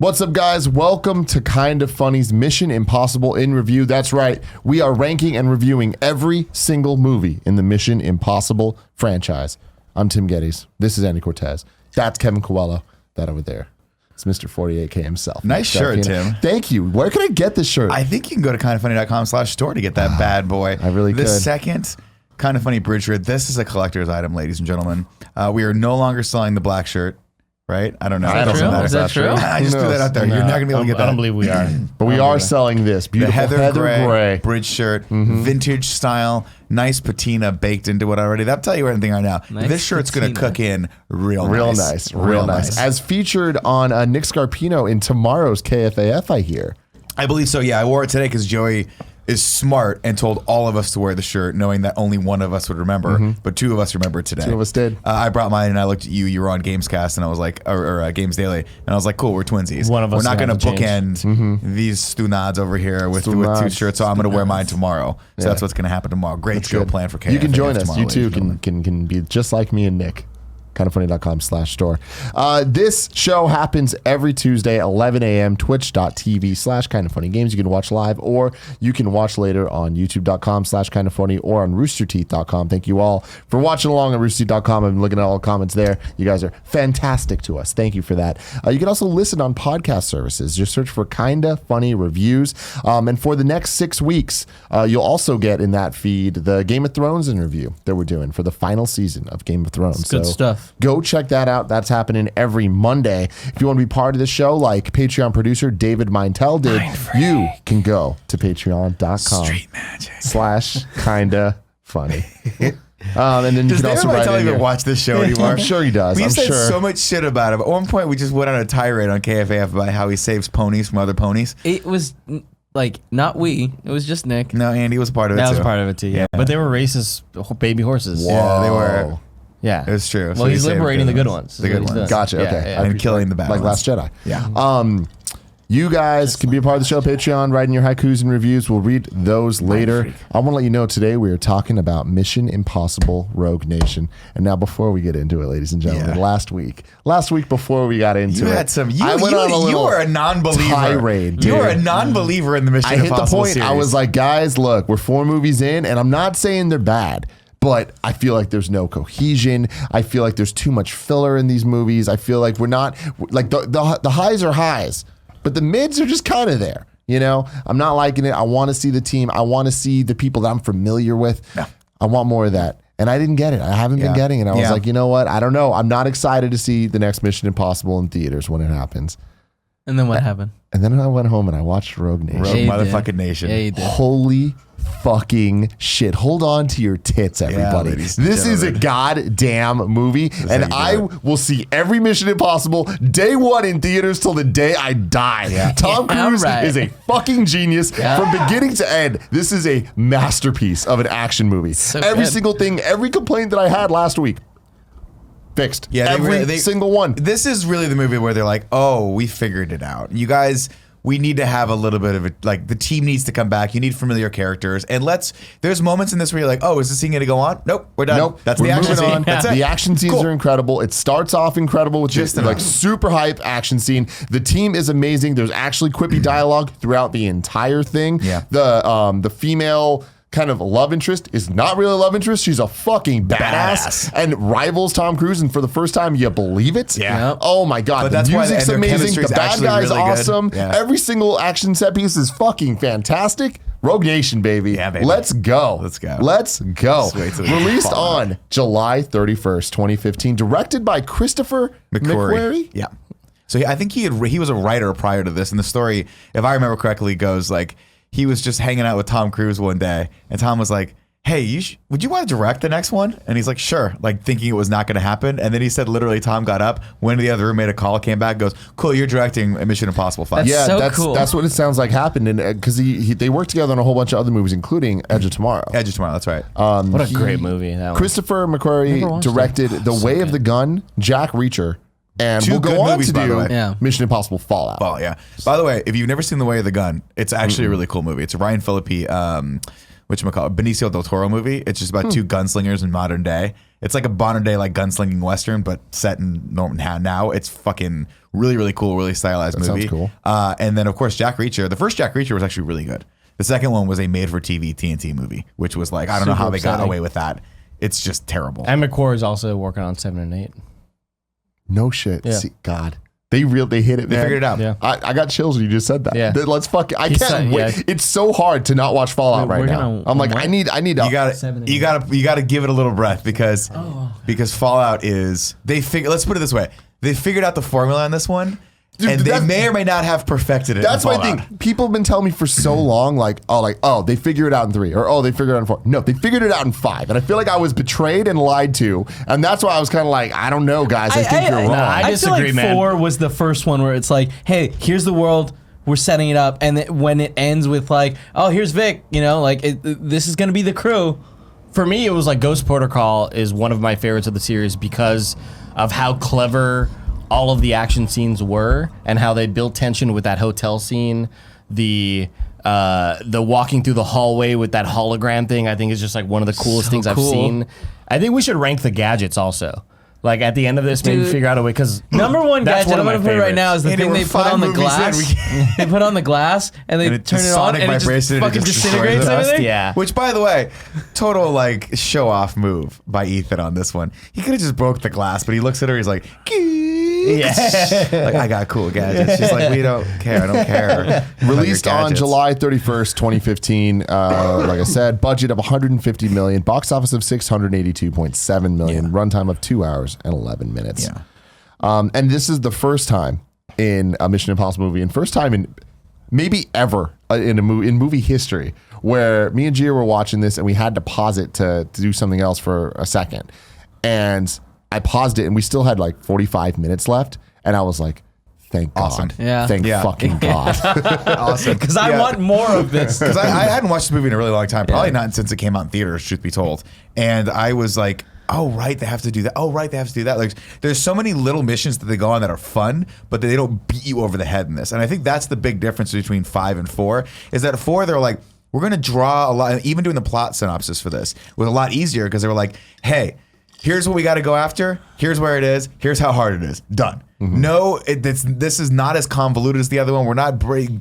What's up, guys? Welcome to Kinda Funny's Mission Impossible in Review. That's right. We are ranking and reviewing every single movie in the Mission Impossible franchise. I'm Tim Gettys. This is Andy Cortez. That's Kevin Coelho. That over there. It's Mr. 48K himself. Nice shirt, Tim. Thank you. Where can I get this shirt? I think you can go to kindafunny.com/store to get that bad boy. I really could. The second Kinda Funny bridge shirt. This is a collector's item, ladies and gentlemen. We are no longer selling the black shirt. Right? I don't know. Is that true? I just threw that out there. No, You're not going to be able to get that. I don't believe we are. But we are selling this beautiful the heather gray bridge shirt, vintage style, nice patina baked into it already. That'll tell you everything right now. Nice this shirt's going to cook in real nice. Real nice. As featured on Nick Scarpino in tomorrow's KFAF, I hear. I believe so. Yeah, I wore it today because Joey is smart and told all of us to wear the shirt, knowing that only one of us would remember, but two of us remember it today. Two of us did. I brought mine and I looked at you. You were on Gamescast and I was like, or Games Daily, and I was like, cool, we're twinsies. One of us we're not going to have to bookend these stunads over here with two shirts, so I'm going to wear mine tomorrow. So that's what's going to happen tomorrow. Great show plan for KFAF. You can join us. Tomorrow, You too can be just like me and Nick. Kindafunny.com/store. This show happens every Tuesday, 11 a.m. Twitch.tv/kindafunnygames. You can watch live or you can watch later on YouTube.com/kindafunny or on roosterteeth.com. Thank you all for watching along on roosterteeth.com. I'm looking at all the comments there. You guys are fantastic to us. Thank you for that. You can also listen on podcast services. Just search for Kinda Funny Reviews. And for the next 6 weeks, you'll also get in that feed the Game of Thrones interview that we're doing for the final season of Game of Thrones. It's good stuff. Go check that out. That's happening every Monday. If you want to be part of the show, like Patreon producer David Mintel did, you can go to patreon.com/kinda funny. And then you can also write in here. Watch this show anymore? I'm sure he does. We said so much shit about him. At one point, we just went on a tirade on KFAF about how he saves ponies from other ponies. It was like not we. It was just Nick. No, Andy was part of it too. That was part of it too. Yeah, but they were racist baby horses. Whoa. Yeah, they were. Yeah, it's true. Well, So he's liberating the good ones. The good ones. Gotcha. Yeah, Okay. yeah. And killing the bad like ones. Last Jedi. Yeah. You guys can be a part of the show, Patreon, writing your haikus and reviews. We'll read those later. I want to let you know today we are talking about Mission Impossible Rogue Nation. And now before we get into it, ladies and gentlemen, last week before we got into You it, had some. I went on a little you were a non-believer. tirade, You were a dude. non-believer in the Mission I hit Impossible the point. series. I was like, guys, look, we're 4 movies in, and I'm not saying they're bad. But I feel like there's no cohesion. I feel like there's too much filler in these movies. I feel like we're not like the highs are highs, but the mids are just kind of there. You know, I'm not liking it. I want to see the team. I want to see the people that I'm familiar with. Yeah. I want more of that. And I didn't get it. I haven't been getting it. I was like, you know what? I don't know. I'm not excited to see the next Mission Impossible in theaters when it happens. And then what happened? And then I went home and I watched Rogue Nation. Rogue Yeah, you motherfucking Nation. Yeah, you did. Holy fucking shit. Hold on to your tits, everybody. ladies and This is a gentlemen. goddamn movie. And how you I do will see every Mission Impossible day 1 in theaters till the day I die. Tom Yeah, Cruise right. is a fucking genius from beginning to end. This is a masterpiece of an action movie. So every good. single thing, every complaint that I had last week, fixed. Yeah, every single one. This is really the movie where they're like, oh, we figured it out. You guys, we need to have a little bit of it. Like, the team needs to come back. You need familiar characters. And there's moments in this where you're like, oh, is this scene going to go on? Nope, we're done. Nope. That's We're the action moving scene. on. That's it. The action scenes Cool. are incredible. It starts off incredible with Just just like enough. super hype action scene. The team is amazing. There's actually quippy dialogue throughout the entire thing. Yeah. The female kind of love interest is not really a love interest. She's a fucking badass and rivals Tom Cruise. And for the first time, you believe it. Yeah. Yep. Oh my God. But The that's why music's their amazing. chemistry's The bad actually guy's really good. awesome. Yeah. Every single action set piece is fucking fantastic. Rogue Nation, baby. Yeah, baby. Let's go. Let's go. Let's go. Let's wait till we Released fall on July 31st, 2015. Directed by Christopher McQuarrie. Yeah. So I think he was a writer prior to this. And the story, if I remember correctly, goes like he was just hanging out with Tom Cruise one day. And Tom was like, hey, would you want to direct the next one? And he's like, sure, like thinking it was not going to happen. And then he said, literally, Tom got up, went to the other room, made a call, came back, goes, cool, you're directing Mission Impossible 5. That's so that's cool. That's what it sounds like happened. And because they worked together on a whole bunch of other movies, including Edge of Tomorrow. Edge of Tomorrow, that's right. What a great movie that one. Christopher Never McQuarrie watched directed it. The So Way of good. the Gun, Jack Reacher, and Two we'll good go on movies, to by the do way. Yeah. Mission Impossible Fallout. Well, yeah. By the way, if you've never seen The Way of the Gun, it's actually a really cool movie. It's a Ryan Phillippe whatchamacallit, Benicio del Toro movie. It's just about two gunslingers in modern day. It's like a modern day like gunslinging western, but set in now. It's fucking really, really cool, really stylized movie. Sounds cool. And then of course Jack Reacher. The first Jack Reacher was actually really good. The second one was a made-for-TV TNT movie, which was like I don't know how they got away with that. It's just terrible. And McCord is also working on 7 and 8. No shit. Yeah. See, God. They hit it, man. They figured it out. Yeah. I got chills when you just said that. Yeah. Let's fucking. I He can't said- wait. yeah. It's so hard to not watch Fallout We're right now. gonna- I'm like, what? I need. You got to give it a little breath because Fallout is let's put it this way. They figured out the formula on this one. Dude, and they may or may not have perfected it. That's in my Fallout. thing. People have been telling me for so long, they figure it out in 3, or they figured it out in 4. No, they figured it out in 5, and I feel like I was betrayed and lied to, and that's why I was kind of like, I don't know, guys. I think you're wrong. I disagree, feel like man. 4 was the first one where it's like, hey, here's the world. We're setting it up, and when it ends with like, oh, here's Vic. This is gonna be the crew. For me, it was like Ghost Protocol is one of my favorites of the series because of how clever all of the action scenes were and how they built tension with that hotel scene. The walking through the hallway with that hologram thing, I think is just like one of the coolest things I've cool. seen. I think we should rank the gadgets also. Like at the end of this, maybe Dude. figure out a way because Number one that's gadget one I'm of gonna my put right now is the Andy, thing we're they put 5 on the movies in. glass. They put on the glass and they And it turn just it on sonic and it just vibration and it fucking just destroys disintegrates us. everything. Yeah. Which, by the way, total like show off move by Ethan on this one. He could have just broke the glass, but he looks at her. He's like, like I got cool gadgets. She's like, we don't care. I don't care. about your Released on gadgets. July 31st, 2015. Like I said, budget of 150 million, box office of 682.7 million, runtime of 2 hours and 11 minutes. Yeah. And this is the first time in a Mission Impossible movie, and first time in maybe ever in movie history, where me and Gia were watching this and we had to pause it to do something else for a second. And I paused it and we still had like 45 minutes left. And I was like, thank God. Awesome. Yeah. Thank Yeah. fucking God. Awesome. Because I want more of this. Because I hadn't watched the movie in a really long time, probably not since it came out in theaters, truth be told. And I was like, oh, right, they have to do that. Oh, right, they have to do that. Like, there's so many little missions that they go on that are fun, but they don't beat you over the head in this. And I think that's the big difference between 5 and 4, is that 4, they're like, we're going to draw a lot, even doing the plot synopsis for this was a lot easier because they were like, hey, here's what we got to go after. Here's where it is. Here's how hard it is. Done. No, this is not as convoluted as the other one. We're not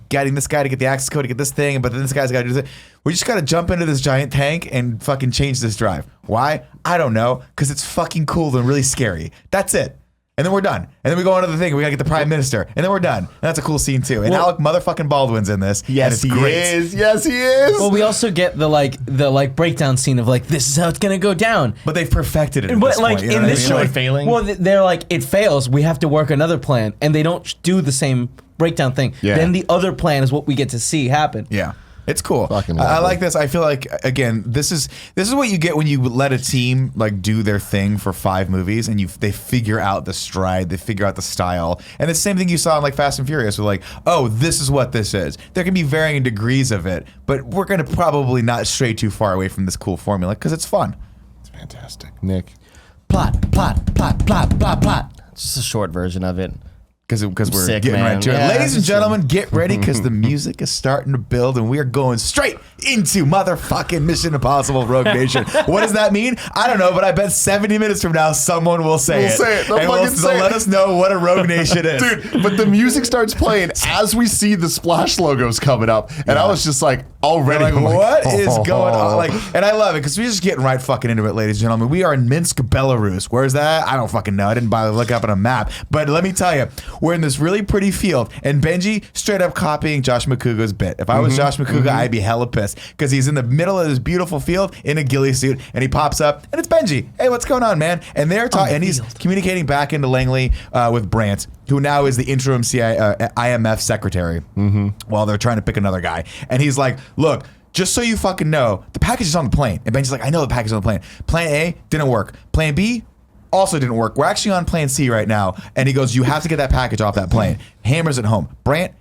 getting this guy to get the access code to get this thing, but then this guy's got to do this. We just got to jump into this giant tank and fucking change this drive. Why? I don't know. Because it's fucking cool and really scary. That's it. And then we're done. And then we go on to the thing. We got to get the prime minister. And then we're done. And that's a cool scene too. And Alec motherfucking Baldwin's in this. Yes, and he it's great. is. Yes, he is. Well, we also get the breakdown scene of like, this is how it's gonna go down. But they've perfected it at But this like point. You know in what I this mean? one, Like, failing? well, they're like, it fails. We have to work another plan, and they don't do the same breakdown thing. Yeah. Then the other plan is what we get to see happen. yeah. It's cool. Fucking I lovely. like this. I feel like again, this is what you get when you let a team like do their thing for 5 movies and they figure out the stride, they figure out the style. And the same thing you saw in like Fast and Furious with like, oh, this is what this is. There can be varying degrees of it, but we're going to probably not stray too far away from this cool formula because it's fun. It's fantastic. Nick. plot. Just a short version of it. Because we're Sick, getting man. right to it. Yeah, Ladies and just- gentlemen, get ready because the music is starting to build and we are going straight into motherfucking Mission Impossible Rogue Nation. What does that mean? I don't know, but I bet 70 minutes from now someone will say We'll it. say it. They'll And fucking say they'll it. let us know what a Rogue Nation is. Dude, but the music starts playing as we see the Splash logos coming up, and I was just like, already, Like, I'm what is going on? "Oh." Like, and I love it because we're just getting right fucking into it, ladies and gentlemen. We are in Minsk, Belarus. Where's that? I don't fucking know. I didn't bother to look up on a map. But let me tell you, we're in this really pretty field, and Benji straight up copying Josh McCouga's bit. If I was Josh McCouga, I'd be hella pissed because he's in the middle of this beautiful field in a ghillie suit, and he pops up, and it's Benji. Hey, what's going on, man? And they're talking, and he's communicating back into Langley with Brant, who now is the interim IMF secretary, while they're trying to pick another guy. And he's like, look, just so you fucking know, the package is on the plane. And Benji's like, I know the package is on the plane. Plan A didn't work. Plan B also didn't work. We're actually on plan C right now. And he goes, you have to get that package off that plane. Hammer's at home. Brant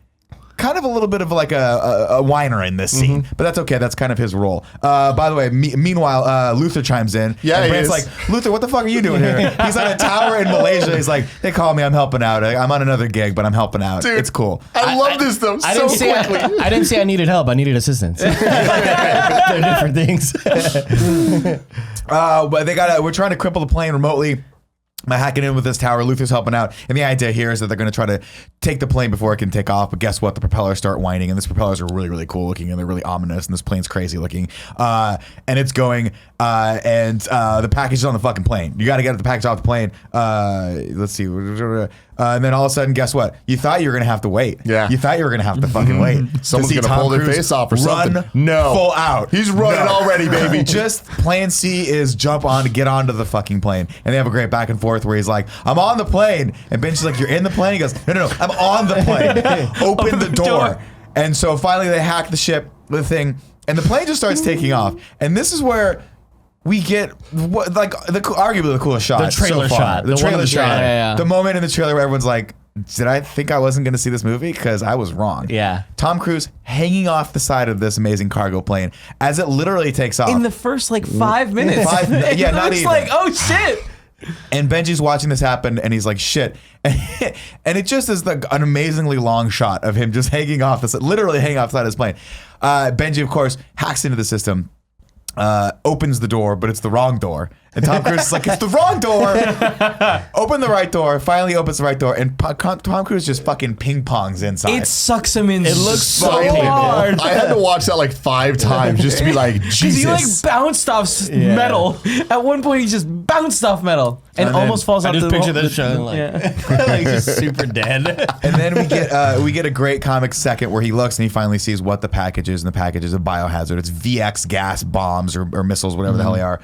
kind of a little bit of like a whiner in this scene, but that's okay. That's kind of his role. By the way, meanwhile, Luther chimes in. Yeah, and Brandt's he is. like, Luther, what the fuck are you doing here? He's on a tower in Malaysia. He's like, they call me. I'm helping out. I'm on another gig, but I'm helping out. Dude, it's cool. I love this though I so didn't say quickly. I didn't say I needed help. I needed assistance. They're different things. But we're trying to cripple the plane remotely. By hacking in with this tower, Luther's helping out, and the idea here is that they're going to try to take the plane before it can take off. But guess what? The propellers start whining, and these propellers are really, really cool looking, and they're really ominous, and this plane's crazy looking. And it's going, and the package is on the fucking plane. You got to get the package off the plane. Let's see. And then all of a sudden, guess what? You thought you were going to have to wait. Yeah. You thought you were going to have to fucking wait. Someone's going to pull their face off or something. No. Full out. He's running already, baby. Just plan C is jump on to get onto the fucking plane. And they have a great back and forth where he's like, I'm on the plane. And Ben's like, you're in the plane? He goes, no, I'm on the plane. Open the door. And so finally they hack the ship, the thing, and the plane just starts taking off. And this is where we get arguably the coolest shot. The trailer so far. shot. The trailer shot. Yeah. The moment in the trailer where everyone's like, did I think I wasn't going to see this movie? Because I was wrong. Yeah. Tom Cruise hanging off the side of this amazing cargo plane as it literally takes off. In the first like 5 minutes. Yeah, not it's even. like, oh shit. And Benji's watching this happen, and he's like, shit. And it just is like an amazingly long shot of him just hanging off this, literally hanging off the side of his plane. Benji, of course, hacks into the system, opens the door, but it's the wrong door. And Tom Cruise is like, it's the wrong door. Open the right door. Finally opens the right door, and Tom Cruise just fucking ping pongs inside. It sucks him in. It looks so Painful. hard. I had to watch that like 5 times just to be like, Because Jesus. he like bounced off metal. At one point, he just bounced off metal and then- almost falls off. I just the picture wall. this show like just super dead. And then we get a great comic second where he looks and he finally sees what the package is, and the package is a biohazard. It's VX gas bombs or missiles, whatever the hell they are.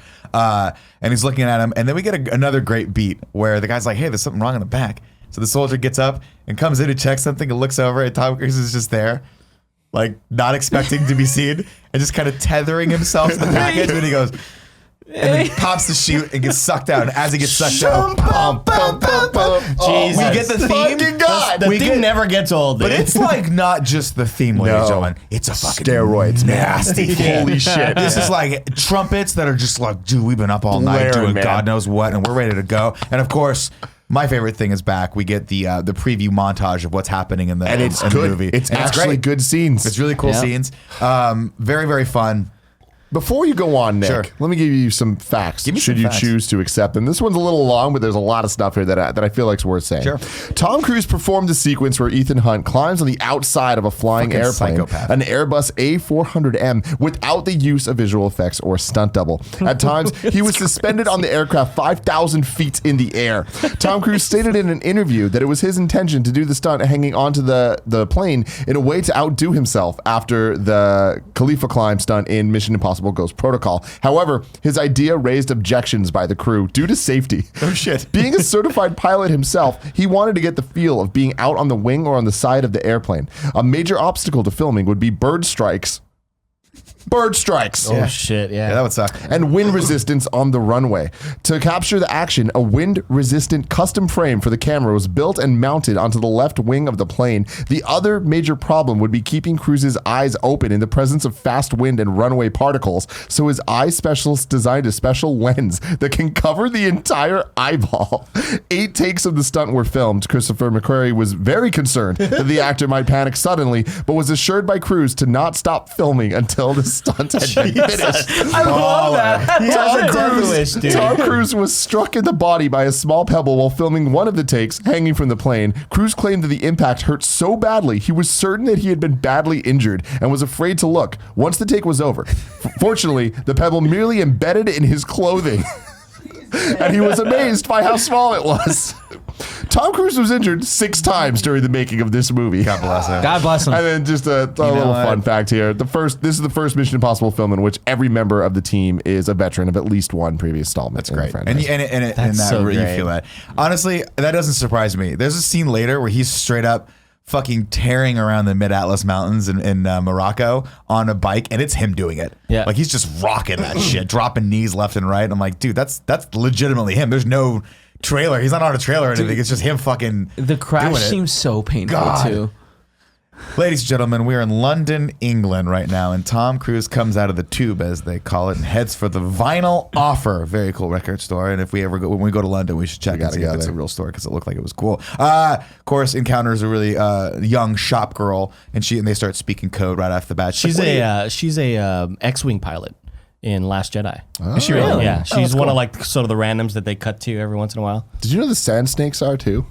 And he's looking at him, and then we get another great beat where the guy's like, hey, there's something wrong in the back. So the soldier gets up and comes in to check something and looks over, and Tom Cruise is just there, like not expecting to be seen, and just kind of tethering himself to the package. And he goes, and then pops the chute and gets sucked out. And as he gets sucked out, Jesus. we get the theme. Fucking God. The We theme get- never gets old. But dude. it's like not just the theme, ladies and No. gentlemen. It's a fucking Steroids, man. nasty. Holy shit. This is like trumpets that are just like, dude, we've been up all night Blaring, doing man. God knows what, and we're ready to go. And of course, my favorite thing is back. We get the preview montage of what's happening in the And it's in good. the movie. It's And actually great. good scenes. It's really cool Yeah. scenes. Very, very fun. Before you go on, Nick, Sure. let me give you some facts. Give me should some you facts. choose to accept them. This one's a little long, but there's a lot of stuff here that I feel like is worth saying. Sure. Tom Cruise performed a sequence where Ethan Hunt climbs on the outside of a flying Fucking airplane, psychopath. an Airbus A400M, without the use of visual effects or stunt double. At times, he was suspended on the aircraft 5,000 feet in the air. Tom Cruise stated in an interview that it was his intention to do the stunt hanging onto the plane in a way to outdo himself after the Khalifa climb stunt in Mission Impossible Ghost Protocol. However, his idea raised objections by the crew due to safety. Oh, shit. Being a certified pilot himself, he wanted to get the feel of being out on the wing or on the side of the airplane. A major obstacle to filming would be bird strikes. Bird strikes. oh shit, Yeah, that would suck. And wind resistance on the runway. To capture the action, a wind-resistant custom frame for the camera was built and mounted onto the left wing of the plane. The other major problem would be keeping Cruise's eyes open in the presence of fast wind and runway particles, so his eye specialist designed a special lens that can cover the entire eyeball. 8 takes of the stunt were filmed. Christopher McQuarrie was very concerned that the actor might panic suddenly, but was assured by Cruise to not stop filming until the stunt had been finished. I love that. Tom Cruise was struck in the body by a small pebble while filming one of the takes hanging from the plane. Cruise claimed that the impact hurt so badly he was certain that he had been badly injured and was afraid to look once the take was over. Fortunately, the pebble merely embedded in his clothing. And he was amazed by how small it was. Tom Cruise was injured 6 times during the making of this movie. God bless him. God bless him. And then just a little fun fact here. This is the first Mission Impossible film in which every member of the team is a veteran of at least one previous installment. That's great. And that so you great. feel that. Honestly, that doesn't surprise me. There's a scene later where he's straight up fucking tearing around the Mid-Atlas Mountains in Morocco on a bike, and it's him doing it. Yeah. Like he's just rocking that shit, dropping knees left and right. I'm like, dude, that's legitimately him. There's no trailer. He's not on a trailer or anything. It's just him fucking The crash doing it. seems so painful God. too. Ladies and gentlemen, we are in London, England right now, and Tom Cruise comes out of the tube, as they call it, and heads for the Vinyl Offer. Very cool record store. And if we ever go, when we go to London, we should check and see if it's a real store because it looked like it was cool. Of course, encounters a really young shop girl, and they start speaking code right off the bat. She's a X-wing pilot in Last Jedi. Oh. Is she really? Yeah, she's one of like sort of the randoms that they cut to every once in a while. Did you know the Sand Snakes are too?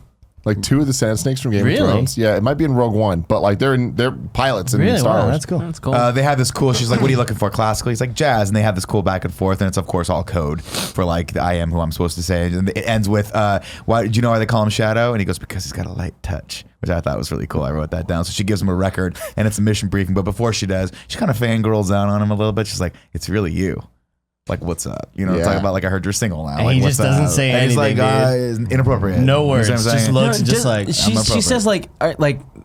Like 2 of the Sand Snakes from Game Really? of Thrones. Yeah, it might be in Rogue One, but like they're pilots in Really? Star Wow, Wars. that's cool. That's cool. They have this cool. She's like, "What are you looking for classically?" He's like, "Jazz," and they have this cool back and forth, and it's of course all code for like the I am who I'm supposed to say. And it ends with, "Why do you know why they call him Shadow?" And he goes, "Because he's got a light touch," which I thought was really cool. I wrote that down. So she gives him a record, and it's a mission briefing. But before she does, she kind of fangirls down on him a little bit. She's like, "It's really you." Like, what's up? You know, Yeah. talking about like I heard your single now. And like, he what's just doesn't up? say And he's like, anything, it's inappropriate. No You words. see what I'm Just saying? looks just like she says like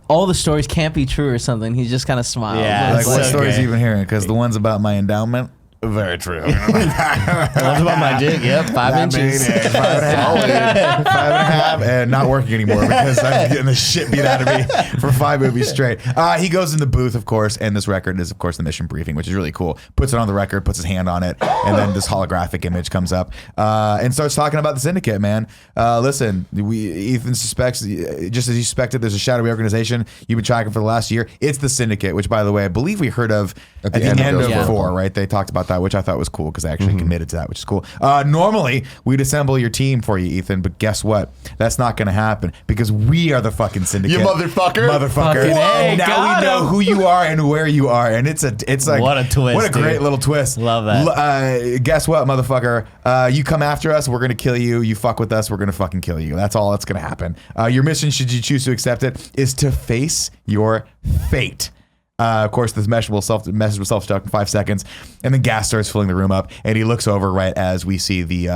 all the stories can't be true or something. He just kind of smiles. Yeah. Like, It's what so stories gay. you even hearing? Because the ones about my endowment, very true. What about my dick? Yep, 5 inches. 5.5, and not working anymore because I'm getting the shit beat out of me for 5 movies straight. He goes in the booth, of course, and this record is, of course, the mission briefing, which is really cool. Puts it on the record, puts his hand on it, and then this holographic image comes up and starts talking about the syndicate, man. Listen, Ethan suspects, just as you suspected, there's a shadowy organization you've been tracking for the last year. It's the syndicate, which, by the way, I believe we heard of at the end of Yeah. 4, right? They talked about that, which I thought was cool because they actually committed to that, which is cool. Normally, we'd assemble your team for you, Ethan, but guess what? That's not going to happen because we are the fucking syndicate. You motherfucker. Motherfucker. Fucking And A, now got we know him. who you are and where you are. And it's like, What a twist, What a great dude. little twist. Love that. Guess what, motherfucker? You come after us, we're going to kill you. You fuck with us, we're going to fucking kill you. That's all that's going to happen. Your mission, should you choose to accept it, is to face your fate. Of course, this message will self-destruct in 5 seconds, and then gas starts filling the room up, and he looks over right as we see the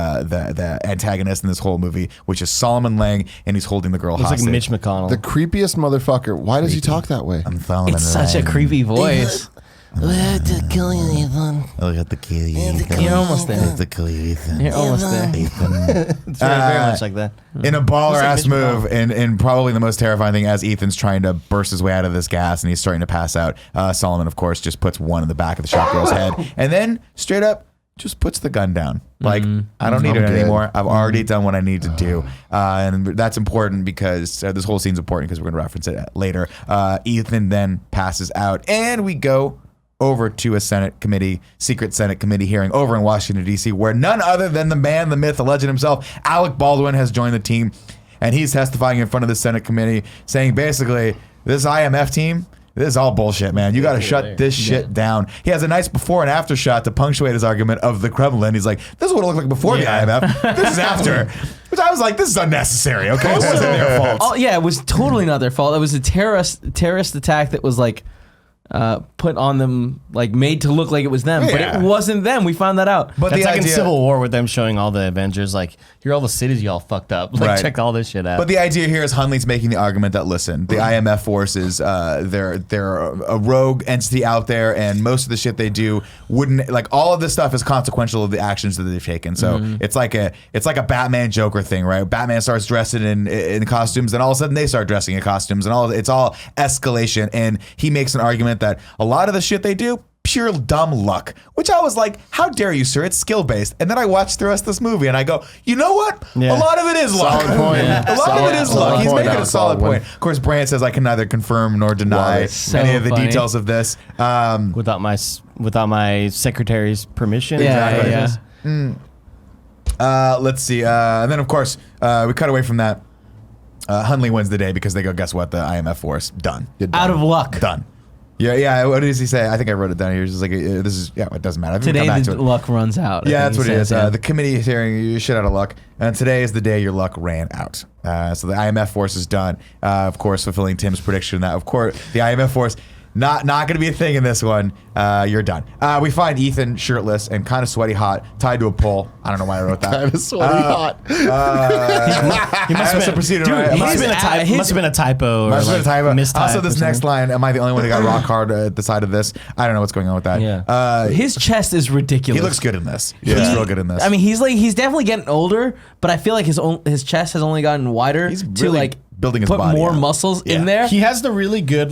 antagonist in this whole movie, which is Solomon Lang, and he's holding the girl Looks hostage. like Mitch McConnell. The creepest motherfucker. Why does he talk that way? I'm Solomon It's such a Lang. creepy voice. We have to kill you, Ethan. I'll have to kill you, Ethan. You're almost there. I'll have to kill you, Ethan. You're almost there. Ethan. It's very much like that. In a baller ass Mitch move, and probably the most terrifying thing, as Ethan's trying to burst his way out of this gas and he's starting to pass out, Solomon, of course, just puts one in the back of the shot girl's head and then straight up just puts the gun down. Like, I don't need I'm it good. anymore. I've already done what I need to do. And that's important because this whole scene's important because we're going to reference it later. Ethan then passes out and we go over to a secret Senate committee hearing over in Washington, D.C., where none other than the man, the myth, the legend himself, Alec Baldwin, has joined the team. And he's testifying in front of the Senate committee saying basically, this IMF team, this is all bullshit, man. You got to shut this shit down. He has a nice before and after shot to punctuate his argument of the Kremlin. He's like, this is what it looked like before the IMF. This is after. Which I was like, this is unnecessary, okay? It wasn't their fault. Oh yeah, it was totally not their fault. It was a terrorist attack that was like put on them, like made to look like it was them, but Yeah. it wasn't them. We found that out. But That's the like in idea, Civil War with them showing all the Avengers, like, here are all the cities y'all fucked up. Like, Right. check all this shit out. But the idea here is Hunley's making the argument that, listen, the IMF forces, they're a rogue entity out there, and most of the shit they do wouldn't, like, all of this stuff is consequential of the actions that they've taken. So it's like a Batman Joker thing, right? Batman starts dressing in costumes, and all of a sudden they start dressing in costumes, and it's all escalation. And he makes an argument that a lot of the shit they do, pure dumb luck, which I was like, how dare you, sir? It's skill based. And then I watched the rest of this movie and I go, you know what? Yeah. A lot of it is luck. Solid point. A lot of it is Solid luck. He's point. making a solid point. Of course, Brand says I can neither confirm nor deny Wow, so any of the funny. details of this. without my secretary's permission. Yeah, Exactly. Let's see. And then, of course, we cut away from that. Hunley wins the day because they go, guess what? The IMF force, done. You're done. Out of luck. Done. Yeah. What does he say? I think I wrote it down here. He's just like, this is, it doesn't matter. I think we'll Today come back to the it. luck runs out. I Yeah, think that's what he it is. says, yeah. The committee is hearing you shit out of luck, and today is the day your luck ran out. So the IMF force is done. Of course, fulfilling Tim's prediction that, of course, the IMF force not going to be a thing in this one. You're done. We find Ethan shirtless and kind of sweaty hot, tied to a pole. I don't know why I wrote that. Kind of sweaty hot. He must have been, proceeded, dude, right? he must have been a his- must have been a typo or Must have been a like typo. mistype Also, or this next something. line, am I the only one that got rock hard at the side of this? I don't know what's going on with that. Yeah. His chest is ridiculous. He looks good in this. He looks real good in this. I mean, he's definitely getting older, but I feel like his chest has only gotten wider he's to really like building his put body more up. muscles Yeah. in there. He has the really good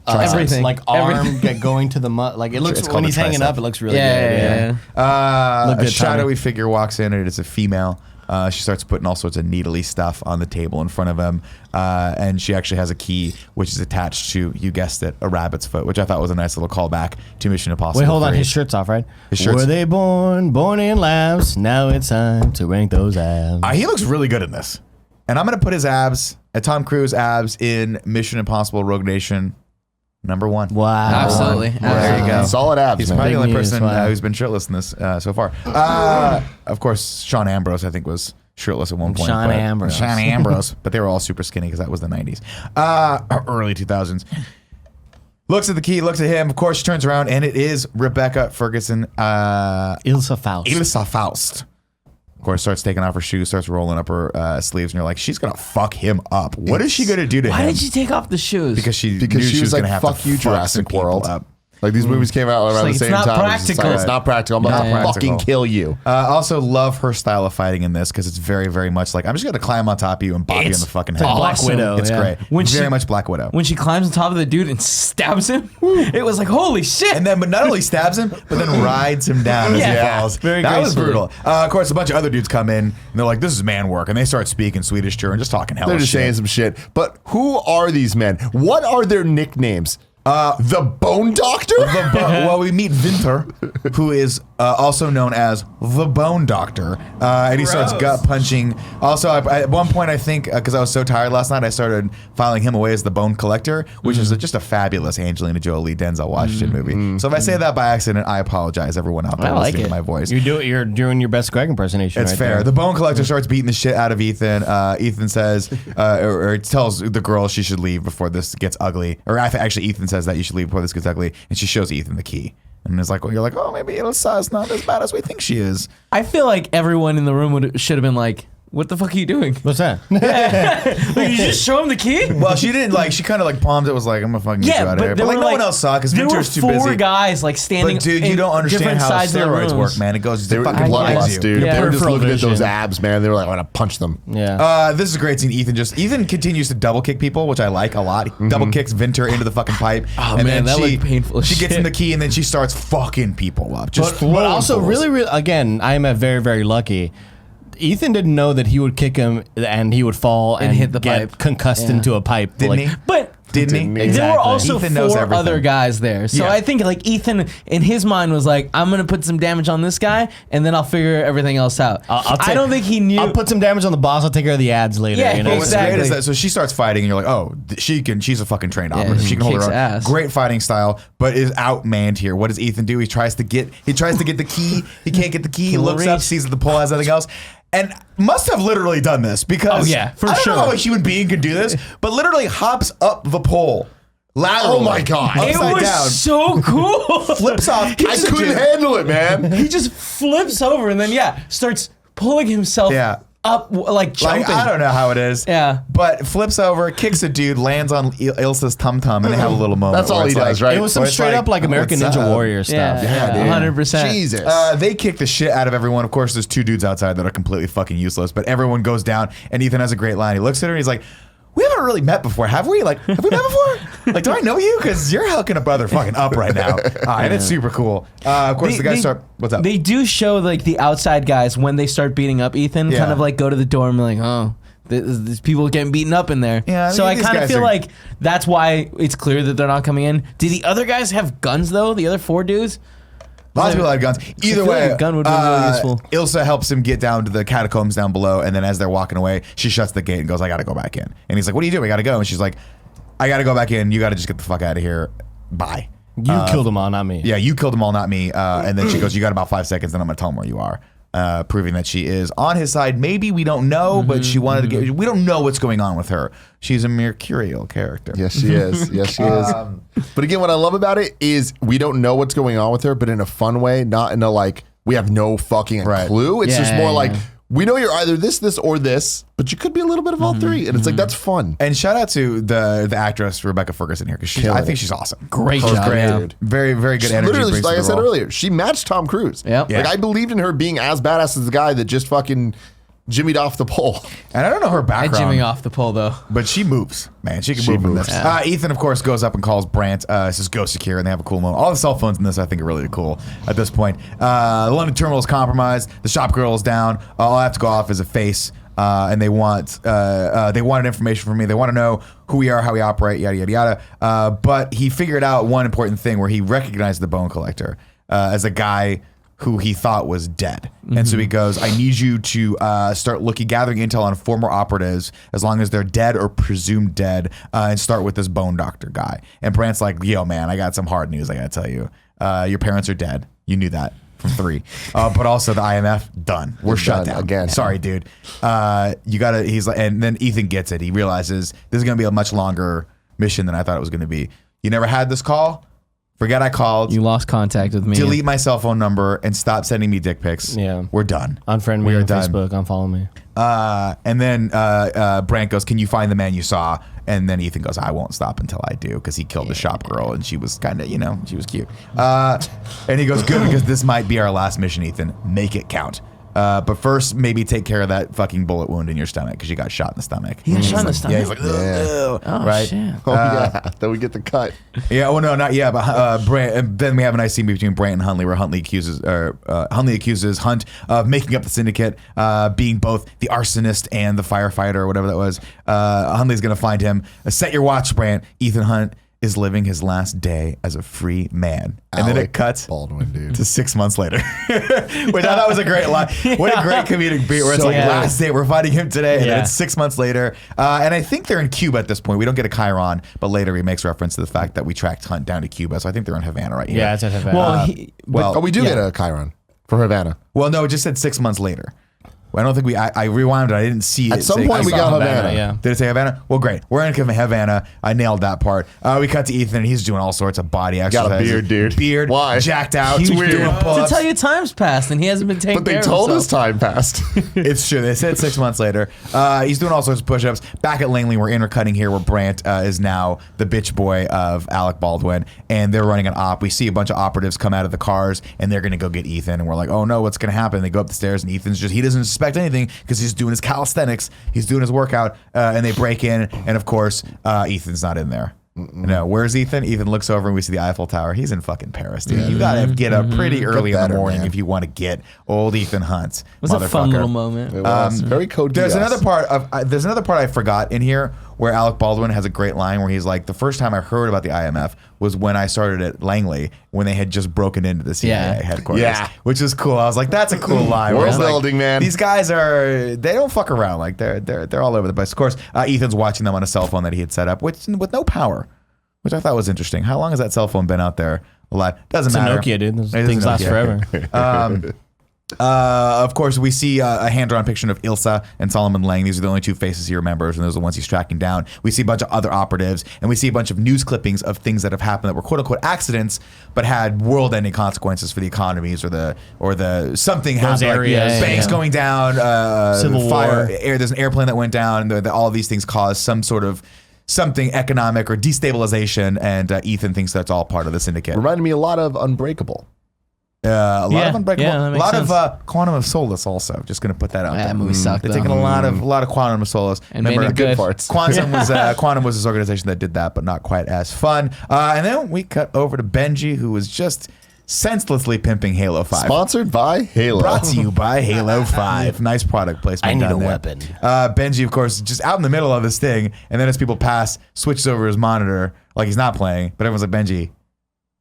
Everything. like arm going to the like it looks It's called when a he's hanging tricep. up, it looks really yeah. good. A Look good, shadowy figure walks in, and it's a female. She starts putting all sorts of needly stuff on the table in front of him, and she actually has a key which is attached to, you guessed it, a rabbit's foot, which I thought was a nice little callback to Mission Impossible. Wait, hold on, 3. his shirt's off, right? His shirt's- Were they born in labs? Now it's time to rank those abs. He looks really good in this, and I'm gonna put his abs, Tom Cruise abs, in Mission Impossible: Rogue Nation number 1. Wow. Absolutely. There you go. Solid abs, He's man. probably the Big only news, person wow. who's been shirtless in this so far. Of course, Sean Ambrose, I think, was shirtless at one point. Sean Ambrose. Sean Ambrose. But they were all super skinny because that was the 90s. Early 2000s. Looks at the key, looks at him. Of course, she turns around, and it is Rebecca Ferguson. Ilsa Faust. Ilsa Faust. Of course, starts taking off her shoes, starts rolling up her sleeves, and you're like, she's going to fuck him up. What is she going to do to him? Why did she take off the shoes? Because she knew Because she was gonna like, have "Fuck to you, fuck some Jurassic people World." up. Like these movies came out around like, the same it's not time. It's just practical. it's not practical. I'm about to Not fucking practical. kill you. Also love her style of fighting in this because it's very, very much like, I'm just going to climb on top of you and bop you in the fucking head. like Black Widow, It's yeah. great. When Very she- much Black Widow. when she climbs on top of the dude and stabs him, it was like, holy shit. And then, but not only stabs him, but then rides him down as he Yeah. falls. Very that was gracefully. brutal. Of course, a bunch of other dudes come in and they're like, "This is man work," and they start speaking Swedish to her and just talking hell. They're just saying some shit. But who are these men? What are their nicknames? The Bone Doctor? Well, we meet Winter, who is also known as the Bone Doctor, and he starts gut punching. Also, at one point, I think because I was so tired last night, I started filing him away as the Bone Collector, which is just a fabulous Angelina Jolie, Denzel Washington movie. So if I say that by accident, I apologize, everyone out there I like listening it. to my voice. You're doing your best Greg impersonation. It's right fair. there. The Bone Collector starts beating the shit out of Ethan. Ethan says, or tells the girl she should leave before this gets ugly. Or actually, Ethan says that you should leave before this gets ugly, and she shows Ethan the key. And it's like, well, you're like, oh, maybe Ilsa's not as bad as we think she is. I feel like everyone in the room should have been like, what the fuck are you doing? What's that? Like, you just show him the key? Well, she didn't like. She kind of like palmed it. Was like, I'm gonna fucking get you out of here. But like, no one else saw because there were Winter's too 4 busy. guys like standing. But dude, you in don't understand different how sides of their steroids rooms. work, man. It goes, They it were fucking bloodlust, blinds you. dude. Yeah. They were just Peripheral looking at those vision. abs, man. They were like, I want to punch them. Yeah. This is a great scene. Ethan continues to double kick people, which I like a lot. He double kicks Vinter into the fucking pipe. Oh, and man, then that looked painful as She gets shit. him the key, and then she starts fucking people up. Just But throwing also, fools. really, again, I am very, very lucky. Ethan didn't know that he would kick him and he would fall and hit the get pipe. concussed Yeah. into a pipe. Didn't he? But Didn't he? Didn't he? there Exactly. were also Ethan knows 4 everything. other guys there. So Yeah. I think like Ethan in his mind was like, I'm going to put some damage on this guy and then I'll figure everything else out. I don't think he knew. I'll put some damage on the boss. I'll take care of the ads later. Yeah, you know? But what's exactly. great is that so she starts fighting and you're like, oh, she's a fucking trained operative. She can hold her kicks own. ass. Great fighting style, but is outmanned here. What does Ethan do? He tries to get the key. He can't get the key. He looks up, sees that the pole has nothing else. And must have literally done this because Oh, yeah, for I don't sure. know how a human being can do this, but literally hops up the pole. Laterally, Oh my God. it upside was down, so cool. flips off. I kicks a couldn't dude. handle it, man. He just flips over and then starts pulling himself Yeah. up like jumping. Like, I don't know how it is. Yeah. But flips over, kicks a dude, lands on Ilsa's tum-tum, and they have a little moment. That's all where he it's does, like- right? It was some where it's straight up like American what's Ninja up? Warrior stuff. Yeah, dude. 100%. Jesus. They kick the shit out of everyone. Of course, there's 2 dudes outside that are completely fucking useless, but everyone goes down, and Ethan has a great line. He looks at her and he's like, we haven't really met before, have we? Like, have we met before? Like, do I know you? Because you're hooking a brother fucking up right now. And it's super cool. Of course, the guys start, what's up? They do show like the outside guys when they start beating up Ethan, Yeah. kind of like go to the door and be like, oh, there's people getting beaten up in there. Yeah, so I these kind of guys feel are- like that's why it's clear that they're not coming in. Did the other guys have guns though? The other 4 dudes? Lots of people have guns. Either feel way, like a gun would be really useful. Ilsa helps him get down to the catacombs down below, and then as they're walking away, she shuts the gate and goes, I gotta go back in. And he's like, what are you doing? I gotta go. And she's like, I gotta go back in. You gotta just get the fuck out of here. Bye. You killed them all, not me. Yeah, you killed them all, not me. And then she goes, you got about 5 seconds, then I'm gonna tell him where you are. Proving that she is on his side. Maybe we don't know, but she wanted to get. We don't know what's going on with her. She's a mercurial character. Yes, she is. Yes, she is. But again, what I love about it is we don't know what's going on with her, but in a fun way, not in a like, we have no fucking Right. clue. It's just Yeah, more yeah, like, yeah. we know you're either this, or this, but you could be a little bit of all 3. And it's like, that's fun. And shout out to the actress Rebecca Ferguson here because I think she's awesome. Great She's job, great. yeah. Very, very good She energy. literally, brings to like I the said role. earlier, she matched Tom Cruise. Yep. Yeah. Like I believed in her being as badass as the guy that just fucking jimmied off the pole. And I don't know her I background. Jimmy off the pole though. But she moves, man. She can move in moves. this. Ethan, of course, goes up and calls Brant. Says go secure, and they have a cool moment. All the cell phones in this, I think, are really cool at this point. The London terminal is compromised. The shop girl is down. All I have to go off is a face, and they wanted information from me. They want to know who we are, how we operate, yada yada yada. But he figured out one important thing where he recognized the bone collector as a guy who he thought was dead. And so he goes, I need you to start gathering intel on former operatives as long as they're dead or presumed dead, and start with this bone doctor guy. And Brant's like, yo, man, I got some hard news I got to tell you. Your parents are dead. You knew that from 3. But also the IMF, done. We're shut done down. again. Sorry, dude. You got to, he's like, and then Ethan gets it. He realizes this is going to be a much longer mission than I thought it was going to be. You never had this call? Forget I called. You lost contact with me. Delete my cell phone number and stop sending me dick pics. Yeah. We're done. Unfriend me on Facebook. Unfollow me. And then Brant goes, can you find the man you saw? And then Ethan goes, I won't stop until I do, because he killed the shop girl and she was kind of, she was cute. And he goes, good, because this might be our last mission, Ethan. Make it count. But first, maybe take care of that fucking bullet wound in your stomach, because you got shot in the stomach. He got shot in the stomach. Yeah, he's like, ugh, Oh, right? shit. Oh, yeah. Then we get the cut. Yeah, well, no, not yet. But Brant, and then we have a nice scene between Brant and Huntley, where Huntley accuses Hunt of making up the syndicate, being both the arsonist and the firefighter, or whatever that was. Huntley's gonna find him. Set your watch, Brant. Ethan Hunt is living his last day as a free man. And then it cuts Baldwin, dude. to 6 months later. Which I thought was a great line. What a great comedic beat, where it's like, last day, we're finding him today, and then it's 6 months later. And I think they're in Cuba at this point. We don't get a Chiron, but later he makes reference to the fact that we tracked Hunt down to Cuba. So I think they're in Havana right here. Yeah, it's at Havana. Well, We do get a Chiron for Havana. well, no, it just said 6 months later. I don't think I rewound it. I didn't see it. At some say- point, I we saw got Havana, Havana. yeah. Did it say Havana? Well, great. We're in Havana. I nailed that part. We cut to Ethan, and he's doing all sorts of body exercises. Got a beard, dude. Beard. Why? Jacked out. It's doing weird. To pull-ups. tell you, time's passed and he hasn't been taking But they care told of us himself. time passed. It's true. They said 6 months later. He's doing all sorts of push-ups. Back at Langley, we're intercutting here, where Brant is now the bitch boy of Alec Baldwin, and they're running an op. We see a bunch of operatives come out of the cars, and they're going to go get Ethan, and we're like, oh no, what's going to happen? They go up the stairs, and Ethan's he doesn't suspect anything, because he's doing his calisthenics. He's doing his workout, and they break in, and of course, Ethan's not in there. No, where's Ethan? Ethan looks over, and we see the Eiffel Tower. He's in fucking Paris, dude. You gotta get up pretty early in better, the morning man. if you want to get old Ethan Hunt. It was a fun motherfucker. little moment. It was very Code There's Geass. another part I forgot in here, where Alec Baldwin has a great line where he's like, the first time I heard about the IMF was when I started at Langley, when they had just broken into the CIA Yeah. headquarters. Yeah. Which is cool. I was like, that's a cool line. where World it's like, building, man. These guys they don't fuck around. Like they're all over the place. Of course, Ethan's watching them on a cell phone that he had set up, with no power, which I thought was interesting. How long has that cell phone been out there alive? Doesn't It's a matter. Nokia, dude. Those It is a things last Nokia. forever. Of course, we see a hand-drawn picture of Ilsa and Solomon Lang. These are the only two faces he remembers, and those are the ones he's tracking down. We see a bunch of other operatives, and we see a bunch of news clippings of things that have happened that were quote-unquote accidents, but had world-ending consequences for the economies or the something happened. areas, Banks yeah. going down, Civil fire, war. there's an airplane that went down. All of these things caused some sort of something economic or destabilization, and Ethan thinks that's all part of the syndicate. Reminded me a lot of Unbreakable. A lot of Unbreakable, yeah, that a makes lot sense. of Quantum of Solace also. Just gonna put that out there. That movie sucked, They're though. taking a lot of Quantum of Solace. And made it good. parts. Quantum was this organization that did that, but not quite as fun. And then we cut over to Benji, who was just senselessly pimping Halo 5. Sponsored by Halo. Brought to you by Halo 5. Nice product placement. I need done a there. weapon. Benji, of course, just out in the middle of this thing, and then as people pass, switches over his monitor like he's not playing, but everyone's like, Benji,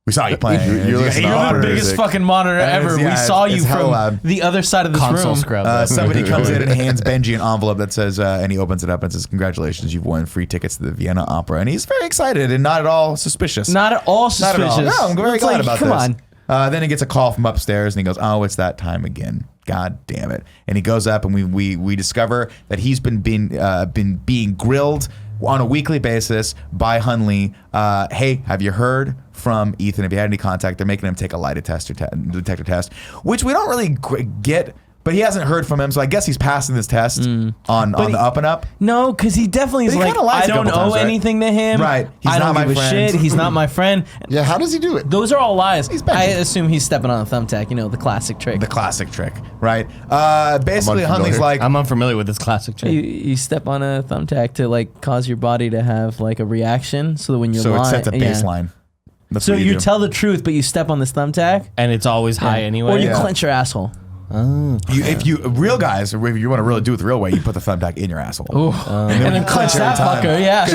we saw you playing. You're You got listening to your opera monitor. Biggest music. fucking monitor And ever. it's- We saw it's you hella from loud. the other side of this Console room. scrub. Somebody comes in and hands Benji an envelope that says, and he opens it up and says, congratulations, you've won free tickets to the Vienna Opera. And he's very excited and not at all suspicious. Not at all Not at suspicious. all. No, I'm very It's glad like, about come this. on. Then he gets a call from upstairs and he goes, oh, it's that time again. God damn it. And he goes up and we discover that he's been being grilled on a weekly basis by Hunley. Hey, have you heard from Ethan? Have you had any contact? They're making him take a lie detector test, which we don't really get But he hasn't heard from him, so I guess he's passing this test on the up and up. No, because he definitely is But he like, kinda lies I a don't couple owe times, right? anything to him. Right. He's I don't not give my a friend. shit. He's not my friend. Yeah, how does he do it? Those are all lies. Benji. I assume he's stepping on a thumbtack. You know, the classic trick. The classic trick, right? Basically, unfamiliar. Huntley's like, I'm unfamiliar with this classic trick. You step on a thumbtack to like cause your body to have like a reaction, so that when you're so it lying, sets a baseline. That's So what you do. tell the truth, but you step on this thumbtack, And it's always high anyway. or you Yeah. clench your asshole. If you real guys, if you want to really do it the real way, you put the thumbtack in your asshole. And then clench that fucker. Yeah.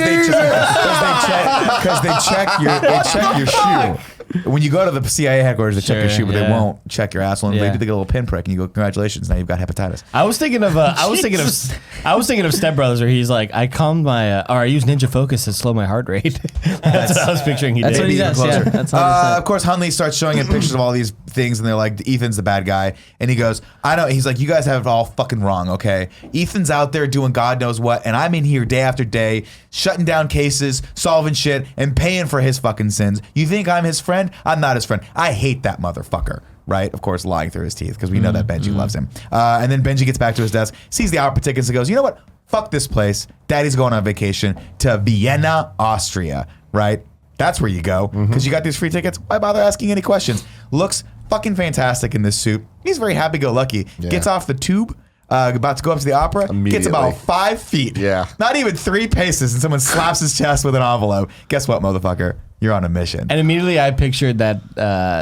Because they check your shoe. When you go to the CIA headquarters, they check your Sure, shoe, but they yeah. won't check your asshole. And Yeah. they get a little pinprick, and you go, "Congratulations, now you've got hepatitis." I was thinking of Step Brothers, where he's like, I calmed my or I use Ninja Focus to slow my heart rate. That's what I was picturing. That's did. what he Even does. Yeah. closer. That's 100%. Of course, Huntley starts showing him pictures of all these things, and they're like, Ethan's the bad guy. And he goes, I know. He's like, you guys have it all fucking wrong, okay? Ethan's out there doing God knows what, and I'm in here day after day, shutting down cases, solving shit, and paying for his fucking sins. You think I'm his friend? I'm not his friend. I hate that motherfucker. Right? Of course, lying through his teeth, because we know that Benji loves him. And then Benji gets back to his desk, sees the opera tickets, and goes, you know what? Fuck this place. Daddy's going on vacation to Vienna, Austria. Right? That's where you go, because you got these free tickets. Why bother asking any questions? Looks fucking fantastic in this suit. He's very happy-go-lucky. Yeah. Gets off the tube, about to go up to the opera, gets about Immediately. 5 feet. Yeah. Not even 3 paces, and someone slaps his chest with an envelope. Guess what, motherfucker? You're on a mission. And immediately I pictured that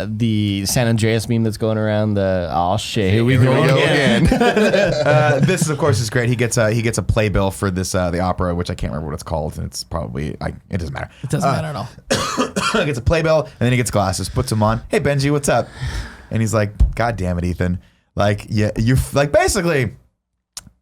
the San Andreas meme that's going around. Oh shit, here we go again. This is, of course, is great. He gets a playbill for this the opera, which I can't remember what it's called, and it's probably it doesn't matter. It doesn't matter at all. Gets a playbill, and then he gets glasses, puts them on. Hey Benji, what's up? And he's like, God damn it, Ethan. Like, yeah, you're like basically.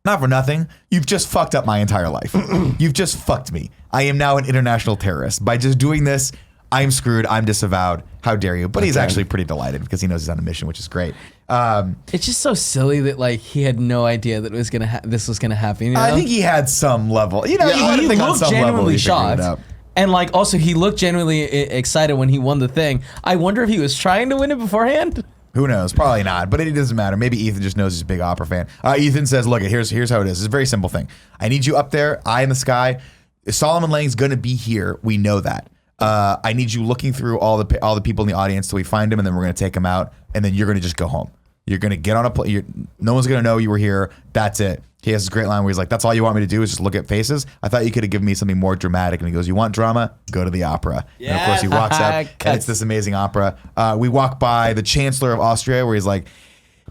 Not for nothing, you've just fucked up my entire life. You've just fucked me. I am now an international terrorist. By just doing this, I'm screwed. I'm disavowed. How dare you? But he's actually pretty delighted because he knows he's on a mission, which is great. It's just so silly that like he had no idea that it was this was gonna happen. You know? I think he had some level. You know, you would he think on looked some level genuinely he figured it shocked. out. And like also he looked genuinely excited when he won the thing. I wonder if he was trying to win it beforehand. Who knows? Probably not, but it doesn't matter. Maybe Ethan just knows he's a big opera fan. Ethan says, look, here's how it is. It's a very simple thing. I need you up there, eye in the sky. Solomon Lang's going to be here. We know that. I need you looking through all the people in the audience till we find him, and then we're going to take him out, and then you're going to just go home. You're going to get on a plane. No one's going to know you were here. That's it. He has this great line where he's like, that's all you want me to do is just look at faces? I thought you could have given me something more dramatic. And he goes, you want drama? Go to the opera. And of course he walks up and it's this amazing opera. We walk by the Chancellor of Austria where he's like,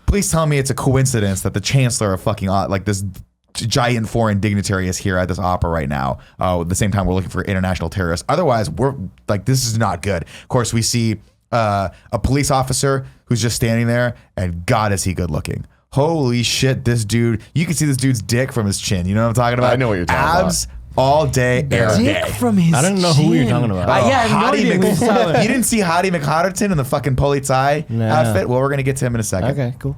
please tell me it's a coincidence that the Chancellor of fucking, like this giant foreign dignitary is here at this opera right now. At the same time, we're looking for international terrorists. Otherwise, we're like, this is not good. Of course, we see a police officer who's just standing there, and God, is he good looking. Holy shit, this dude, you can see this dude's dick from his chin. You know what I'm talking about? I know what you're talking Abs all day, every Dick day. from his I don't know who you're talking about. yeah, I have no Hottie idea who he's talking about. You didn't see Hottie McHotterton in the fucking Polizei outfit? Well, we're going to get to him in a second. Okay, cool.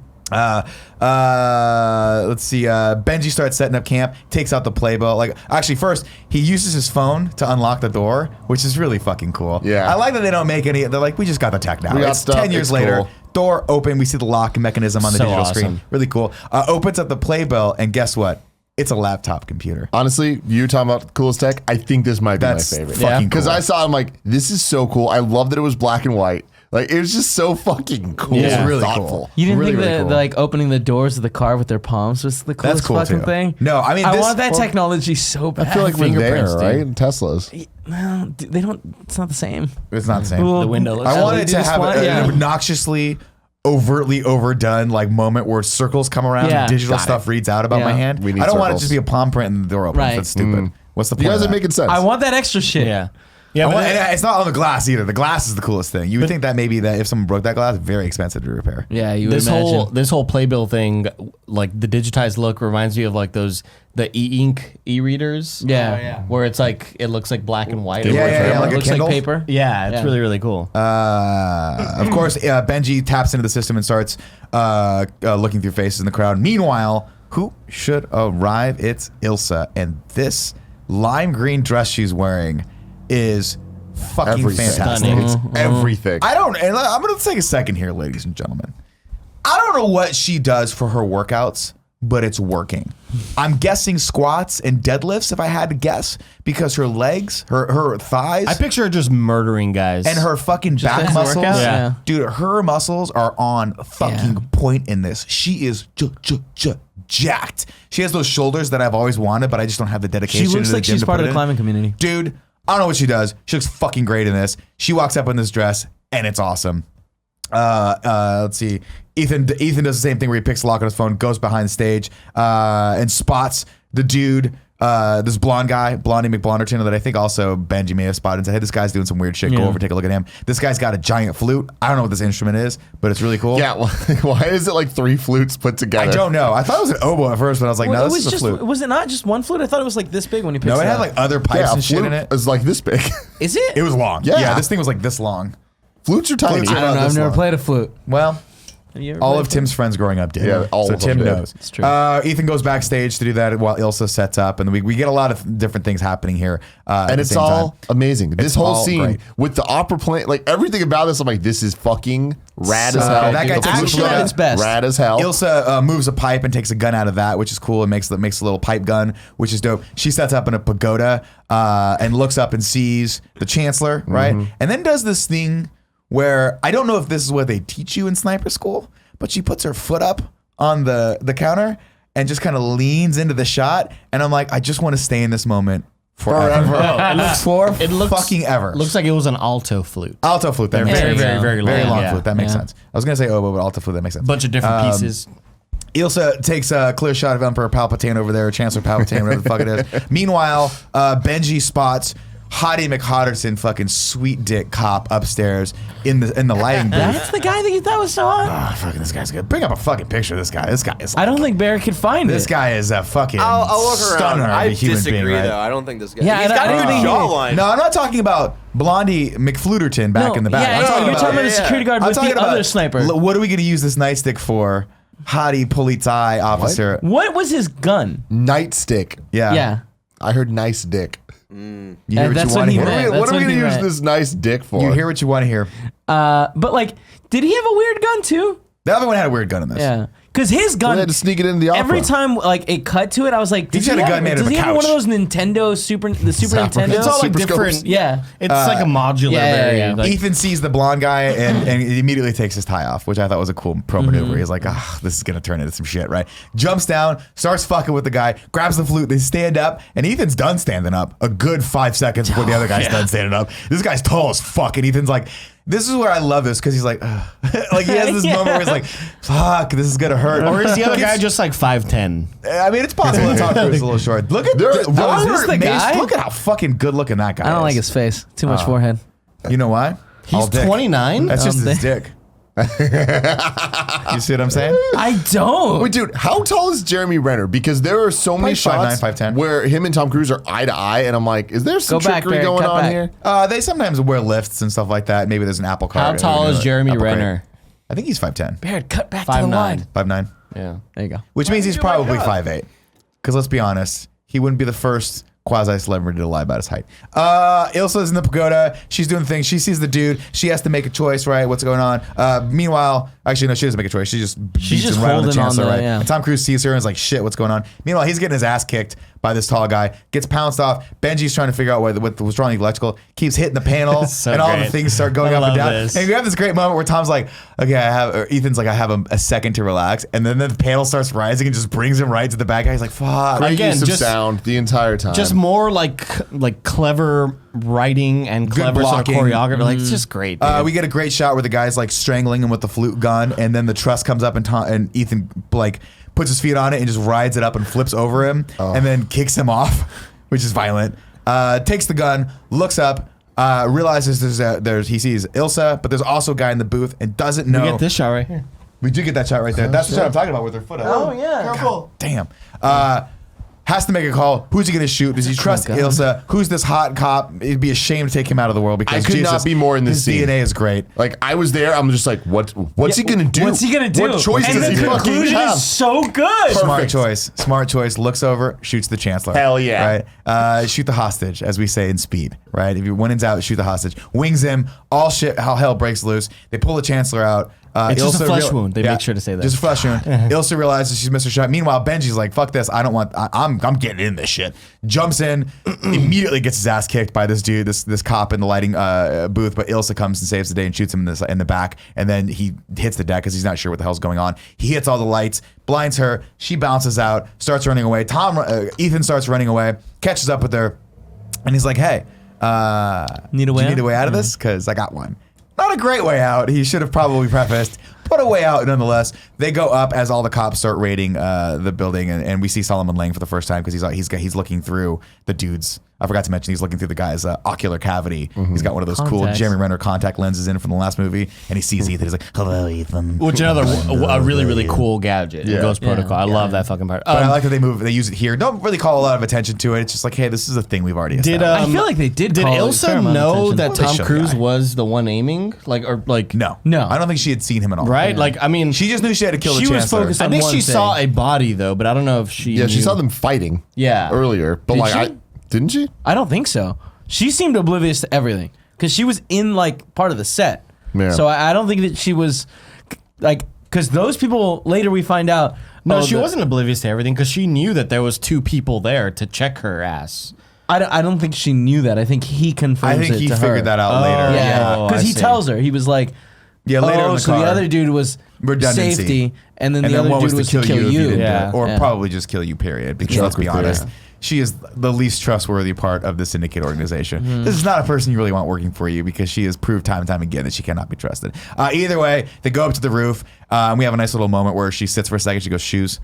Let's see. Benji starts setting up camp, takes out the playbill. Like, actually, first he uses his phone to unlock the door, which is really fucking cool. Yeah. I like that they don't make any. They're like, we just got the tech now. We got It's stuff. 10 years It's later. cool. Door open. We see the lock mechanism on the So digital awesome. screen. Really cool. Opens up the playbill, and guess what? It's a laptop computer. Honestly, you talking about the coolest tech, I think this might be That's my favorite. fucking Because cool. I saw it, I'm like, this is so cool. I love that it was black and white. Like, it was just so fucking cool. Yeah. and Really thoughtful. You didn't Really, think really that cool. the, like opening the doors of the car with their palms was the coolest cool, fucking too. thing? No, I mean, I this- want that well, technology so bad. I feel like we're there, Fingerprints, dude. right? In Teslas. No, they don't. It's not the same. It's not the same. Well, The window looks I LED wanted to have an obnoxiously overtly overdone like moment where circles come around Yeah. and digital Got stuff reads out about Yeah. my hand. We need I don't want it to circles. just be a palm print and the door opens. Right. That's stupid. What's the point? You guys of are that? making sense. I want that extra shit. Yeah. Yeah, I but want- and it's not on the glass either. The glass is the coolest thing. You would think that maybe that if someone broke that glass, very expensive to repair. Yeah, you would this imagine. whole playbill thing, like the digitized look, reminds me of like the e-ink e-readers. Yeah. where it's like it looks like black and white. Yeah, like it a looks Kindle. like paper. Yeah, it's Yeah. really really cool. Of course, Benji taps into the system and starts looking through faces in the crowd. Meanwhile, who should arrive? It's Ilsa, and this lime green dress she's wearing is fucking Everything. fantastic. Stunning. It's Everything. I don't. And I'm going to take a second here, ladies and gentlemen. I don't know what she does for her workouts, but it's working. I'm guessing squats and deadlifts, if I had to guess, because her legs, her thighs. I picture her just murdering guys. And her fucking back as muscles. workout? Yeah. Dude, her muscles are on fucking point in this. She is jacked. She has those shoulders that I've always wanted, but I just don't have the dedication. She looks to the like gym she's to part put of it the in. climbing community. Dude, I don't know what she does. She looks fucking great in this. She walks up in this dress, and it's awesome. Let's see. Ethan does the same thing where he picks the lock on his phone, goes behind the stage, and spots the dude, this blonde guy, Blondie McBlonderton, that I think also Benji may have spotted and said, hey, this guy's doing some weird shit. Go Yeah. over, take a look at him. This guy's got a giant flute. I don't know what this instrument is, but it's really cool. Yeah, why is it like 3 flutes put together? I don't know. I thought it was an oboe at first, but I was like, no, this is a flute. Was it not just one flute? I thought it was like this big when you picked No, it it had up. like other pipes Yeah, a and shit flute in it. is like this big. Is it? It was long. Yeah. This thing was like this long. Flutes are tiny. Flutes are I don't know. about I've this never long. played a flute. Well, Have you ever all played of a Tim's friends growing up did. Yeah, all so of them Tim did. knows. It's true. Ethan goes backstage to do that while Ilsa sets up, and we get a lot of different things happening here. And it's all amazing. This whole all scene great. with the opera playing, like everything about this, I'm like, this is fucking rad as hell. that guy The takes flute a shot. It's best. Rad as hell. Ilsa moves a pipe and takes a gun out of that, which is cool. It makes a little pipe gun, which is dope. She sets up in a pagoda and looks up and sees the Chancellor, right? And then does this thing where I don't know if this is what they teach you in sniper school, but she puts her foot up on the counter and just kind of leans into the shot. And I'm like, I just want to stay in this moment forever. it looks fucking ever. Looks like it was an alto flute. Alto flute. That makes Very, sense. very, very long. Very long Yeah. flute. That makes Yeah. sense. I was gonna say oboe, but alto flute. That makes sense. Bunch of different pieces. Ilsa takes a clear shot of Emperor Palpatine over there, Chancellor Palpatine, whatever the fuck it is. Meanwhile, Benji spots Hottie McHotterson, fucking sweet dick cop upstairs in the lighting booth. That's the guy that you thought was so hot? Ah, fucking this guy's good. Bring up a fucking picture of this guy. This guy is. I don't think Barry could find This it. guy is a fucking I'll look stunner around. of a I human disagree, being, right? though. I don't think this guy. Yeah, He's I got a don't good think he- jawline. No, I'm not talking about Blondie McFluterton back in the back. Yeah, I'm you're talking talking about the yeah. security guard I'm with talking the about other sniper. What are we going to use this nightstick for? Hottie Polizei officer. What was his gun? Nightstick. Yeah. I heard nice dick. You hear what that's you what want to he hear. meant. What That's are we what going he to use meant. this nice dick for? You hear what you want to hear. But like, did he have a weird gun too? The other one had a weird gun in this. Yeah. Because his We gun, had to sneak it into the opera. every time like it cut to it, I was like, He's does got he a have, gun made does of a he have one of couch. those Nintendo Super Nintendo? It's all like Super different. scopes. Yeah. It's like a modular yeah, variant. yeah. Like, Ethan sees the blonde guy and he immediately takes his tie off, which I thought was a cool pro Mm-hmm. maneuver. He's like, this is going to turn into some shit, right? Jumps down, starts fucking with the guy, grabs the flute, they stand up, and Ethan's done standing up a good 5 seconds before the other guy's done standing up. This guy's tall as fuck, and Ethan's like, this is where I love this because he's like, ugh. Like he has this moment where he's like, fuck, this is going to hurt. or is the other guy just like 5'10"? I mean, it's possible that Tom Cruise is a little short. Look at There- this the guy? Look at how fucking good looking that guy is. I don't like his face. Too much forehead. You know why? He's All dick. 29. That's just his dick. You see what I'm saying? I don't. Wait, dude, how tall is Jeremy Renner? Because there are so many Probably shots 5'9", 5'10". where him and Tom Cruise are eye to eye, and I'm like, is there some Go back, trickery Barry, going cut on back. here? They sometimes wear lifts and stuff like that. Maybe there's an apple cart. How tall is Jeremy Apple crate. Renner? I think he's 5'10", Barrett, cut back to the 5'9". line. 5'9", Yeah. There you go. which means he's probably 5'8". Because let's be honest, he wouldn't be the first quasi-celebrity to lie about his height. Ilsa's in the pagoda. She's doing things. She sees the dude. She has to make a choice, right? What's going on? Meanwhile, actually, no, she doesn't make a choice. She just beats just him right on the holding on chancellor, the- right? yeah. And Tom Cruise sees her and is like, shit, what's going on? Meanwhile, he's getting his ass kicked by this tall guy. Gets pounced off. Benji's trying to figure out what's wrong with the electrical. Keeps hitting the panel. So and all the great. things start going I up and love down. this. And you have this great moment where Tom's like, okay, or Ethan's like, I have a second to relax. And then the panel starts rising and just brings him right to the bad guy. He's like, fuck. Great Again, use of just- sound the entire time. Just more like clever writing and clever sort of blocking. choreography. Like it's just great. Dude. We get a great shot where the guy's like strangling him with the flute gun, and then the truss comes up, and Ethan like puts his feet on it and just rides it up and flips over him, and then kicks him off, which is violent. Takes the gun, looks up, realizes he sees Ilsa, but there's also a guy in the booth and doesn't know. we get this shot right here. We do get that shot right there. That's the shot I'm talking about with her foot up. Oh, yeah. Careful. Damn. Has to make a call. Who's he going to shoot? Does he trust God. Ilsa? Who's this hot cop? It'd be a shame to take him out of the world because I could Jesus, not be more in this his scene. DNA is great. like I was there. I'm just like, what's he gonna do? What's he gonna do? What choice and does the he fucking conclusion have? is so good. Smart choice. Smart choice. Looks over, shoots the chancellor. Hell yeah. Right. Shoot the hostage, as we say in Speed. Right. If you when in doubt, shoot the hostage. Wings him. All shit. How hell breaks loose. They pull the chancellor out. It's just a Ilsa flesh wound. They make sure to say that. Just a flesh wound. Ilsa realizes she's missed her shot. Meanwhile, Benji's like, fuck this. I'm getting in this shit. Jumps in, immediately gets his ass kicked by this dude, this cop in the lighting booth. But Ilsa comes and saves the day and shoots him in the back. And then he hits the deck because he's not sure what the hell's going on. He hits all the lights, blinds her. She bounces out, starts running away. Ethan starts running away, catches up with her. And he's like, hey, Need a way do you need a way out of this? Because I got one. Not a great way out. He should have probably prefaced, but a way out nonetheless. They go up as all the cops start raiding the building, and we see Solomon Lang for the first time because he's looking through the dude's. I forgot to mention he's looking through the guy's ocular cavity. He's got one of those cool Contacts. Jeremy Renner contact lenses in from the last movie, and he sees Ethan. He's like, "Hello, Ethan." Which another a really really cool gadget. Yeah. Ghost Protocol. I love that fucking part. But I like that they use it here. Don't really call a lot of attention to it. It's just like, hey, this is a thing we've already Did established. I feel like they did. Did call it a fair Ilsa amount of know attention. that Well, they Tom showed Cruise the guy. was the one aiming? No. No. I don't think she had seen him at all. Right? Like I mean, She just knew she had to kill the She was Chancellor. focused I on think one she thing. saw a body though, but I don't know if she. Yeah, she knew. saw them fighting. Yeah. Earlier, but Did she? didn't she? I don't think so. She seemed oblivious to everything because she was in like part of the set. Yeah. So I don't think that she was like because those people later we find out. No, oh, she wasn't oblivious to everything because she knew that there was two people there to check her ass. I don't think she knew that. I think he confirms I think it he to figured her. that out later. Yeah, Oh, because I he see. tells her he was like, Yeah, later in the so car. the other dude was Redundancy. safety, and then And the then other one dude was to kill you if you didn't Yeah. do it. Or Yeah. probably just kill you, period. Because let's be Fuck with honest, her. she is the least trustworthy part of the syndicate organization. This is not a person you really want working for you because she has proved time and time again that she cannot be trusted. Either way, they go up to the roof. We have a nice little moment where she sits for a second. She goes, shoes,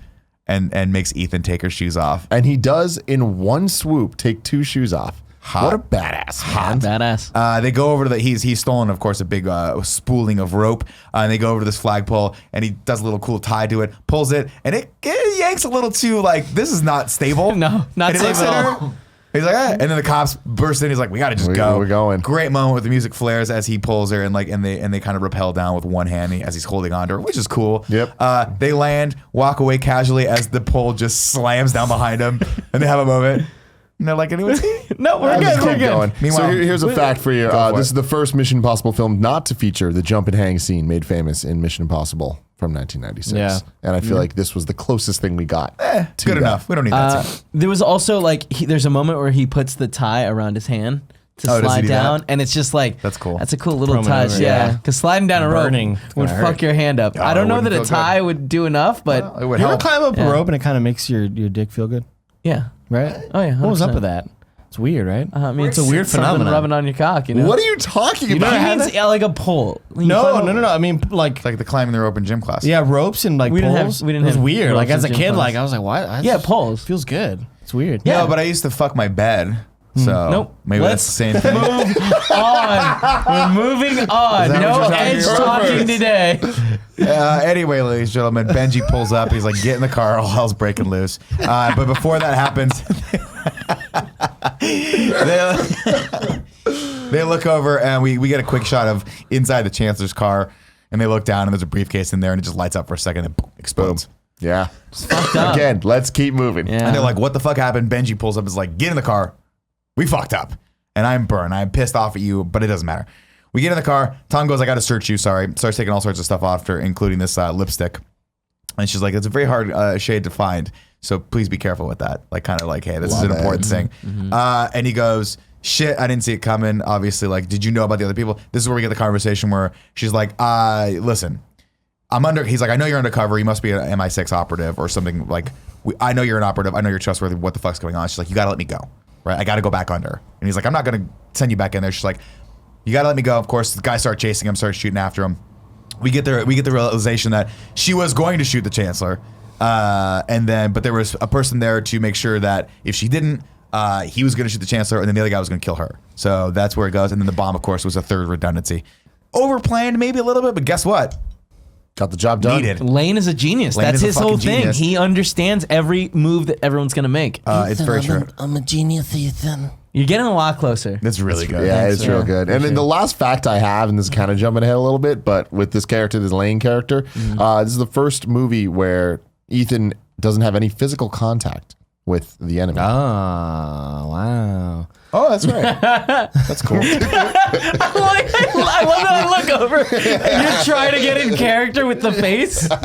and makes Ethan take her shoes off. And he does in one swoop take two shoes off. Hot. What a badass, man. badass. They go over to he's stolen, of course, a big spooling of rope. And they go over to this flagpole, and he does a little cool tie to it, pulls it, and it yanks a little too, like, this is not stable. No, not And he safe looks at at all. her, he's like, and then the cops burst in. He's like, we gotta just go. We're going. Great moment with the music flares as he pulls her, and they kind of rappel down with one hand as he's holding on to her, which is cool. Yep. They land, walk away casually as the pole just slams down behind them, and they have a moment. And they're like, anyone see? No, we're Let's good. We're keep good. going. Meanwhile- So here's a fact for you. for This it. is the first Mission Impossible film not to feature the jump and hang scene made famous in Mission Impossible from 1996. Yeah. And I feel like this was the closest thing we got. to Good that. enough. We don't need that scene. There was also like there's a moment where he puts the tie around his hand to Oh, does he slide do that? down, and it's just like That's cool. That's a cool little Pro touch, maneuver, yeah. yeah. Because sliding down a Burning. rope It's would gonna fuck hurt. your hand up. Yeah, I don't it know that wouldn't a feel good. tie would do enough, but It would You ever help. climb up Yeah. a rope and it kind of makes your dick feel good, yeah, right? oh yeah. What was up 100%. with that? It's weird, right? I mean, it's a weird something phenomenon. rubbing on your cock, you know. What are you talking You about? never He had means that? like a pole. You No, climb no, up- no, no. I mean, like, It's like the climbing the rope in gym class. yeah, ropes and like We didn't have- poles. we didn't it was have weird. ropes Like as a in gym kid, class. like I was like, why? Yeah, poles. Feels good. It's weird. Yeah. No, but I used to fuck my bed. So Nope. maybe Let's that's the same thing. Move on. We're moving on. that No what you're edge talking about? talking today. Anyway, ladies and gentlemen, Benji pulls up. He's like, get in the car. All hell's breaking loose. But before that happens, they look over and we get a quick shot of inside the Chancellor's car. And they look down and there's a briefcase in there and it just lights up for a second and boom, explodes. Yeah. up. Again, let's keep moving. Yeah. And they're like, what the fuck happened? Benji pulls up and is like, get in the car. We fucked up. And I'm burned. I'm pissed off at you, but it doesn't matter. We get in the car. Tom goes, I got to search you. Sorry. Starts taking all sorts of stuff off her, including this lipstick. And she's like, it's a very hard shade to find. So please be careful with that. Like, kind of like, hey, this is an Love it. important thing. And he goes, shit, I didn't see it coming. Obviously, like, did you know about the other people? This is where we get the conversation where she's like, listen, he's like, I know you're undercover. You must be an MI6 operative or something. Like, I know you're an operative. I know you're trustworthy. What the fuck's going on? She's like, you got to let me go. Right? I got to go back under. And he's like, I'm not going to send you back in there. She's like, you got to let me go. Of course, the guys start chasing him, start shooting after him. We get the realization that she was going to shoot the Chancellor. But there was a person there to make sure that if she didn't, he was going to shoot the Chancellor and then the other guy was going to kill her. So that's where it goes. And then the bomb, of course, was a third redundancy. Overplanned maybe a little bit, but guess what? Got the job done. Needed. Lane is a genius. Lane That's is a his whole fucking thing. genius. He understands every move that everyone's going to make. It's very true. I'm a genius, Ethan. You're getting a lot closer. That's really good. Yeah, it's Yeah, real good. And then the last fact I have, and this is kind of jumping ahead a little bit, but with this character, this Lane character, this is the first movie where Ethan doesn't have any physical contact with the enemy. Oh, wow. Oh, that's right. That's cool. I love that I look over and you're trying to get in character with the face. Because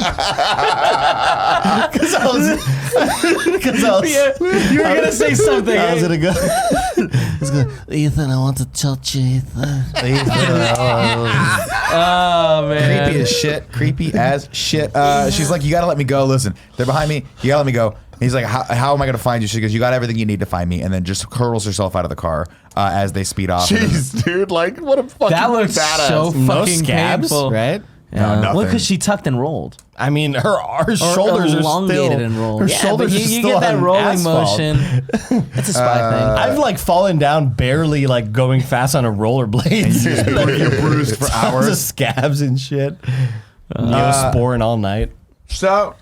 I was You were going to say something. I was gonna go. Ethan, I want to touch you, Ethan. Oh, man. Creepy as shit. She's like, you gotta let me go. Listen, they're behind me. You gotta let me go. And he's like, how am I gonna find you? She goes, you got everything you need to find me. And then just hurls herself out of the car as they speed off. Jeez, dude, like what a fucking That looks badass. so No fucking scabs, painful. right? No, nothing. Well, because she tucked and rolled. I mean, her shoulders are elongated still and rolled. Her Yeah, shoulders but are you still get that on rolling asphalt. motion. It's a spy thing. I've like fallen down barely, like going fast on a rollerblades. You're bruised for Tons of hours. scabs and shit. Neosporin all night. So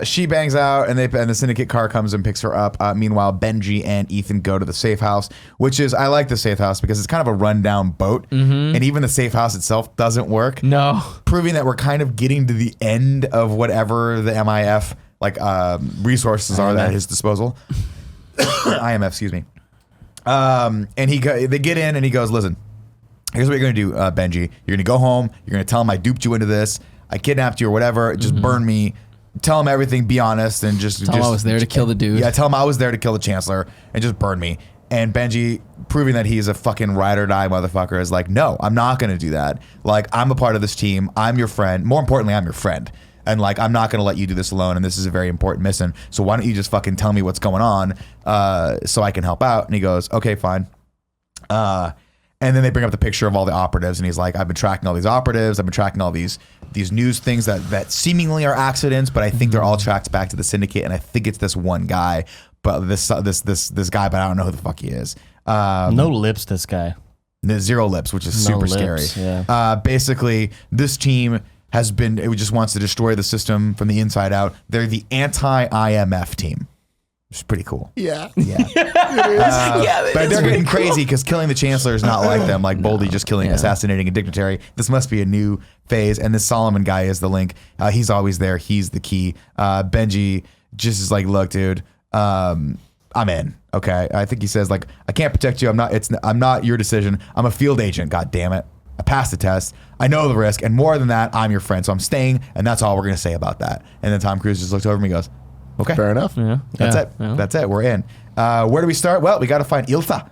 she bangs out, and the syndicate car comes and picks her up. Meanwhile, Benji and Ethan go to the safe house, which is, I like the safe house because it's kind of a rundown boat, and even the safe house itself doesn't work. No. Proving that we're kind of getting to the end of whatever the MIF resources are at his disposal. IMF, excuse me. And they get in, and he goes, listen, here's what you're going to do, Benji. You're going to go home. You're going to tell him I duped you into this. I kidnapped you or whatever. Just burn me. Tell him everything. Be honest and just Tell him I was there to kill the dude. Yeah, tell him I was there to kill the Chancellor and just burn me. And Benji, proving that he's a fucking ride or die motherfucker, is like, no, I'm not going to do that. Like, I'm a part of this team. I'm your friend. More importantly, I'm your friend. And like, I'm not going to let you do this alone. And this is a very important mission. So why don't you just fucking tell me what's going on so I can help out? And he goes, okay, fine. And then they bring up the picture of all the operatives, and he's like, I've been tracking all these operatives. I've been tracking all these news things that seemingly are accidents, but I think they're all tracked back to the syndicate, and I think it's this one guy, but this guy, but I don't know who the fuck he is. No lips, this guy. There's 0 lips, which is No super lips, scary. yeah. Basically, this team it just wants to destroy the system from the inside out. They're the anti-IMF team. Which is pretty cool. Yeah. Yeah. But they're getting crazy because killing the Chancellor is not like them, like boldly just assassinating a dignitary. This must be a new phase. And this Solomon guy is the link. He's always there. He's the key. Benji just is like, look, dude, I'm in. Okay. I think he says like, I can't protect you. I'm not your decision. I'm a field agent. God damn it. I passed the test. I know the risk. And more than that, I'm your friend. So I'm staying. And that's all we're going to say about that. And then Tom Cruise just looks over at me and goes, okay. Fair enough. Yeah. That's it. Yeah. That's it. We're in. Where do we start? Well, we got to find Ilsa.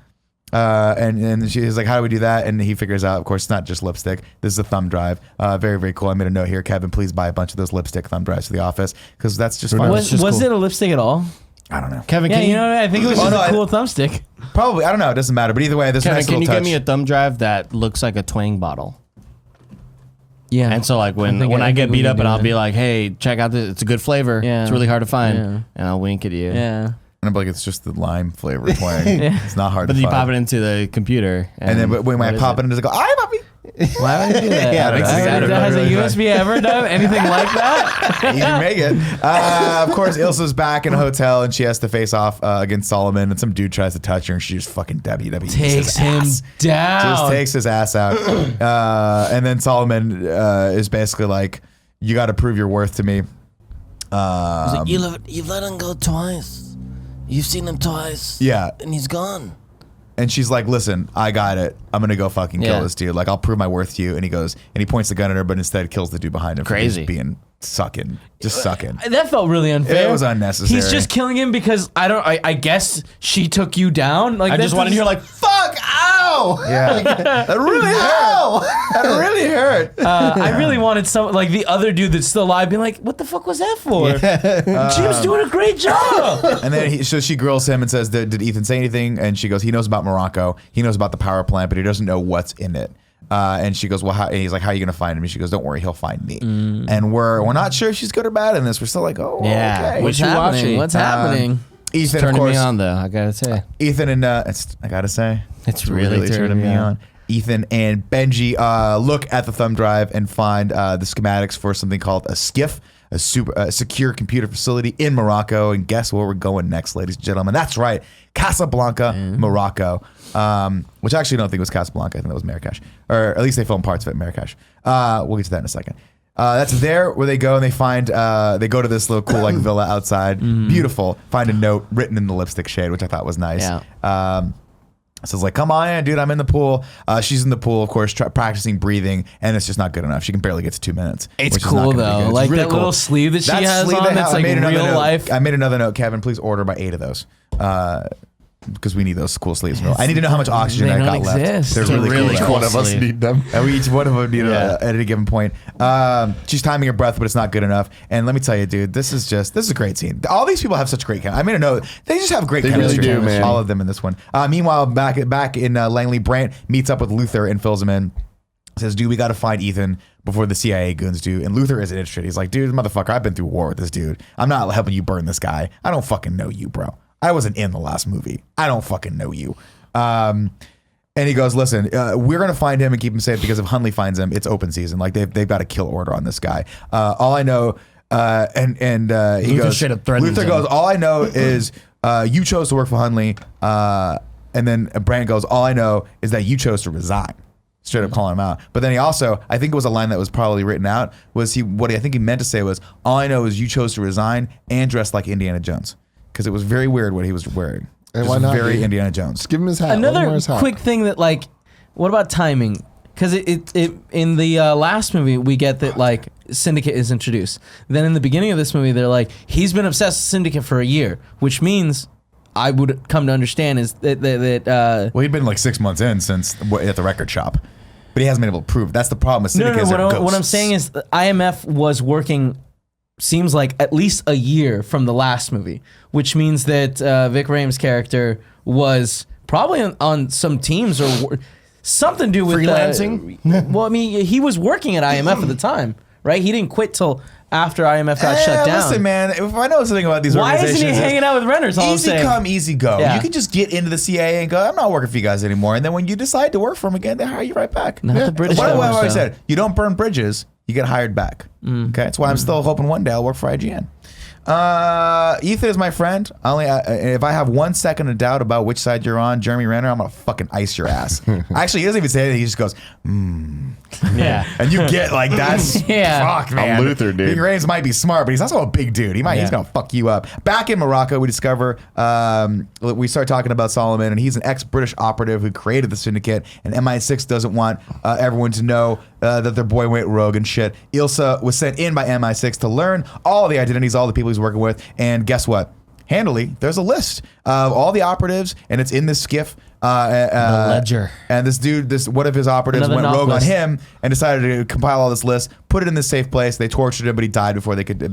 And she's like, how do we do that? And he figures out, of course, it's not just lipstick. This is a thumb drive. Very, very cool. I made a note here. Kevin, please buy a bunch of those lipstick thumb drives for the office because that's just fun. Was it a lipstick at all? I don't know. Kevin, Yeah, can you know what? I think it was just a cool thumbstick. Probably. I don't know. It doesn't matter. But either way, there's a Kevin, nice can little you touch. get me a thumb drive that looks like a twang bottle? Yeah. And so like when I I get think we beat can up do and I'll that. be like, hey, check out this. It's a good flavor. Yeah. It's really hard to find. Yeah. And I'll wink at you. Yeah. And I'm like, it's just the lime flavor twang. It's not hard But to then you find. pop it into the computer. And then when I pop it in, I go, I puppy. Why would I do that? Yeah, it makes it better. Has a Really USB ever done anything like that? You can make it. Of course, Ilsa's back in a hotel and she has to face off against Solomon. And some dude tries to touch her and she just fucking WWE Takes him down. Just takes his ass out. And then Solomon is basically like, you got to prove your worth to me. You've let him go twice. You've seen him twice. Yeah. And he's gone. And she's like, listen, I got it. I'm going to go fucking kill Yeah. this dude. Like, I'll prove my worth to you. And he goes, and he points the gun at her, but instead kills the dude behind him. for Crazy. just being sucking. Just sucking. That felt really unfair. It was unnecessary. He's just killing him because I guess she took you down. Like I just wanted to hear like, fuck, ow! Yeah. That really hurt. That really hurt. I really wanted some like the other dude that's still alive being like, what the fuck was that for? Jim's doing a great job. And then so she grills him and says, did Ethan say anything? And she goes, he knows about Morocco. He knows about the power plant, but he doesn't know what's in it. And she goes, well, and he's like, how are you going to find him? And she goes, don't worry, he'll find me. And we're not sure if she's good or bad in this. We're still like, oh, Yeah. okay. What's happening? happening? What's happening? Ethan, of Turning course. me on though, I gotta say. Ethan and I gotta say, It's really turning me on. Ethan and Benji look at the thumb drive and find the schematics for something called a SCIF, a secure computer facility in Morocco. And guess where we're going next, ladies and gentlemen? That's right, Casablanca, Morocco. Which I actually don't think was Casablanca. I think that was Marrakesh, or at least they filmed parts of it in Marrakesh. We'll get to that in a second. That's there where they go and they find they go to this little cool like villa outside, beautiful. Find a note written in the lipstick shade, which I thought was nice. Yeah. So it's like, come on in, dude. I'm in the pool. She's in the pool, of course, practicing breathing, and it's just not good enough. She can barely get to 2 minutes. It's which is not cool gonna be though. good. It's Like really that cool. little sleeve that she That has sleeve on. they That's have- like I made another real note. life. I made another note, Kevin. Please order by 8 of those. Because we need those cool sleeves. I need to know how much oxygen They I don't got left. exist. They're They're really, really cool. cool. One of us Sleeve. need them. And we each one of them need at a given point. She's timing her breath, but it's not good enough. And let me tell you, dude, this is a great scene. All these people have such great chemistry. I made a note. They just have great They chemistry. really do, man. All of them in this one. Meanwhile, back in Langley, Brant meets up with Luther and fills him in. Says, dude, we got to find Ethan before the CIA goons do. And Luther isn't interested. He's like, dude, motherfucker, I've been through war with this dude. I'm not helping you burn this guy. I don't fucking know you, bro. I wasn't in the last movie. I don't fucking know you. And he goes, listen, we're going to find him and keep him safe because if Hunley finds him, it's open season. Like they've got a kill order on this guy. All I know, he Luther goes, straight up threatens Luther him. goes, all I know is you chose to work for Hunley. And then Brant goes, all I know is that you chose to resign. Straight up calling him out. But then he also, I think it was a line that was probably written out, I think he meant to say was, all I know is you chose to resign and dress like Indiana Jones. Because it was very weird what he was wearing. And Just why not, very dude? Indiana Jones. Just give him his hat. Let him wear Another his hat. quick thing that like, what about timing? Because it in the last movie we get that like Syndicate is introduced. Then in the beginning of this movie they're like he's been obsessed with Syndicate for a year, which means I would come to understand is that Well, he'd been like 6 months in since at the record shop. But he hasn't been able to prove. That's the problem with no. Syndicates are What I'm ghosts. saying is the IMF was working. Seems like at least a year from the last movie, which means that Vic Rame's character was probably on some teams or something to do with Freelancing? Well, I mean, he was working at IMF at the time, right? He didn't quit till after IMF got shut down. Listen, man, if I know something about these Why organizations, isn't he hanging out with renters? All I'm easy saying. come, easy go. Yeah. You can just get into the CIA and go, I'm not working for you guys anymore. And then when you decide to work for them again, they hire you right back. Not the British What I've government, always though. said, you don't burn bridges, you get hired back. Okay, that's why I'm still hoping one day I'll work for IGN. Ethan is my friend. If I have 1 second of doubt about which side you're on, Jeremy Renner, I'm gonna fucking ice your ass. Actually, he doesn't even say anything. He just goes, Yeah. and you get like that's Yeah. fuck, man. Luther, dude. Big Rames might be smart, but he's also a big dude. He's gonna fuck you up. Back in Morocco, we discover we start talking about Solomon, and he's an ex-British operative who created the syndicate. And MI6 doesn't want everyone to know that their boy went rogue and shit. Ilsa was sent in by MI6 to learn all the identities, all the people he's working with, and guess what? Handily, there's a list of all the operatives, and it's in this skiff. The ledger. And this dude, one of his operatives Another went rogue on knock list. him and decided to compile all this list, put it in this safe place. They tortured him, but he died before they could get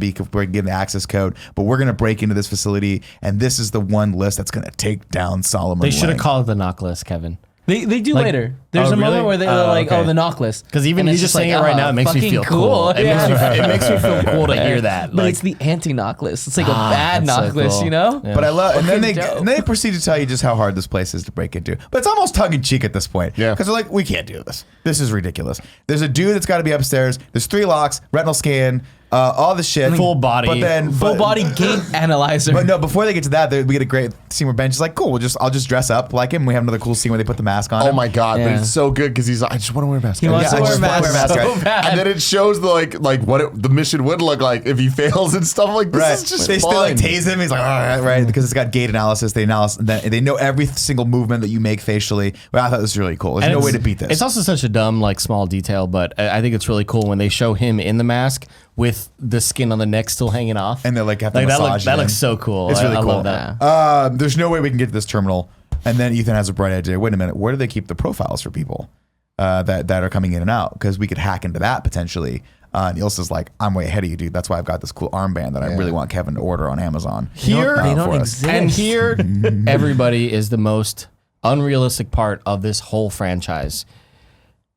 the access code. But we're gonna break into this facility, and this is the one list that's gonna take down Solomon. They should have Lang. called it the knock list, Kevin. They do Like- later. There's Oh, a moment really? where they're Oh, like, okay. "Oh, the knock list." Because even And you it's just like, saying it right oh, now, it makes me fucking feel cool. It, Yeah. it makes me feel cool to hear that. But Like, it's the anti-knock list. It's like a bad that's so knock list, cool. you know? Yeah. But I love, and then Fucking dope. they proceed to tell you just how hard this place is to break into. But it's almost tongue in cheek at this point. Yeah. Because they're like, we can't do this. This is ridiculous. There's a dude that's got to be upstairs. There's 3 locks, retinal scan, all this shit, Full body. But then Full body gate analyzer. But no, before they get to that, we get a great scene where Ben's just like, cool, I'll just dress up like him. We have another cool scene where they put the mask on. Oh him. my god! But Yeah. it's so good because he's like, I just want to wear a mask. He wants Yeah, to I wear a just wanna mask wear a mask, so right. bad. And then it shows the mission would look like if he fails and stuff like this. Right. Is just They fun. still like tase him. He's like, all right, right, because it's got gait analysis. They know every single movement that you make facially. Well, I thought this was really cool. There's and no way it's- to beat this. It's also such a dumb, like, small detail, but I think it's really cool when they show him in the mask with the skin on the neck still hanging off. And they're like, have to that massage that it looks in. so cool. It's really I cool. love that. There's no way we can get to this terminal. And then Ethan has a bright idea. Wait a minute, where do they keep the profiles for people that are coming in and out? Because we could hack into that potentially. And Ilsa's like, I'm way ahead of you, dude. That's why I've got this cool armband that I really want Kevin to order on Amazon. Here- They don't for us. exist. And here, everybody is the most unrealistic part of this whole franchise.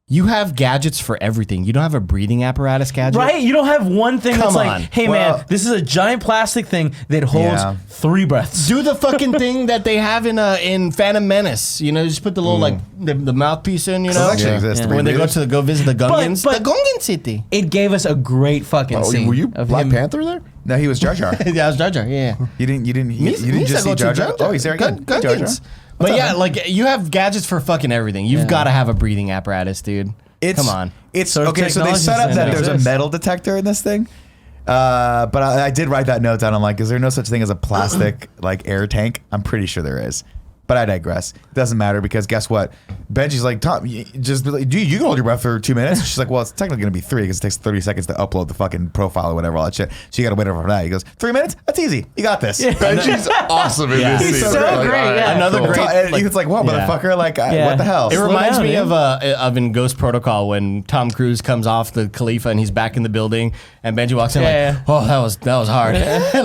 You have gadgets for everything. You don't have a breathing apparatus gadget. Right? You don't have one thing Come that's on. like, hey Well- man, this is a giant plastic thing that holds Yeah. 3 breaths. Do the fucking thing that they have in Phantom Menace. You know, just put the little like the mouthpiece in. You know, Those actually exist. Yeah. when they go visit the Gungans, but- the Gungan city. It gave us a great fucking Oh, scene. were you of Black him. Panther there? No, he was Jar Jar. Yeah, I was Jar Jar. Yeah. You didn't just see Jar Jar? Oh, he's there again. Jar Jar. But yeah, like you have gadgets for fucking everything. You've got to have a breathing apparatus, dude. Come on. It's Sort of okay. So they technology set up doesn't that there's a exist. metal detector in this thing. But I did write that note down. I'm like, is there no such thing as a plastic like air tank? I'm pretty sure there is. But I digress. It doesn't matter because guess what? Benji's like, Tom, you can hold your breath for 2 minutes. She's like, well, it's technically going to be 3 because it takes 30 seconds to upload the fucking profile or whatever, all that shit. So you got to wait over for that. He goes, 3 minutes? That's easy. You got this. Benji's awesome in Yeah. this He's scene. so Like, great, all right, yeah. Another cool. great- It's like, whoa, Yeah. motherfucker. Like, Yeah. what the hell? It Slow reminds down, me dude. of in Ghost Protocol when Tom Cruise comes off the Khalifa and he's back in the building and Benji walks in Yeah, like, oh, that was hard.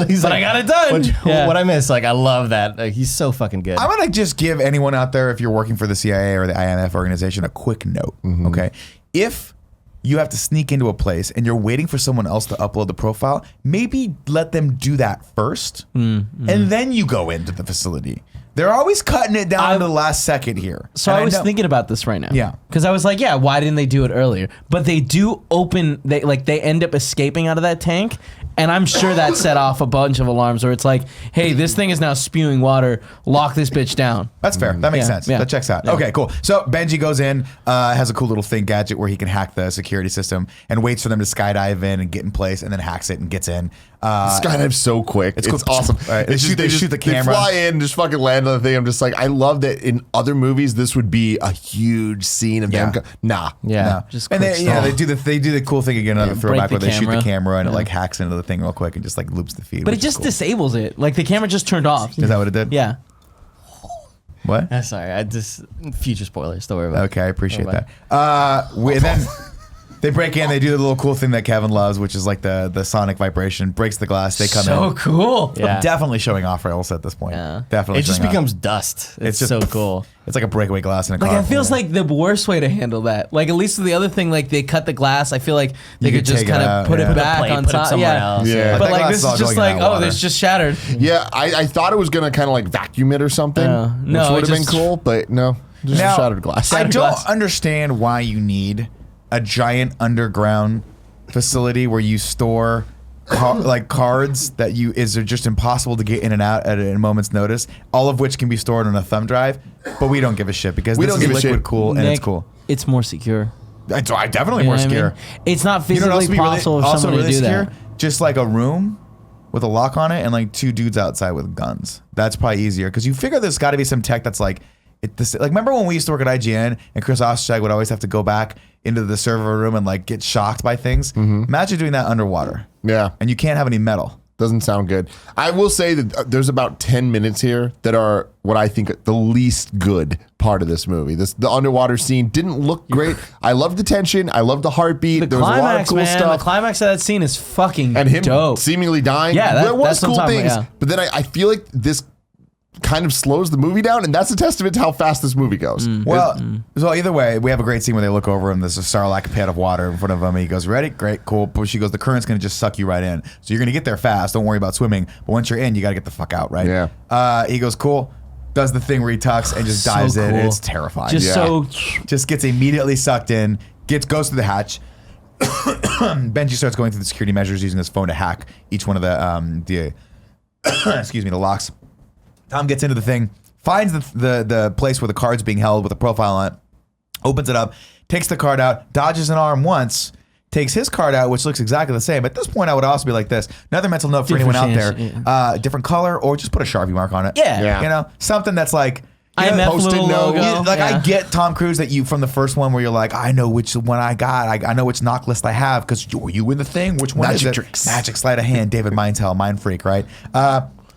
He's But like, I got it done. What I miss? Like, I love that. Like, he's so fucking good. I'm gonna just give anyone out there, if you're working for the CIA or the IMF organization, a quick note. Okay, if you have to sneak into a place and you're waiting for someone else to upload the profile, maybe let them do that first, and then you go into the facility. They're always cutting it down to the last second here. So And I was know- thinking about this right now. Yeah. Because I was like, yeah, why didn't they do it earlier? But they do open, they end up escaping out of that tank. And I'm sure that set off a bunch of alarms where it's like, hey, this thing is now spewing water. Lock this bitch down. That's fair. That makes Yeah, sense. yeah. That checks out. Yeah. Okay, cool. So Benji goes in, has a cool little thing gadget where he can hack the security system and waits for them to skydive in and get in place, and then hacks it and gets in. Skydive's so quick. It's cool. awesome. Right. They shoot the camera. They fly in, just fucking land on the thing. I'm just like, I love that in other movies, this would be a huge scene of them. Yeah. Nah. yeah. No. Just and quick they, yeah, stuff. they do the cool thing again, another break throwback the where they shoot the camera. camera and it like hacks into the thing real quick and just like loops the feed. But it which is just cool. disables it. Like the camera just turned off. Is that what it did? Yeah. What? Sorry, I just future spoilers. Don't worry about it. Okay, I appreciate Bye-bye. that. And then they break in. They do the little cool thing that Kevin loves, which is like the sonic vibration. Breaks the glass. They come So in. cool. Yeah. Definitely showing off rails at this point. Yeah. Definitely. It just showing off. becomes dust. It's just so cool. It's like a breakaway glass in a Like car. it feels like the worst way to handle that. Like at least with the other thing, like they cut the glass. I feel like they You could could just take it kind out, of put yeah. it Put a back plate, on put it top. somewhere Yeah. else. Yeah. But But that like glass this is all is just going in like, hot oh, water. this just shattered. Yeah, I thought it was going to kind of like vacuum it or something, No, which it would have been just- cool, but no. Just Now, shattered glass. I Shattered don't glass. understand why you need a giant underground facility where you store like cards that are just impossible to get in and out at a moment's notice, all of which can be stored on a thumb drive, but we don't give a shit because We this don't is give a liquid shit. cool and it's Nick, cool. It's more secure. It's definitely You more know what I secure. mean? It's not You know what physically else would be possible for also someone really to do secure? that. Just like a room with a lock on it and like 2 dudes outside with guns. That's probably easier because you figure there's got to be some tech that's like like remember when we used to work at IGN and Chris Ostertag would always have to go back into the server room and like get shocked by things. Imagine doing that underwater. Yeah. And you can't have any metal. Doesn't sound good. I will say that there's about 10 minutes here that are what I think the least good part of this movie. The underwater scene didn't look great. I love the tension. I love the heartbeat. There was a lot of Climax, cool man. stuff. The climax of that scene is fucking And him dope. seemingly dying. Yeah, there was that's what cool I'm talking things. about, yeah. But then I feel like this kind of slows the movie down, and that's a testament to how fast this movie goes. Well, so either way, we have a great scene where they look over and there's a Sarlacc pit of water in front of him. And he goes, ready? Great, cool. But she goes, the current's going to just suck you right in. So you're going to get there fast. Don't worry about swimming. But once you're in, you got to get the fuck out, right? Yeah. He goes, cool. Does the thing where he tucks and just So dives in. cool. It's terrifying. Just Yeah. so Just gets immediately sucked in, goes through the hatch. Benji starts going through the security measures using his phone to hack each one of the excuse me, the locks. Tom gets into the thing, finds the place where the card's being held with a profile on it, opens it up, takes the card out, dodges an arm once, takes his card out, which looks exactly the same. At this point, I would also be like this. Another mental note for Different anyone out chance, there. Different color, or just put a Sharpie mark on it. Yeah. Yeah. You know, something that's like, you know, IMF Post-it little note. logo. yeah, like I Yeah. get Tom Cruise that you from the first one where you're like, I know which one I got. I know which knock list I have because were you in the thing? Which one Magic is it? tricks. Magic sleight of hand. David Mindtell, mind freak, right?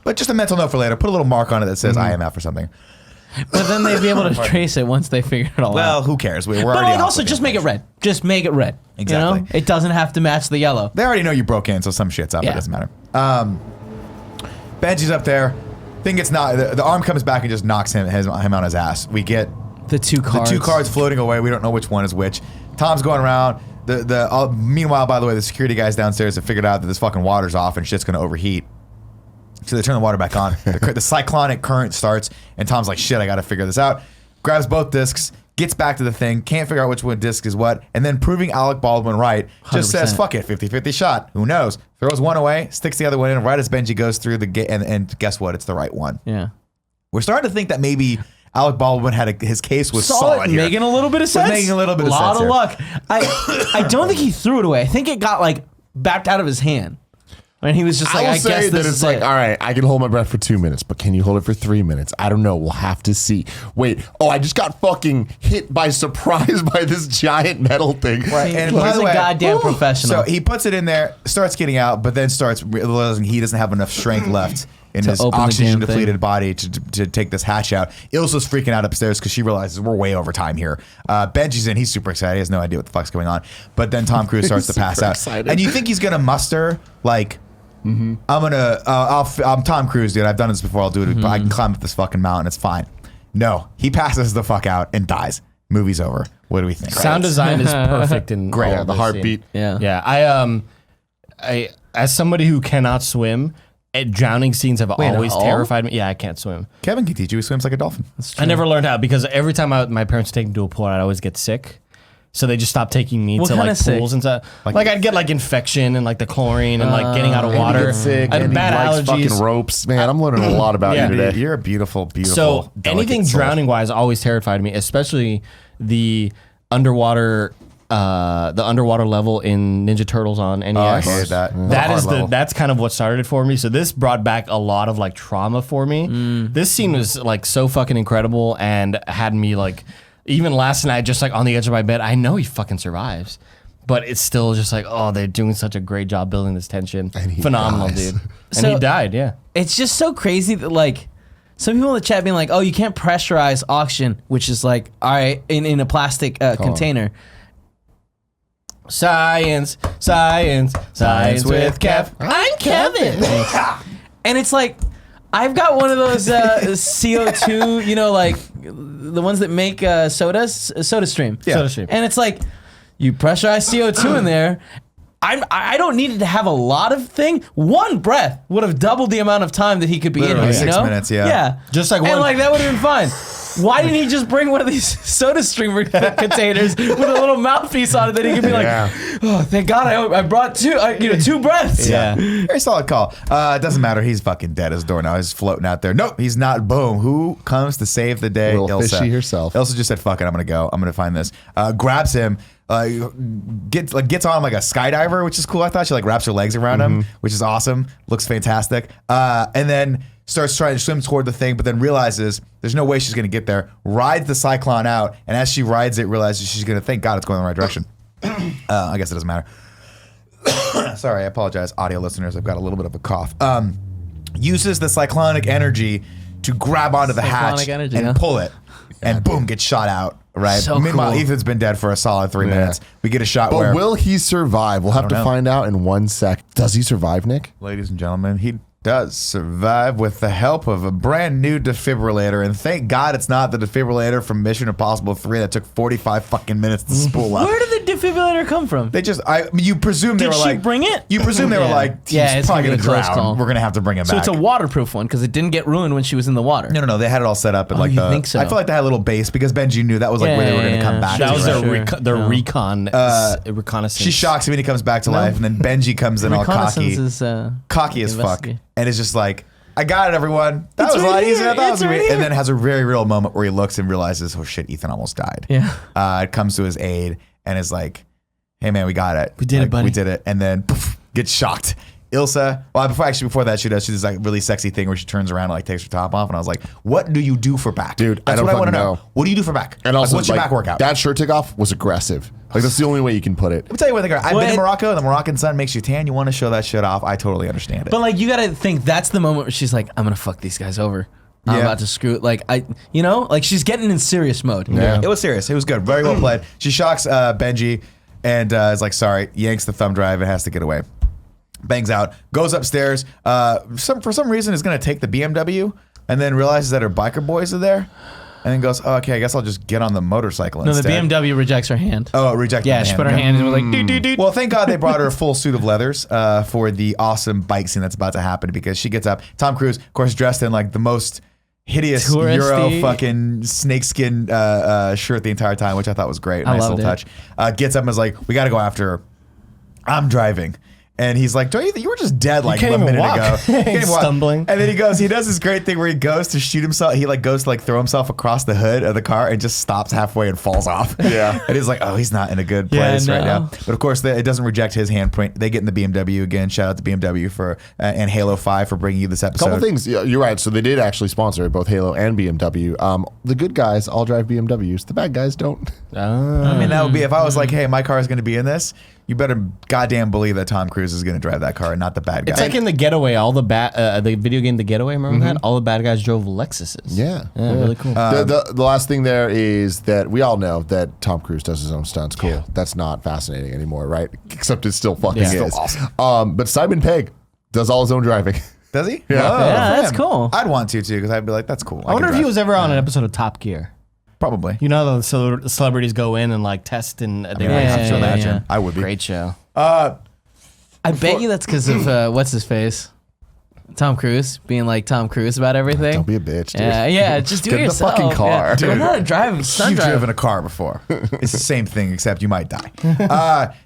But just a mental note for later. Put a little mark on it that says IMF or something. But then they'd be able to trace it once they figure it all Well, out. who cares? We're But already like off also with just it. make it red. Just make it red. Exactly. You know? It doesn't have to match the yellow. They already know you broke in, so some shit's up. It Yeah. doesn't matter. Benji's up there. Thing gets knocked. The arm comes back and just knocks him on his ass. We get The two cards. the 2 cards floating away. We don't know which one is which. Tom's going around. Meanwhile, by the way, the security guys downstairs have figured out that this fucking water's off and shit's going to overheat. So they turn the water back on. The cyclonic current starts, and Tom's like, shit, I got to figure this out. Grabs both discs, gets back to the thing, can't figure out which one disc is what, and then proving Alec Baldwin right, just 100%. says, fuck it, 50-50 shot. Who knows? Throws one away, sticks the other one in right as Benji goes through the gate, and guess what? It's the right one. Yeah. We're starting to think that maybe Alec Baldwin had his case was Solid, solid here. making a little bit of sense. Making a little bit of lot sense of here. luck. I don't think he threw it away. I think it got like backed out of his hand. And he was just like, I will I say guess that this it's is like, it. all right, I can hold my breath for 2 minutes, but can you hold it for 3 minutes? I don't know. We'll have to see. Wait, I just got fucking hit by surprise by this giant metal thing. Right, and He's by the a way, goddamn professional. So he puts it in there, starts getting out, but then starts realizing he doesn't have enough strength left in his open the oxygen damn depleted thing. body to take this hatch out. Ilsa's freaking out upstairs because she realizes we're way over time here. Benji's in, he's super excited, he has no idea what the fuck's going on. But then Tom Cruise starts to pass Super out. excited. And you think he's gonna muster like, I'm Tom Cruise, dude. I've done this before. I'll do it. I can climb up this fucking mountain. It's fine. No, he passes the fuck out and dies. Movie's over. What do we think? Sound design is perfect in Great. all Yeah, of the this heartbeat. scene. Yeah. Yeah. I as somebody who cannot swim, drowning scenes have always at all? terrified me. Yeah, I can't swim. Kevin can teach you. He swims like a dolphin. I never learned how because every time my parents take me to a pool, I'd always get sick. So they just stopped taking me What to kind like of sick? pools and stuff. Like I'd get like infection and like the chlorine and like getting out of Andy water. gets sick. I had Andy bad likes allergies. fucking ropes. Man, I'm learning a lot about Yeah. you today. You're a beautiful, beautiful. So delicate anything soul. drowning wise always terrified me, especially the underwater level in Ninja Turtles on NES. I hated that. That Hard is level. that's kind of what started it for me. So this brought back a lot of like trauma for me. This scene was like so fucking incredible and had me like even last night just like on the edge of my bed. I know he fucking survives. But it's still just like, oh, they're doing such a great job building this tension. And he Phenomenal, dies. dude. And So- he died, yeah. It's just so crazy that like some people in the chat being like, oh, you can't pressurize oxygen, which is like, all right, in a plastic container. Science with Kev. I'm Kevin. And it's like, I've got one of those CO2, you know, like the ones that make Soda Stream. Yeah. Soda Stream. And it's like, you pressurize CO2 in there. I don't need it to have a lot of thing. One breath would have doubled the amount of time that he could be Literally in. 6 you know? minutes, yeah. Yeah. Just like and one- like that would have been fine. Why didn't he just bring one of these Soda Stream containers with a little mouthpiece on it that he could be like, Yeah. oh, thank God I brought two breaths. Yeah. Very solid call. It doesn't matter. He's fucking dead as a door now. He's floating out there. Nope, he's not. Boom. Who comes to save the day? Little Ilsa. fishy herself. Ilsa just said, fuck it, I'm going to go. I'm going to find this. Grabs him. Gets on him like a skydiver, which is cool. I thought she like wraps her legs around him, which is awesome. Looks fantastic. And then starts trying to swim toward the thing, but then realizes there's no way she's going to get there. Rides the cyclone out, and as she rides it, realizes she's going to thank God it's going in the right direction. I guess it doesn't matter. Sorry, I apologize, audio listeners. I've got a little bit of a cough. Uses the cyclonic energy to grab onto the hatch Cyclonic energy, and huh? pull it, and boom, gets shot out. Right. So Meanwhile, cool. Ethan's been dead for a solid 3 Yeah. minutes. We get a shot But where, will he survive? We'll have to know. find out in 1 sec. Does he survive, Nick? ladies and gentlemen, he does survive with the help of a brand new defibrillator. And thank God it's not the defibrillator from Mission Impossible 3 that took 45 fucking minutes to spool up. Where did the defibrillator come from? They just, you presume they Did were she like, bring it? You presume they were Yeah. like, he's Yeah, it's probably gonna going be to a close drown. call. We're going to have to bring him So back. it's a waterproof one because it didn't get ruined when she was in the water. No, they had it all set up at like you the. think so? I feel like they had a little base because Benji knew that was like where they were going to come back. That to, was right? their Sure. recon reconnaissance. She shocks him and he comes back to life, and then Benji comes in all cocky, Reconnaissance is cocky as fuck, investigate. and is just like, "I got it, everyone. That It's was a right lot here. easier than I thought it was It's gonna be." right And here. then has a very real moment where he looks and realizes, "Oh shit, Ethan almost died." Yeah. It comes to his aid and is like, "Hey man, we got it. We did it, buddy." We did it." And then poof, gets shocked. Ilsa, well, before that, she does this like really sexy thing where she turns around and like takes her top off, and I was like, "What do you do for back, Dude, I That's don't what I want to fucking know. know. What do you do for back? And also, what's your back workout?" That shirt take off was aggressive. Like, that's the only way you can put it. Let me tell you one thing. I've been What? in Morocco. The Moroccan sun makes you tan. You want to show that shit off. I totally understand it. But like you gotta think that's the moment where she's like, I'm gonna fuck these guys over. I'm Yeah. about to screw it. Like like she's getting in serious mode. Yeah. It was serious. It was good. Very well played. She shocks Benji and is like, sorry, yanks the thumb drive and has to get away. Bangs out, goes upstairs. For some reason is going to take the BMW and then realizes that her biker boys are there. And then goes, oh, okay, I guess I'll just get on the motorcycle No, the instead. BMW rejects her hand. Oh, rejected Yeah, the she put her hand and was like, doo. Well, thank God they brought her a full suit of leathers for the awesome bike scene that's about to happen because she gets up. Tom Cruise, of course, dressed in like the most hideous Touristy. Euro fucking snakeskin shirt the entire time, which I thought was great. I Nice loved little it. touch. Gets up and is like, we got to go after her. I'm driving. And he's like, "Don't you think you were just dead like can't a even minute walk. ago?" You can't even walk. Stumbling. And then he does this great thing where he goes to shoot himself. He like goes to like throw himself across the hood of the car and just stops halfway and falls off. Yeah. And he's like, "Oh, he's not in a good place right no. now." But of course, it doesn't reject his handprint. They get in the BMW again. Shout out to BMW for and Halo 5 for bringing you this episode. Couple things. Yeah, you're right. So they did actually sponsor both Halo and BMW. The good guys all drive BMWs. The bad guys don't. I mean, that would be if I was like, "Hey, my car is going to be in this." You better goddamn believe that Tom Cruise is going to drive that car and not the bad guy. It's like in The Getaway, all the the video game The Getaway, remember that? All the bad guys drove Lexuses. Yeah. Really cool. The last thing there is that we all know that Tom Cruise does his own stunts. Cool. Yeah. That's not fascinating anymore, right? Except it still fucking Yeah. is. Still awesome. But Simon Pegg does all his own driving. Does he? Yeah. Oh, Yeah, for that's him. cool. I'd want to too because I'd be like, "That's cool." I wonder if he was ever on an episode of Top Gear. probably. You know, the celebrities go in and like test and they I race have each to other. imagine. I would be. Great show. I bet you that's because of what's his face, Tom Cruise being like Tom Cruise about everything. Don't be a bitch, dude. Yeah, just do Get it in the yourself. fucking car. Yeah. Dude. I'm not a driver. Stunt You've driver. driven a car before. It's the same thing, except you might die.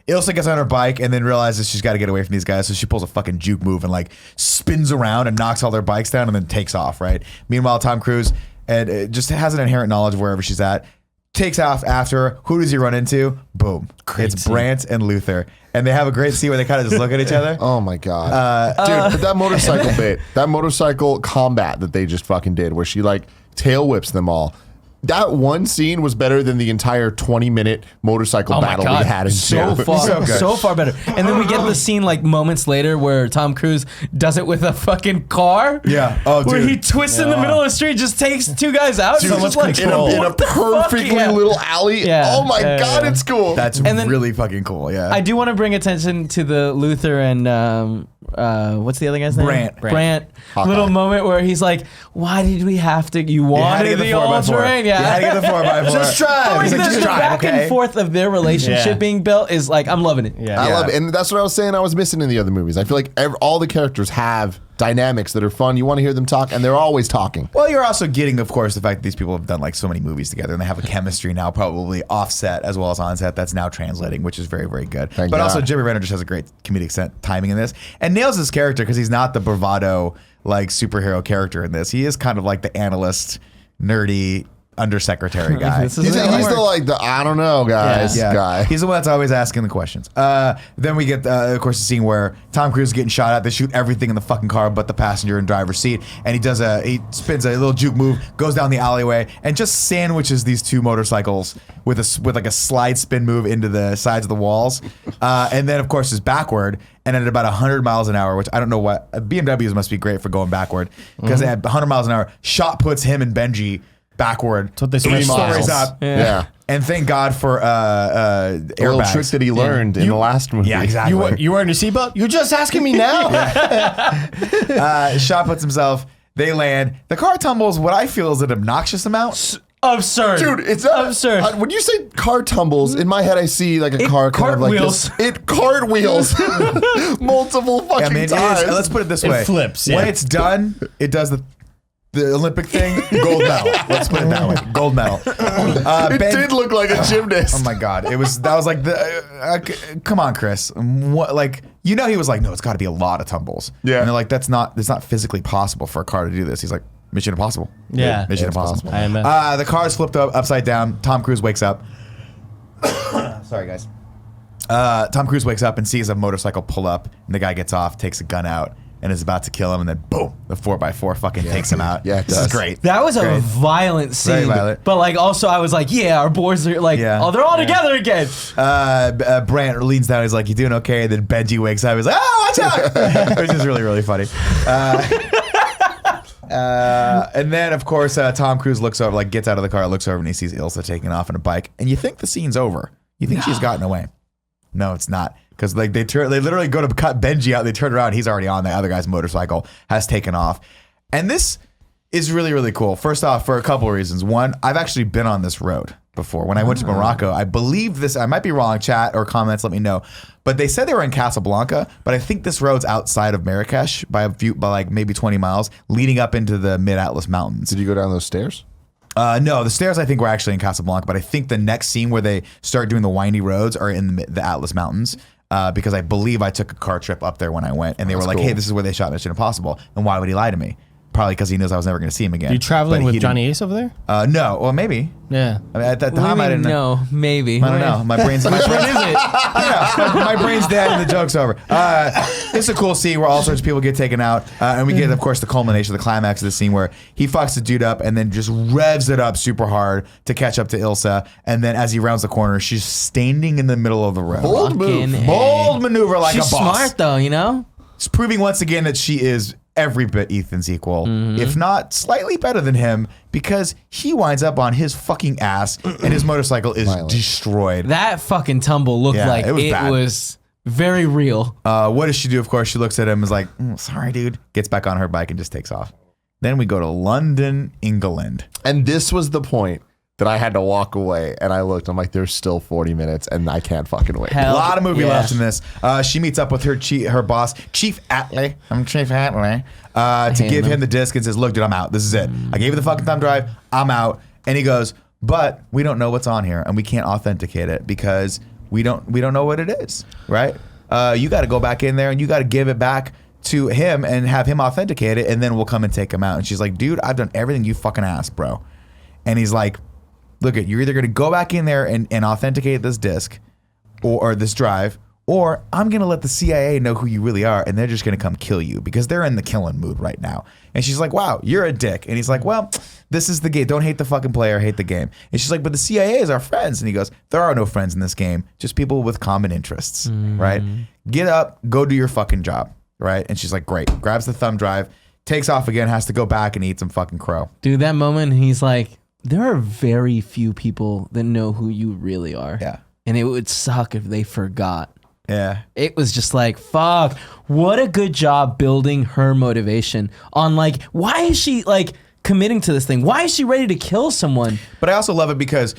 Ilsa gets on her bike and then realizes she's got to get away from these guys, so she pulls a fucking juke move and like spins around and knocks all their bikes down and then takes off, right? Meanwhile, Tom Cruise just has an inherent knowledge of wherever she's at. Takes off after her. Who does he run into? Boom. It's scene. Brant and Luther. And they have a great scene where they kind of just look at each other. Oh my god, dude! But that motorcycle bit, that motorcycle combat that they just fucking did, where she like tail whips them all. That one scene was better than the entire 20-minute motorcycle Oh my battle God. we had in so two. far, So good. so far better. And then we get the scene like moments later where Tom Cruise does it with a fucking car. Yeah. Oh, where dude. he twists in the middle of the street, just takes two guys out. Dude, so much like in a what the fuck? perfectly Yeah. little alley. Yeah. Oh my Yeah, god, yeah. it's cool. That's And then- really fucking cool. Yeah. I do want to bring attention to the Luther and what's the other guy's name? Brant. Brant. Hawkeye. Little moment where he's like, "Why did we have to? You You had to wanted get the 4x4. all-terrain, yeah." You had to get the 4x4. Just drive. Like, He's like, the just drive, back okay? and forth of their relationship Yeah. being built is like, I'm loving it. Yeah. I Yeah. love it, and that's what I was saying. I was missing in the other movies. I feel like all the characters have dynamics that are fun. You want to hear them talk, and they're always talking. Well, you're also getting, of course, the fact that these people have done like so many movies together and they have a chemistry now, probably offset as well as onset, that's now translating, which is very, very good. Thank but also, God. Jimmy Renner just has a great comedic timing in this and nails his character because he's not the bravado like superhero character in this. He is kind of like the analyst, nerdy undersecretary guy. This is He's how it the works. like the I don't know guys guy. He's the one that's always asking the questions. Then we get, of course, the scene where Tom Cruise is getting shot at. They shoot everything in the fucking car but the passenger and driver's seat. And he spins a little juke move, goes down the alleyway, and just sandwiches these two motorcycles with like a slide spin move into the sides of the walls. And then, of course, is backward. And at about 100 miles an hour, which I don't know what, BMWs must be great for going backward. Because at 100 miles an hour, shot puts him and Benji backward. That's what they say. 3 Stories miles. up. Yeah. And thank God for A little airbags. trick that he learned in the last movie. Yeah, exactly. You wearing your seatbelt? You're just asking me now? Shot puts himself. They land. The car tumbles. What I feel is an obnoxious amount. Absurd. Dude, it's not absurd. when you say car tumbles, in my head I see like a car kind of like this. It cartwheels multiple fucking I mean, it times. is, let's put it this It way: flips, When yeah. it's done, it does the Olympic thing. Gold medal. Let's put it that way. Gold medal. It did look like a gymnast. Oh my God! That was like the. Come on, Chris. What, like, you know, he was like, no, it's got to be a lot of tumbles. Yeah. And they're like, it's not physically possible for a car to do this. He's like, Mission Impossible. Yeah. Mission It's Impossible. possible. IMF. The car's flipped upside down. Tom Cruise wakes up. Sorry, guys. Tom Cruise wakes up and sees a motorcycle pull up, and the guy gets off, takes a gun out, and is about to kill him, and then boom, the 4x4 fucking takes him out. Yeah, it this does. is great. That was a Great. violent Very scene. violent. But like also I was like, yeah, our boys are like, Yeah. oh, they're all together again. Brant leans down. He's like, "You doing okay?" And then Benji wakes up. He's like, "Oh, watch out!" Which is really, really funny. And then, of course, Tom Cruise looks over, like gets out of the car, looks over, and he sees Ilsa taking off on a bike. And you think the scene's over. You think she's gotten away. No, it's not. Because like they literally go to cut Benji out. They turn around. He's already on the other guy's motorcycle, has taken off. And this is really, really cool. First off, for a couple of reasons. One, I've actually been on this road before. When I went to Morocco, I believe this, I might be wrong, chat or comments, let me know. But they said they were in Casablanca, but I think this road's outside of Marrakesh by like maybe 20 miles, leading up into the Mid-Atlas Mountains. Did you go down those stairs? No, the stairs I think were actually in Casablanca, but I think the next scene where they start doing the windy roads are in the Atlas Mountains. because I believe I took a car trip up there when I went, and they were like, cool. "Hey, this is where they shot Mission Impossible." And why would he lie to me? Probably because he knows I was never going to see him again. You traveling But with he Johnny Ace over there? didn't- No, well, maybe. Yeah. I mean, at that What do you time, I mean, didn't know. no, maybe. I don't know. My brain's. Which one is it? Yeah, my brain's dead and the joke's over. It's a cool scene where all sorts of people get taken out, and we get, of course, the culmination, the climax of the scene where he fucks the dude up and then just revs it up super hard to catch up to Ilsa, and then as he rounds the corner, she's standing in the middle of the road. Bold move. Fucking Bold maneuver like She's a boss. smart though, you know. It's proving once again that she is every bit Ethan's equal, if not slightly better than him, because he winds up on his fucking ass and his motorcycle is destroyed. That fucking tumble looked Yeah, like it was bad. was very real. What does she do? Of course, she looks at him and is like, sorry, dude. Gets back on her bike and just takes off. Then we go to London, England. And this was the point that I had to walk away, and I looked. I'm like, there's still 40 minutes, and I can't fucking wait. Hell A lot of movie yeah. left in this. She meets up with her boss, Chief Atlee. I'm Chief Atlee. To hate give him. him the disc and says, look, dude, I'm out. This is it. I gave you the fucking thumb drive. I'm out. And he goes, but we don't know what's on here, and we can't authenticate it because we don't know what it is, right? You got to go back in there, and you got to give it back to him and have him authenticate it, and then we'll come and take him out. And she's like, dude, I've done everything you fucking asked, bro. And he's like, look, you're either going to go back in there and authenticate this disc or this drive, or I'm going to let the CIA know who you really are, and they're just going to come kill you because they're in the killing mood right now. And she's like, wow, you're a dick. And he's like, well, this is the game. Don't hate the fucking player, hate the game. And she's like, but the CIA is our friends. And he goes, there are no friends in this game, just people with common interests, right? Get up, go do your fucking job, right? And she's like, great. Grabs the thumb drive, takes off again, has to go back and eat some fucking crow. Dude, that moment, he's like, there are very few people that know who you really are. Yeah. And it would suck if they forgot. Yeah. It was just like, fuck, what a good job building her motivation on like, why is she like committing to this thing? Why is she ready to kill someone? But I also love it because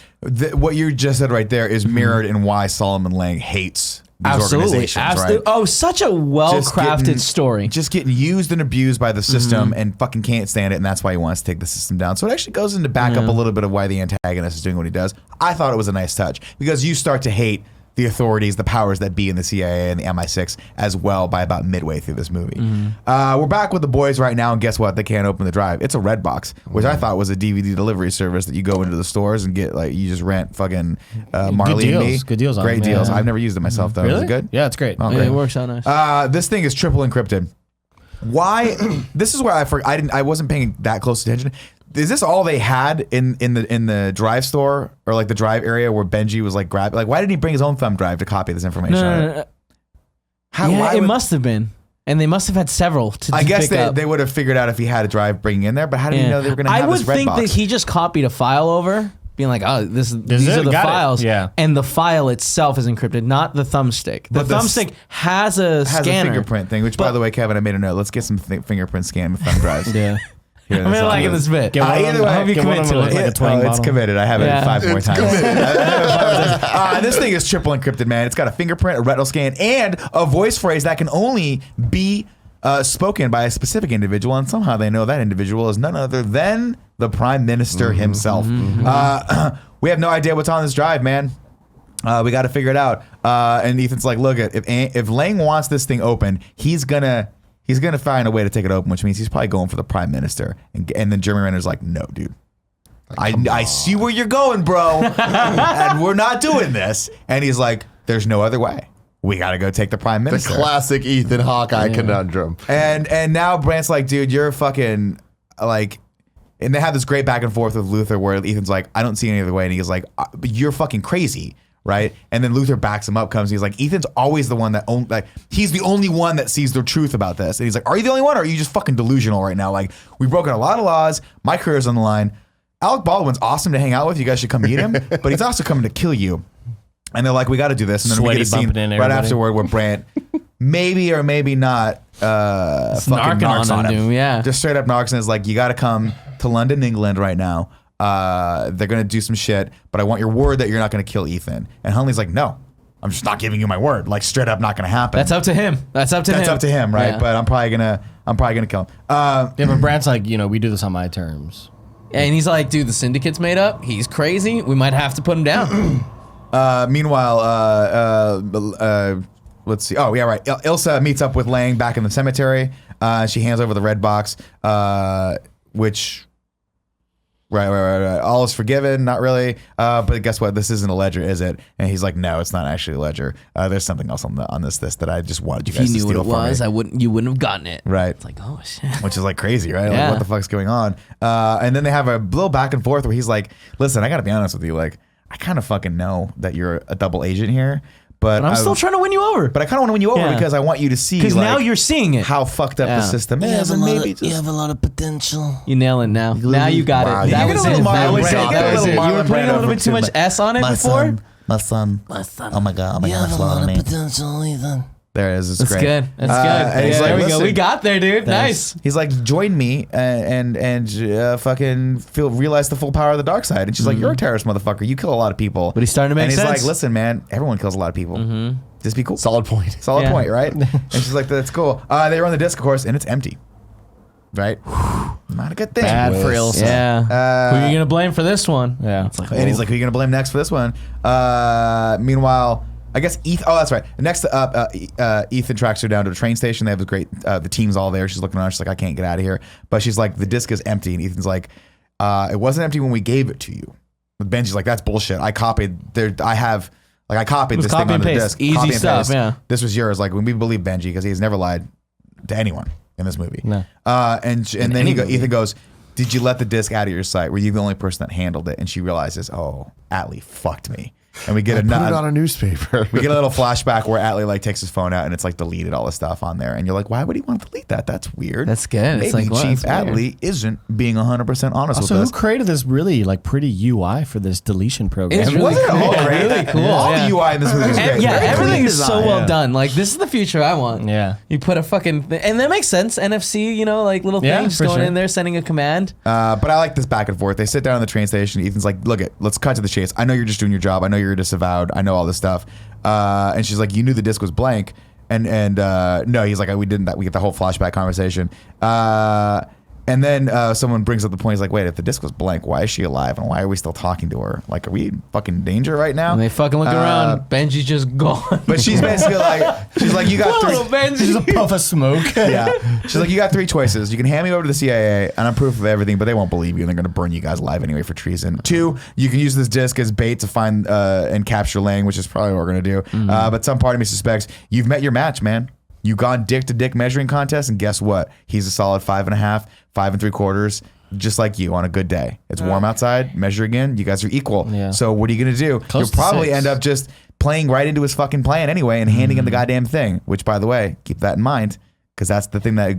what you just said right there is mirrored in why Solomon Lang hates these organizations, Absolutely. right? Oh, such a Just well-crafted getting- story. Just getting used and abused by the system and fucking can't stand it, and that's why he wants to take the system down. So it actually goes into back up a little bit of why the antagonist is doing what he does. I thought it was a nice touch because you start to hate the authorities, the powers that be in the CIA and the MI6 as well by about midway through this movie. We're back with the boys right now, and guess what? They can't open the drive. It's a Redbox, which I thought was a DVD delivery service that you go into the stores and get, like, you just rent fucking Marley and Me. Good deals on Great them, deals. yeah. I've never used it myself, though. Really? Is it good? Yeah, it's great. Oh, Yeah, great. it works out nice. This thing is triple encrypted. Why? This is where I wasn't paying that close attention. Is this all they had in the drive store or like the drive area where Benji was like grabbing? Like, why didn't he bring his own thumb drive to copy this information? No. How? Yeah, why it would- must have been. And they must have had several to I guess pick up. they would have figured out if he had a drive bringing in there. But how did he know they were going to have I would this red think box? that he just copied a file over, being like, "Oh, these it? are the Got it. files." Yeah. And the file itself is encrypted, not the thumbstick. The But the thumbstick has a has scanner. a fingerprint thing. Which, by the way, Kevin, I made a note. Let's get some fingerprint scan with thumb drives. Yeah. Here, I'm that's really all liking it is. this bit. Get one of Either them- way, I hope you get one commit of them to that it. looks like a twang it's bottle. committed. I have it Yeah. 5 more times. This thing is triple encrypted, man. It's got a fingerprint, a retinal scan, and a voice phrase that can only be spoken by a specific individual, and somehow they know that individual is none other than the Prime Minister himself. We have no idea what's on this drive, man. We got to figure it out. And Ethan's like, look, if Lang wants this thing open, he's gonna find a way to take it open, which means he's probably going for the Prime Minister. And then Jeremy Renner's like, no, dude. I see where you're going, bro. And we're not doing this. And he's like, there's no other way. We got to go take the Prime The Minister. classic Ethan Hawkeye conundrum. And now Brant's like, dude, you're fucking like, and they have this great back and forth with Luther where Ethan's like, I don't see any other way. And he's like, but you're fucking crazy. Right. And then Luther backs him up, comes. He's like, Ethan's always the one that he's the only one that sees the truth about this. And he's like, are you the only one? Or are you just fucking delusional right now? Like, we've broken a lot of laws. My career's on the line. Alec Baldwin's awesome to hang out with. You guys should come meet him. But he's also coming to kill you. And they're like, we got to do this. And then Sweaty we get a scene bumping in right everybody. afterward where Brant maybe or maybe not fucking narcs on him. Yeah. Just straight up narcs and is like, you got to come to London, England right now. They're going to do some shit, but I want your word that you're not going to kill Ethan. And Hunley's like, no, I'm just not giving you my word. Like, straight up not going to happen. That's up to him. That's up to him, right? Yeah. But I'm probably gonna kill him. Yeah, but Brand's like, we do this on my terms. And he's like, dude, the syndicate's made up. He's crazy. We might have to put him down. Meanwhile, let's see. Oh, yeah, right. Ilsa meets up with Lang back in the cemetery. She hands over the red box, which... Right. All is forgiven. Not really. But guess what? This isn't a ledger, is it? And he's like, no, it's not actually a ledger. There's something else on this that I just wanted you guys to steal from me. If you knew what it was, you wouldn't have gotten it. Right. It's like, oh shit. Which is like crazy, right? Yeah. Like, what the fuck's going on? And then they have a little back and forth where he's like, listen, I got to be honest with you. Like, I kind of fucking know that you're a double agent here. But I'm still trying to win you over. But I kind of want to win you over because I want you to see. Because now you're seeing it. How fucked up the system is. And maybe you have a lot of potential. You nail it now. Now you got Wow, it. you That get was a it. little That was it. Marlon That was Brando. it. You were putting a little bit too much S on it before. My son. Oh my god. Oh You have a lot of potential, Ethan. there it is. It's That's great. good. That's good. And he's like, There we go. listen, We got there, dude. Nice. He's like, join me and fucking realize the full power of the dark side. And she's like, you're a terrorist, motherfucker. You kill a lot of people. But he's starting to make and he's sense. like, listen, man, everyone kills a lot of people. Just be cool. Solid point. Solid Yeah. point, right? And she's like, that's cool. They run the disc, of course, and it's empty. Right? Not a good thing. Bad for Ilsa. Yeah. Who are you gonna blame for this one? Yeah. It's like, And he's like, who are you going to blame next for this one? Meanwhile, I guess Ethan. Oh, that's right. Next up, Ethan tracks her down to the train station. They have a great. The team's all there. She's looking around. She's like, I can't get out of here. But she's like, the disc is empty. And Ethan's like, it wasn't empty when we gave it to you. But Benji's like, that's bullshit. I copied. I copied this thing copy and onto the paste. disc. Easy Copy and stuff, paste. yeah. This was yours. Like when we believe Benji because he's never lied to anyone in this movie. No. And then Ethan goes, did you let the disc out of your sight? Were you the only person that handled it? And she realizes, oh, Atlee fucked me. And we get Put it on a newspaper. we get a little flashback where Atlee like takes his phone out and it's like deleted all the stuff on there. And you're like, why would he want to delete that? That's weird. That's good. Maybe It's like, what? Chief That's weird. Atlee isn't being 100% honest Also, with who us. created this really like pretty UI for this deletion program? It's really Wasn't it all cool. great? Really cool, All yeah. the UI in this movie is great. Yeah, Very everything clean is so design. well done. Like this is the future I want. Yeah. You put a fucking and that makes sense. NFC, like little Yeah, things for going sure. in there, sending a command. But I like this back and forth. They sit down in the train station. Ethan's like, look, let's cut to the chase. I know you're just doing your job. I know you're disavowed. I know all this stuff. And she's like, you knew the disc was blank. And no, he's like, we didn't. We get the whole flashback conversation. And then someone brings up the point. He's like, wait, if the disc was blank, why is she alive? And why are we still talking to her? Like, are we in fucking danger right now? And they fucking look around. Benji's just gone. But she's basically like, she's like, you got Little three. Benji. Just a puff of smoke. Yeah. She's like, you got three choices. You can hand me over to the CIA and I'm proof of everything, but they won't believe you and they're going to burn you guys alive anyway for treason. 2, you can use this disc as bait to find and capture Lang, which is probably what we're going to do. But some part of me suspects you've met your match, man. You gone dick to dick measuring contest, and guess what? He's a solid 5.5, 5 3/4, just like you on a good day. It's warm outside. Measure again. You guys are equal. Yeah. So what are you gonna do? Close You'll to probably 6. end up just playing right into his fucking plan anyway, and handing him the goddamn thing. Which, by the way, keep that in mind. Because that's the thing that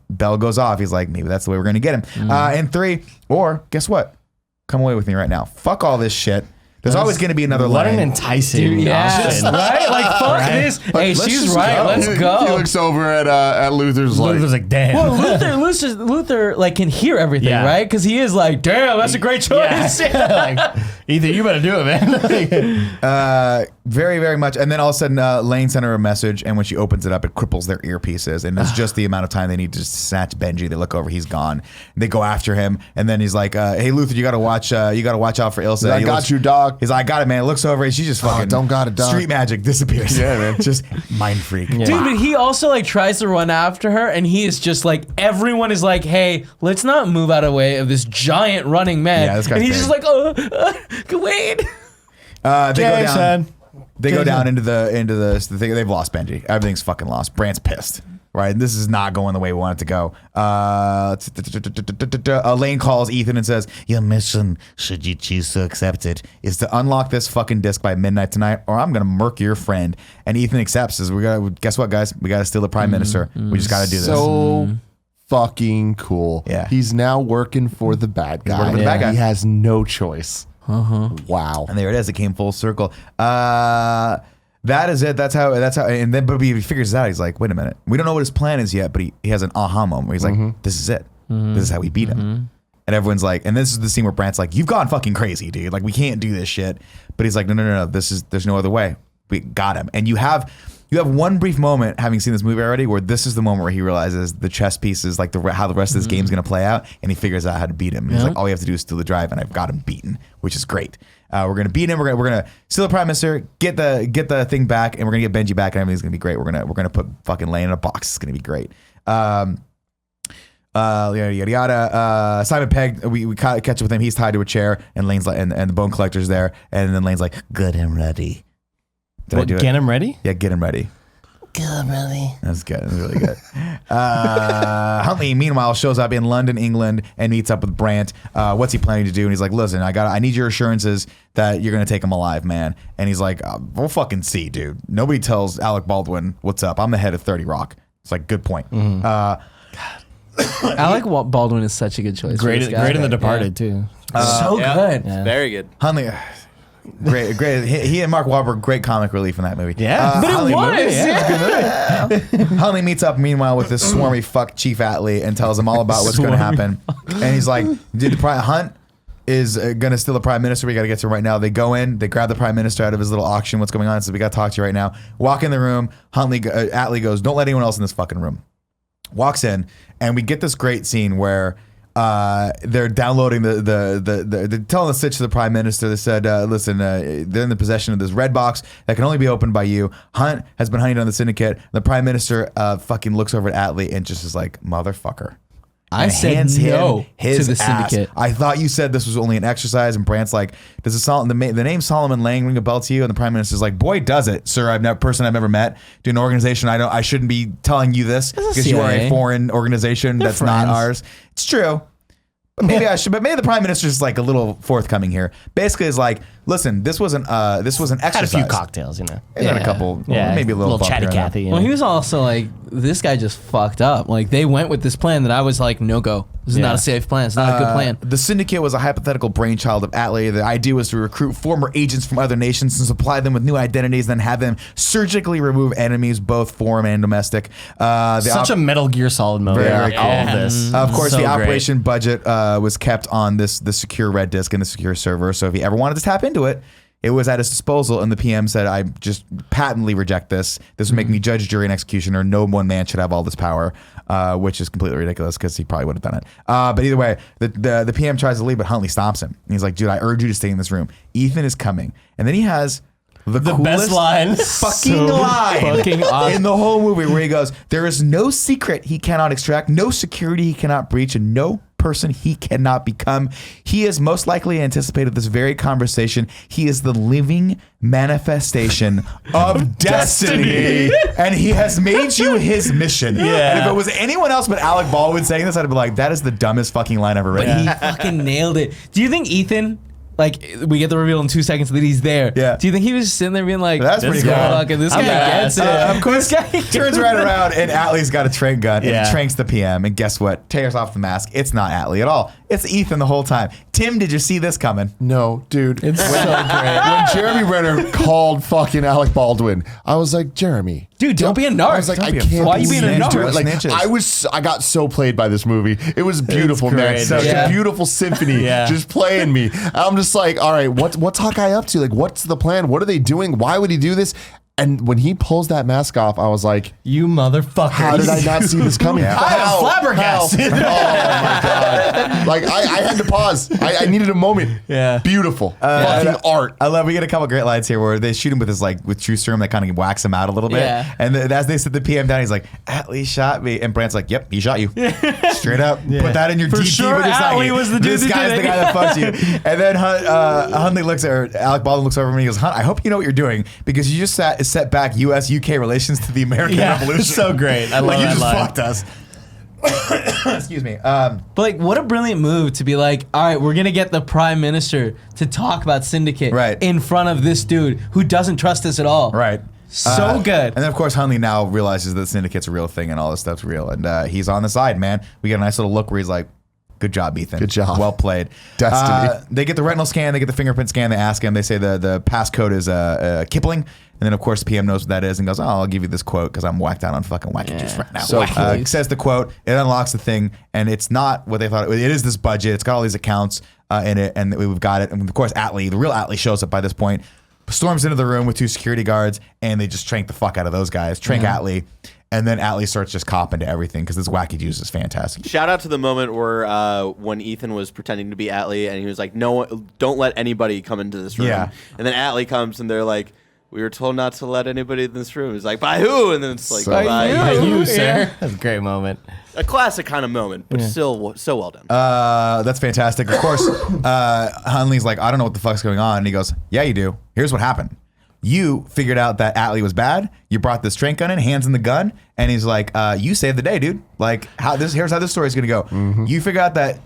bell goes off. He's like, maybe that's the way we're gonna get him. And 3, or guess what? Come away with me right now. Fuck all this shit. There's always going to be another What line. an enticing Yes, option. right? Like fuck this. Hey, Let's she's just right. go. Let's He go. looks over at Luther's like, Luther's like, damn. Well, Luther like can hear everything, Yeah. right? Because he is like, damn, that's a great choice. like, either you better do it, man. Very, very much. And then all of a sudden, Lane sent her a message, and when she opens it up, it cripples their earpieces. And it's just the amount of time they need to just snatch Benji. They look over, he's gone. They go after him, and then he's like, "Hey, Luther, you gotta watch out for Ilsa." I He got looks- you, dog. He's like, "I got it, man." Looks over, and she just fucking don't got it, dog. Street magic disappears. Yeah, man. Just mind freak. Yeah. Dude, but he also like tries to run after her, and he is just like everyone is like, "Hey, let's not move out of the way of this giant running man." Yeah, this guy's and he's big. just like, wait." They go down. Jason. They go down into the thing. They've lost Benji. Everything's fucking lost. Brant's pissed. Right, this is not going the way we want it to go. Lane calls Ethan and says, Your mission, should you choose to accept it, is to unlock this fucking disc by midnight tonight, or I'm gonna murk your friend. And Ethan accepts. Says, guess what, guys? We gotta steal the prime minister. We just gotta do this. so fucking cool. Yeah. He's now working for the bad guy. working for the bad guy. He has no choice. Wow. And there it is. It came full circle. That is it. That's how. And then, but he figures it out. He's like, wait a minute. We don't know what his plan is yet, but he has an aha moment where he's like, this is it. This is how we beat him. And everyone's like, and this is the scene where Brant's like, you've gone fucking crazy, dude. Like, we can't do this shit. But he's like, no. There's no other way. We got him. And you have one brief moment, having seen this movie already, where this is the moment where he realizes the chess pieces, like how the rest of this game's gonna play out, and he figures out how to beat him. And he's like, all we have to do is steal the drive, and I've got him beaten, which is great. We're gonna beat him. We're gonna steal the prime minister, get the thing back, and we're gonna get Benji back, and everything's gonna be great. We're gonna put fucking Lane in a box. It's gonna be great. Yada yada yada. Simon Pegg, we catch up with him. He's tied to a chair, and Lane's like, and the bone collector's there, and then Lane's like, "Get him ready." Did I do it? Get him ready? Yeah, get him ready. Get him ready. That's good. That's really good. Huntley, meanwhile, shows up in London, England, and meets up with Brant. What's he planning to do? And he's like, "Listen, I need your assurances that you're gonna take him alive, man." And he's like, "We'll fucking see, dude. Nobody tells Alec Baldwin what's up. I'm the head of 30 Rock." It's like, good point. Alec Baldwin is such a good choice. Great in The Departed, too. So good. Yeah. Very good. Huntley, great. He and Mark Wahlberg, great comic relief in that movie. Yeah. But Huntley, it was. Huntley meets up meanwhile with this swarmy fuck Chief Atlee and tells him all about what's going to happen. And he's like, Hunt is going to steal the prime minister. We got to get to him right now. They go in, they grab the prime minister out of his little auction. What's going on? So we got to talk to you right now. Walk in the room. Atlee goes, "Don't let anyone else in this fucking room." Walks in, and we get this great scene where they're downloading they're telling the stitch to the prime minister. They said, "Listen, they're in the possession of this red box that can only be opened by you. Hunt has been hunting down the syndicate." The prime minister fucking looks over at Atlee and just is like, "Motherfucker." I And said hands no him his to the ass. syndicate. I thought you said this was only an exercise. And Brant's like, "Does the name Solomon Lang ring a bell to you?" And the prime minister's like, "Boy, does it, sir. I've never met. To an organization I shouldn't be telling you this because you are a CIA. foreign organization that's not friends. ours." It's true. But maybe I should. But maybe the prime minister's like a little forthcoming here. Basically, is like, "Listen, this was an exercise. Had a few cocktails, you know. He had a couple. Yeah. Maybe a little chatty bump here and Cathy. You Well, know? he was also like, this guy just fucked up. Like, they went with this plan that I was like, no go. This is not a safe plan. It's not a good plan. The syndicate was a hypothetical brainchild of Atlee. The idea was to recruit former agents from other nations and supply them with new identities, then have them surgically remove enemies, both foreign and domestic. Such a Metal Gear Solid moment. Very cool. All of this. Of course, So the great. operation budget was kept on the secure red disk and the secure server. So if he ever wanted to tap into it, it was at his disposal. And the PM said, "I just patently reject this. This would make me judge, jury, and executioner. No one man should have all this power," which is completely ridiculous because he probably would have done it. But either way, the PM tries to leave, but Huntley stops him. And he's like, "Dude, I urge you to stay in this room. Ethan is coming." And then he has the The coolest best line. fucking line fucking awesome. in the whole movie, where he goes, "There is no secret he cannot extract, no security he cannot breach, and no person he cannot become. He has most likely anticipated this very conversation. He is the living manifestation of destiny, and he has made you his mission." Yeah. And if it was anyone else but Alec Baldwin saying this, I'd be like, "That is the dumbest fucking line ever But written." he fucking nailed it. Do you think Ethan, like, we get the reveal in 2 seconds that he's there? Yeah. Do you think he was just sitting there being like, That's pretty this cool. guy, fucking, this I'm guy gets badass. it. Of course, turns right around and Atlee's got a trank gun and Yeah. he tranks the PM. And guess what? Tears off the mask. It's not Atlee at all. It's Ethan the whole time. Tim, did you see this coming? No, dude. It's so great. When Jeremy Renner called fucking Alec Baldwin, I was like, "Jeremy, Dude, don't be a narc. I was like, Don't I be a can't. Why you being a believe narc? you're doing it. Snitches. I got so played by this movie. It was beautiful, man. great, Such yeah. a beautiful symphony, Yeah. just playing me. I'm just like, all right, what's Hawkeye up to? Like, what's the plan? What are they doing? Why would he do this? And when he pulls that mask off, I was like, You motherfucker. how did I not see this coming? Yeah. I am How? flabbergasted. How? Oh my god! Like I had to pause. I needed a moment. Yeah. Beautiful, fucking art. I love. We get a couple great lines here where they shoot him with his with true serum that kind of whacks him out a little bit. Yeah. And as they sit the PM down, he's like, "Atlee shot me," and Brant's like, "Yep, he shot you." Straight up. Put that in your For DP sure, with your Atlee was the dude This that guy's did the it. guy that fucked you. And then Huntley Alec Baldwin looks over at me and he goes, "Hunt, I hope you know what you're doing because you just set back U.S.-UK relations to the American Yeah, Revolution." it's so great. I love like you that just line. fucked us. Excuse me. But like, what a brilliant move to be like, all right, we're gonna get the prime minister to talk about syndicate Right. in front of this dude who doesn't trust us at all. Right. So good. And then, of course, Huntley now realizes that the syndicate's a real thing and all this stuff's real. And he's on the side, man. We get a nice little look where he's like, "Good job, Ethan. Good job. Well played." Destiny. They get the retinal scan. They get the fingerprint scan. They ask him. They say the passcode is Kipling. And then, of course, the PM knows what that is and goes, "Oh, I'll give you this quote because I'm whacked out on fucking wacky juice right now." So cool. Says the quote. It unlocks the thing. And it's not what they thought. It is this budget. It's got all these accounts in it. And we've got it. And, of course, Atlee, the real Atlee, shows up by this point. Storms into the room with 2 security guards, and they just trank the fuck out of those guys. Trank Atlee. And then Atlee starts just copping to everything because this wacky juice is fantastic. Shout out to the moment where when Ethan was pretending to be Atlee and he was like, "No, don't let anybody come into this room." Yeah. And then Atlee comes and they're like, "We were told not to let anybody in this room." He's like, "By who?" And then it's like, So "By You, you." sir. That's a great moment. A classic kind of moment, but still so well done. That's fantastic. Of course, Hunley's like, I don't know what the fuck's going on. And he goes, yeah, you do. Here's what happened. You figured out that Atlee was bad. You brought this trank gun in, hands in the gun, and he's like, "You saved the day, dude. Like, here's how this story's gonna go. You figured out that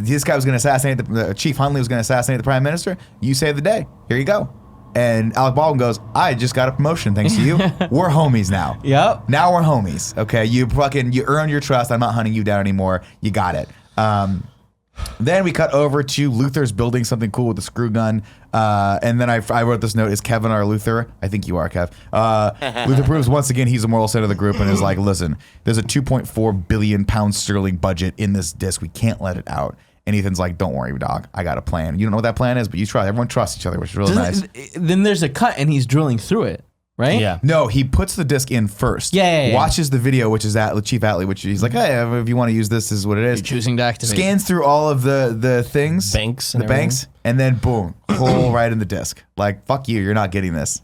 this guy was gonna assassinate the Chief Hunley was gonna assassinate the Prime Minister. You saved the day. Here you go." And Alec Baldwin goes, "I just got a promotion thanks to you. We're homies now. Yep. Now we're homies. Okay, you earned your trust. I'm not hunting you down anymore. You got it." Then we cut over to Luther's building something cool with the screw gun. And then I wrote this note, is Kevin our Luther? I think you are, Kev. Luther proves once again he's the moral center of the group and is like, listen, there's a 2.4 billion pound sterling budget in this disc. We can't let it out. And Ethan's like, don't worry, dog. I got a plan. You don't know what that plan is, but you try. Everyone trusts each other, which is really nice. Then there's a cut and he's drilling through it, right? Yeah. No, he puts the disc in first. Yeah. Watches the video, which is Chief Atlee, which he's like, hey, if you want to use this is what it is. You're choosing to activate. Scans through all of the things. Banks The and banks. And then boom, hole right in the disc. Like, fuck you, you're not getting this.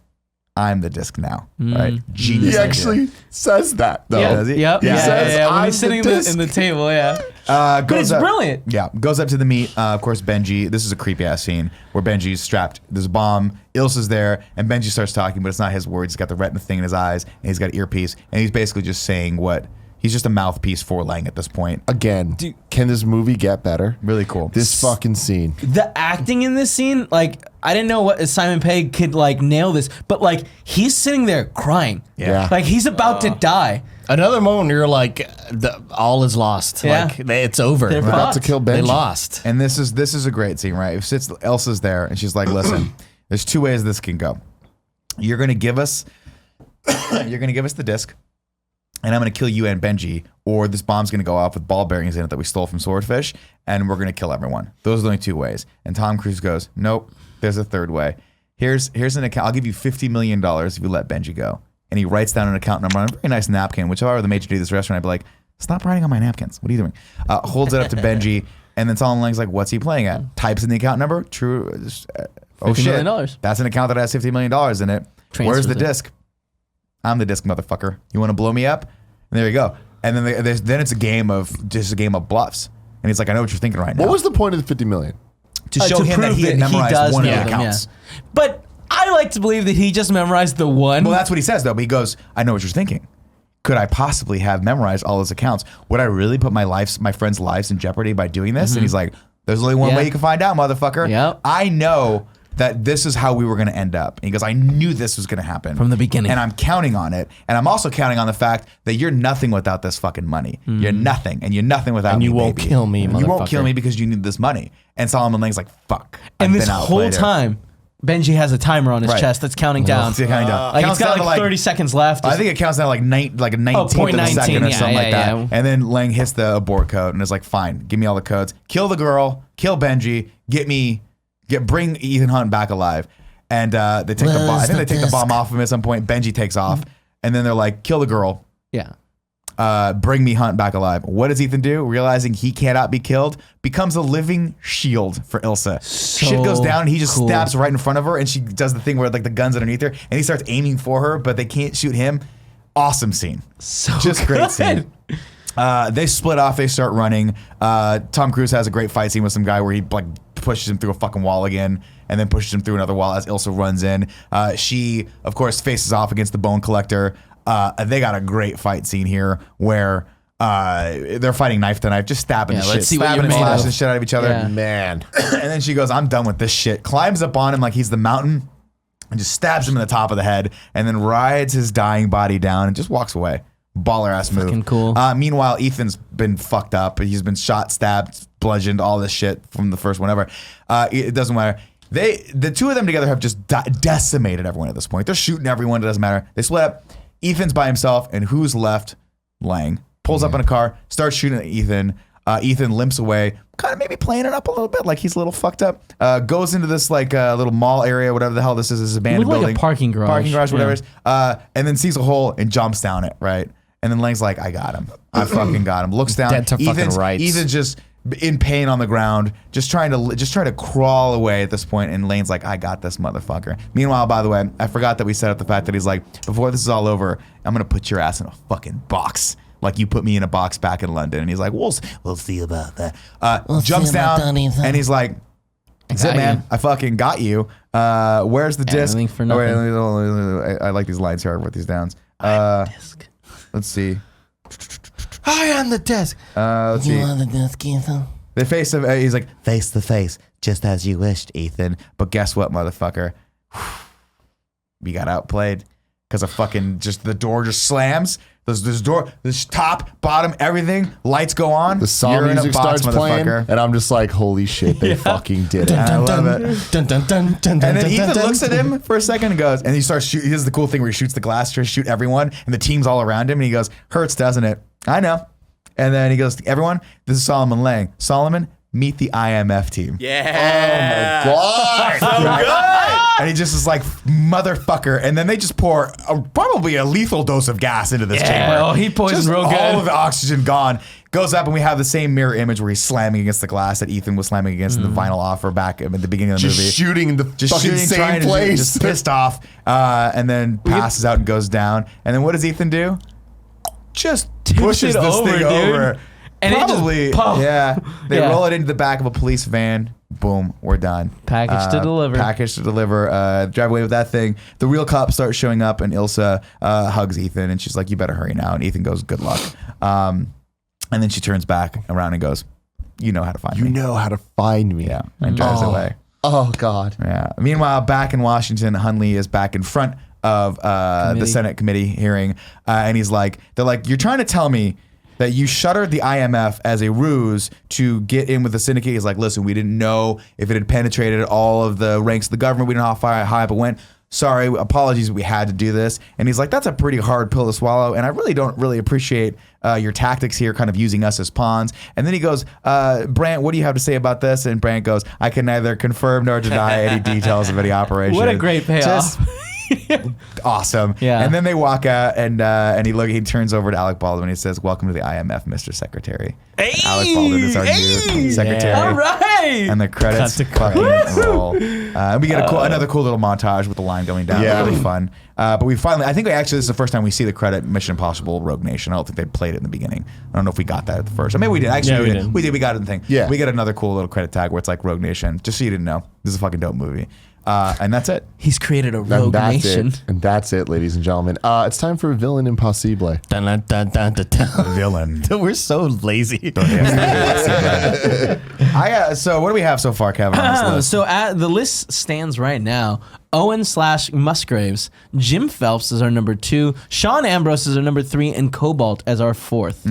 I'm the disc now. Right? Genius. He idea. actually says that though. Does he? Yep. Yeah. Yeah. He says, When "I'm he's sitting the in disc." the table, yeah. But Goes it's up- brilliant. Yeah, goes up to the meet. Of course, Benji. This is a creepy ass scene where Benji's strapped. There's a bomb. Ilsa's there, and Benji starts talking, but it's not his words. He's got the retina thing in his eyes, and he's got an earpiece, and he's basically just saying what. He's just a mouthpiece for Lang at this point. Again, can this movie get better? Really cool. This fucking scene. The acting in this scene, like, I didn't know what Simon Pegg could like nail this, but like he's sitting there crying. Yeah. Like he's about to die. Another moment where you're like, all is lost. Yeah. Like, it's over. They're About to fucked. kill Benji. They lost. And this is a great scene, right? Elsa's there, and she's like, "Listen, there's two ways this can go. You're gonna give us the disc, and I'm gonna kill you and Benji, or this bomb's gonna go off with ball bearings in it that we stole from Swordfish, and we're gonna kill everyone. Those are the only two ways." And Tom Cruise goes, "Nope, there's a third way. Here's an account. I'll give you $50 million if you let Benji go." And he writes down an account number on a very nice napkin, which if I were the maitre d' of this restaurant, I'd be like, "Stop writing on my napkins. What are you doing?" Holds it up to Benji, and then Solomon Lang's like, "What's he playing at?" Types in the account number. True. Oh $50 shit. million. That's an account that has $50 million in it. Where's Transfers the it. disc? I'm the disc, motherfucker. You want to blow me up? And there you go. And then it's a game of bluffs. And he's like, "I know what you're thinking right now." What was the point of the 50 million? to show him that prove he had that memorized does one of know the them, accounts. yeah. But I like to believe that he just memorized the one. Well, that's what he says though. But he goes, "I know what you're thinking. Could I possibly have memorized all his accounts? Would I really put my friends' lives in jeopardy by doing this?" And he's like, "There's only one Yeah. way you can find out, motherfucker. Yep. I know that this is how we were going to end up." And he goes, "I knew this was going to happen From the beginning. and I'm counting on it. And I'm also counting on the fact that you're nothing without this fucking money. You're nothing, and you're nothing without And me. you won't baby. kill me, You won't motherfucker." kill me because you need this money." And Solomon Lang's like, "Fuck." I've and this been whole outplayed her. time, Benji has a timer on his Right. chest that's counting down. It's counting down. Like Counts it's got down like to 30 seconds left. I think it counts down like a 19th of a 0.19, second or yeah, something like yeah, that. yeah. And then Lang hits the abort code and is like, "Fine, give me all the codes. Kill the girl. Kill Benji. Bring Ethan Hunt back alive." And they take the bomb. I think they take the bomb off of him at some point. Benji takes off, and then they're like, "Kill the girl. yeah. Bring me Hunt back alive." What does Ethan do? Realizing he cannot be killed, becomes a living shield for Ilsa. Shit goes down, and he just cool. stabs right in front of her, and she does the thing where like the gun's underneath her, and he starts aiming for her, but they can't shoot him. Awesome scene. So Just great good. scene. They split off. They start running. Tom Cruise has a great fight scene with some guy where he like pushes him through a fucking wall again, and then pushes him through another wall as Ilsa runs in. She, of course, faces off against the Bone Collector. They got a great fight scene here where they're fighting knife to knife, just stabbing Yeah, the let's shit, see what stabbing you're and made of. slashing the shit out of each other. Yeah. Man. And then she goes, "I'm done with this shit." Climbs up on him like he's the mountain and just stabs him in the top of the head, and then rides his dying body down and just walks away. Baller ass move. Fucking cool. Meanwhile, Ethan's been fucked up. He's been shot, stabbed, bludgeoned, all this shit from the first whatever. It doesn't matter. The two of them together have just decimated everyone at this point. They're shooting everyone. It doesn't matter. They split up. Ethan's by himself, and who's left? Lang. Pulls up in a car, starts shooting at Ethan. Ethan limps away, kind of maybe playing it up a little bit, like he's a little fucked up. Goes into this like little mall area, whatever the hell this is, this abandoned Looked like a building, parking garage. whatever Yeah. it is. And then sees a hole and jumps down it, right? And then Lang's like, I got him. I fucking got him. Looks down. Dead to fucking rights. Ethan's just in pain on the ground, just trying to crawl away at this point, and Lane's like, I got this motherfucker. Meanwhile, by the way, I forgot that we set up the fact that he's like, before this is all over, I'm gonna put your ass in a fucking box. Like you put me in a box back in London. And he's like, we'll see about that. Jumps down and he's like, that's it, man. I fucking got you. Where's the disc? Everything for Oh, wait, nothing. I like these lines here. I wrote these down. Let's see. I am the desk. Let's You see. want the desk, Ethan? They face him. He's like, face to face, just as you wished, Ethan. But guess what, motherfucker? We got outplayed because of fucking just the door just slams. This door, this top, bottom, everything. Lights go on. The song You're in a music box, starts playing, motherfucker. and I'm just like, holy shit, they fucking did it. I love it. Dun, dun, dun, dun, And dun, then dun, Ethan dun, looks dun. at him for a second and goes, and he starts shooting. He does the cool thing where he shoots the glass to shoot everyone, and the team's all around him, and he goes, hurts, doesn't it? I know. And then he goes, everyone, this is Solomon Lang. Solomon, meet the IMF team. Yeah. God. So good. And he just is like, motherfucker. And then they just pour probably a lethal dose of gas into this chamber. Oh, he poisoned Just real good. all of the oxygen gone. Goes up and we have the same mirror image where he's slamming against the glass that Ethan was slamming against in the vinyl offer back at the beginning of the Just movie. shooting in the Just fucking shooting, same trying to place. just pissed off. And then passes out and goes down. And then what does Ethan do? Just pushes it this over, thing dude. over. And it just Probably, pop. yeah. They Yeah. roll it into the back of a police van. Boom, we're done. Package to deliver. Package to deliver. Drive away with that thing. The real cops start showing up, and Ilsa hugs Ethan, and she's like, "You better hurry now." And Ethan goes, "Good luck." And then she turns back around and goes, "You know how to find You me." know how to find me. Yeah, and drives away. Oh, God. Yeah. Meanwhile, back in Washington, Hunley is back in front of the Senate committee hearing, and he's like, "They're like, you're trying to tell me that you shuttered the IMF as a ruse to get in with the syndicate." He's like, listen, we didn't know if it had penetrated all of the ranks of the government. We didn't know how high up it went. Sorry, apologies, we had to do this. And he's like, that's a pretty hard pill to swallow. And I really don't really appreciate your tactics here, kind of using us as pawns. And then he goes, Brant, what do you have to say about this? And Brant goes, I can neither confirm nor deny any details of any operation. What a great payoff. Just awesome. Yeah. And then they walk out, and he turns over to Alec Baldwin. He says, "Welcome to the IMF, Mr. Secretary." Alec Baldwin is our new secretary. All right. And the credits fucking roll. And we get another cool little montage with the line going down. Yeah. Really fun. But we finally, I think this is the first time we see the credit Mission Impossible Rogue Nation. I don't think they played it in the beginning. I don't know if we got that at the first. Or maybe we did. Actually, Yeah, we we did. did. We did. We got it in the thing. Yeah. We get another cool little credit tag where it's like Rogue Nation. Just so you didn't know. This is a fucking dope movie. And that's it. He's created a And rogue that's nation. it. And that's it, ladies and gentlemen. It's time for Villain Impossible. Dun, dun, dun, dun, dun, dun. Villain. We're so lazy. So what do we have so far, Kevin, on this list? So the list stands right now. Owen/Musgraves, Jim Phelps is our number 2, Sean Ambrose is our number 3, and Cobalt as our 4th.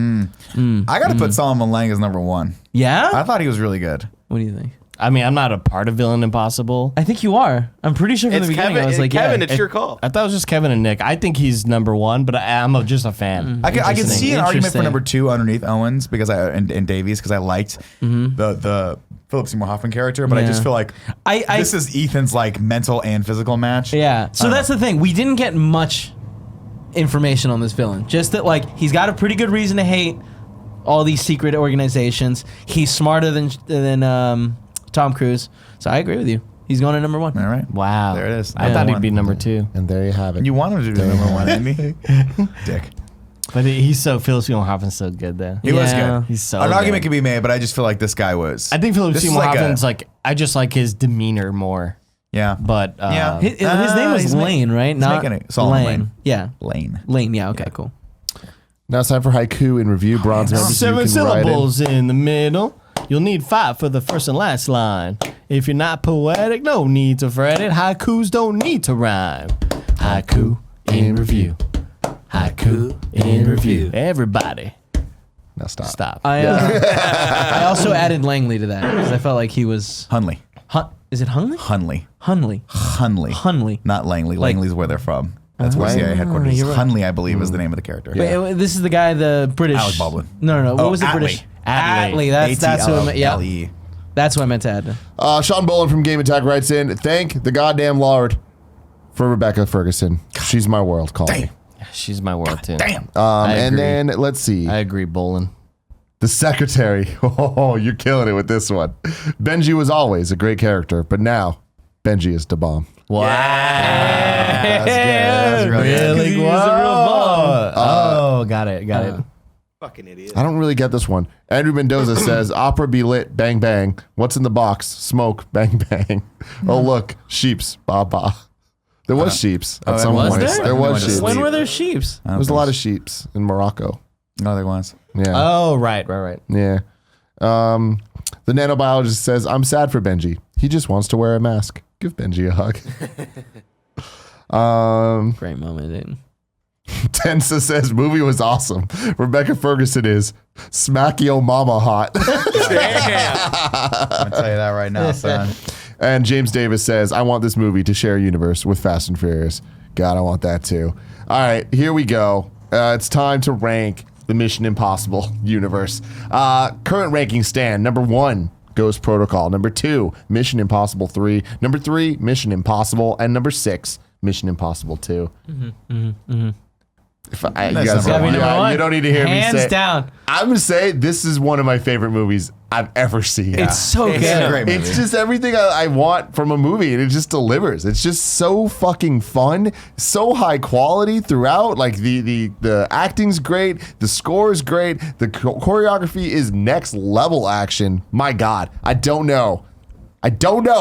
I got to put Solomon Lang as number 1. Yeah? I thought he was really good. What do you think? I mean, I'm not a part of Villain Impossible. I think you are. I'm pretty sure from It's the beginning Kevin. I was like, Kevin, yeah. it's your call. I thought it was just Kevin and Nick. I think he's number 1, but I'm just a fan. I can Interesting. see an argument for Interesting. number 2 underneath Owens because and Davies because I liked the Philip Seymour Hoffman character, but I just Yeah. feel like I this is Ethan's like mental and physical match. Yeah. So that's the thing. We didn't get much information on this villain. Just that, like, he's got a pretty good reason to hate all these secret organizations. He's smarter than Tom Cruise. So I agree with you. He's going to number 1. All right. Wow. There it is. I Number thought he'd 1. be number 2. And there you have it. You want him to do number 1, didn't he? Dick. But he's so, Philip Seymour Hoffman's so good, though. He was Yeah. good. He's so An good. argument can be made, but I just feel like this guy was. I think Philip This is Seymour like a- Hoffman's I just like his demeanor more. Yeah. But Yeah. His name was he's Lane, right? Not making it. Solomon Lane. Yeah. Lane. Lane. Yeah. Okay. Cool. Now it's time for Haiku in Review. Bronze members, you 7 can write in. syllables in the middle. You'll need 5 for the first and last line. If you're not poetic, no need to fret it. Haikus don't need to rhyme. Haiku in review. Haiku in review. Everybody, Now stop. stop. I also added Langley to that because I felt like he was. Hunley. Is it Hunley? Hunley. Hunley. Hunley. Not Langley. Like- Langley's where they're from. That's where CIA headquarters is. you're right. Hunley, I believe, is the name of the character. Wait, this is the guy, the British. Alec Baldwin. No. What was it? Attlee. British. Atlee. That's what I meant. Yeah, ATLE. that's what I meant to add. Sean Bolin from Game Attack writes in, thank the goddamn Lord for Rebecca Ferguson. She's my world. Call me. She's my world too. Damn. And then let's see. I agree, Bolin. The secretary. Oh, you're killing it with this one. Benji was always a great character, but now Benji is the bomb. Wow. That's good. That's really good. Really? Wow. Oh, got it. Fucking idiot. I don't really get this one. Andrew Mendoza says, opera be lit, bang bang. What's in the box? Smoke, bang bang. Oh, look, sheeps, ba ba. There was sheeps at some was point. there? There was When sheeps. When were there sheeps? There's a lot of sheeps in Morocco. No, there was. Yeah. Oh, right. Yeah. The nanobiologist says, I'm sad for Benji. He just wants to wear a mask. Give Benji a hug. Great moment, dude. Tensa says, movie was awesome. Rebecca Ferguson is smack yo mama hot. I'm gonna tell you that right now, son. And James Davis says, I want this movie to share a universe with Fast and Furious. God, I want that too. All right, here we go. It's time to rank the Mission Impossible universe. Current rankings stand. Number 1, Ghost Protocol. Number 2, Mission Impossible 3. Number 3, Mission Impossible. And number 6, Mission Impossible 2. If I, you guys number one. yeah, you don't need to hear me say Hands down. I'm going to say this is one of my favorite movies I've ever seen. It's so It's good. a great movie. It's just everything I want from a movie, and it just delivers. It's just so fucking fun, so high quality throughout. Like the acting's great, the score is great, the choreography is next level action. My God, I don't know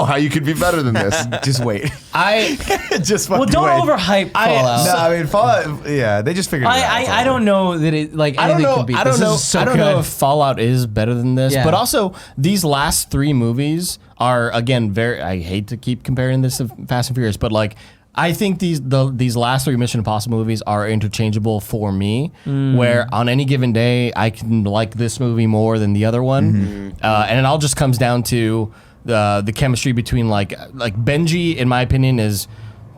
how you could be better than this. Just wait. Just fucking Well, don't wait. overhype Fallout. No, I mean Fallout. Yeah, they just figured it out. I don't know that it like I don't anything know. can beat I don't this. know. This is so I don't good. know if Fallout is better than this, Yeah. but also these last 3 movies are again very. I hate to keep comparing this to Fast and Furious, but like I think these last 3 Mission Impossible movies are interchangeable for me. Where on any given day I can like this movie more than the other one, and it all just comes down to the chemistry between like Benji, in my opinion, is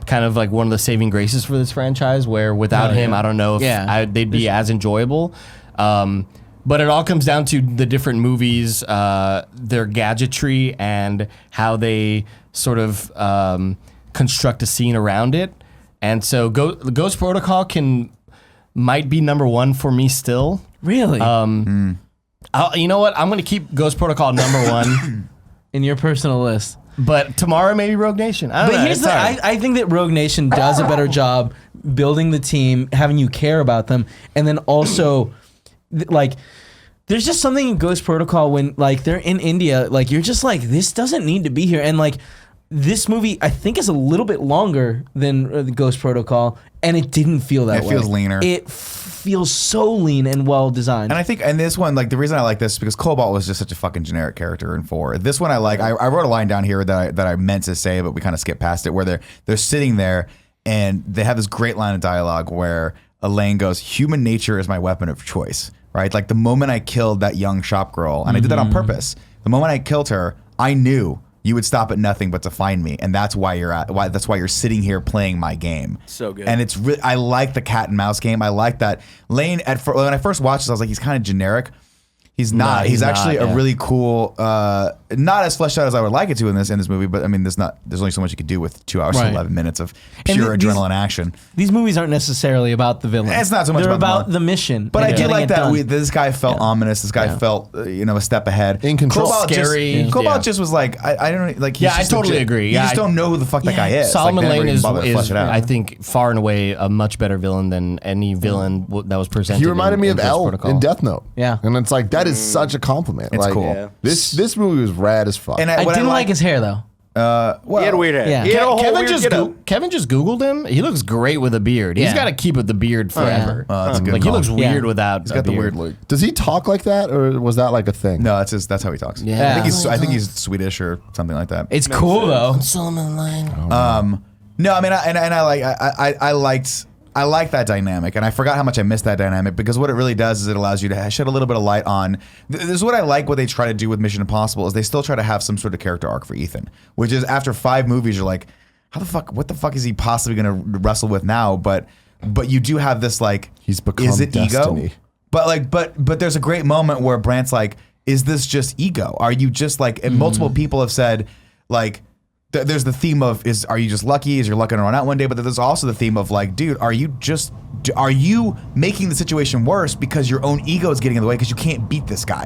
kind of like one of the saving graces for this franchise, where without him, I don't know if they'd be as enjoyable. But it all comes down to the different movies, their gadgetry, and how they sort of construct a scene around it. And so the Ghost Protocol might be number 1 for me still. Really? You know what? I'm going to keep Ghost Protocol number 1. In your personal list. But tomorrow maybe Rogue Nation. I don't know. But here's It's the all right. I think that Rogue Nation does a better job building the team, having you care about them, and then also like there's just something in Ghost Protocol when like they're in India, like you're just like, this doesn't need to be here. And like this movie I think is a little bit longer than the Ghost Protocol, and it didn't feel that way. It feels leaner. It feels so lean and well designed. And I think, and this one, like the reason I like this is because Cobalt was just such a fucking generic character in 4. This one I like. I wrote a line down here that I meant to say, but we kind of skipped past it, where they're sitting there and they have this great line of dialogue where Elaine goes, "Human nature is my weapon of choice." Right? Like the moment I killed that young shop girl, and I did that on purpose. The moment I killed her, I knew you would stop at nothing but to find me, and that's why you're sitting here playing my game. So good. And it's I like the cat and mouse game. I like that Lane. When I first watched this, I was like, he's kind of generic. He's not. He's actually a really cool. Not as fleshed out as I would like it to in this movie, but I mean, there's only so much you could do with 2 hours and 11 minutes of pure adrenaline action. These movies aren't necessarily about the villain. It's not so much They're about the mission. But and I do getting like it that done. this guy felt ominous. This guy felt a step ahead. In control. Scary. Cobalt Yeah. just was like I don't know, like. He's I just totally legit. agree. You Yeah, just don't know who the fuck that guy is. Solomon Like, they never Lane even bother to flesh is it out. I think, far and away a much better villain than any villain that was presented. He reminded me in of Ghost L Protocol. in Death Note. Yeah. And it's like, that is such a compliment. It's like, cool. Yeah. This movie was rad as fuck. And I what didn't like his hair though. Well, He had a weird hair. Yeah. He had a whole Kevin weird just get-up. Kevin just Googled him. He looks great with a beard. He's Yeah. got to keep with the beard forever. Oh, that's a good Like he call. looks weird Yeah. without. He's got the weird look. Does he talk like that, or was that like a thing? No, that's how he talks. Yeah. I think he's Swedish or something like that. It's cool though. Solomon Lane. No, I mean, I like that dynamic, and I forgot how much I missed that dynamic, because what it really does is it allows you to shed a little bit of light on. This is what I like. What they try to do with Mission Impossible is they still try to have some sort of character arc for Ethan, which is after 5 movies, you're like, what the fuck is he possibly going to wrestle with now? But you do have this like, He's become is it destiny. ego? But there's a great moment where Brant's like, is this just ego? Are you just like, and multiple people have said, like, there's the theme of, are you just lucky? Is your luck gonna run out one day? But there's also the theme of like, dude, are you making the situation worse because your own ego is getting in the way because you can't beat this guy?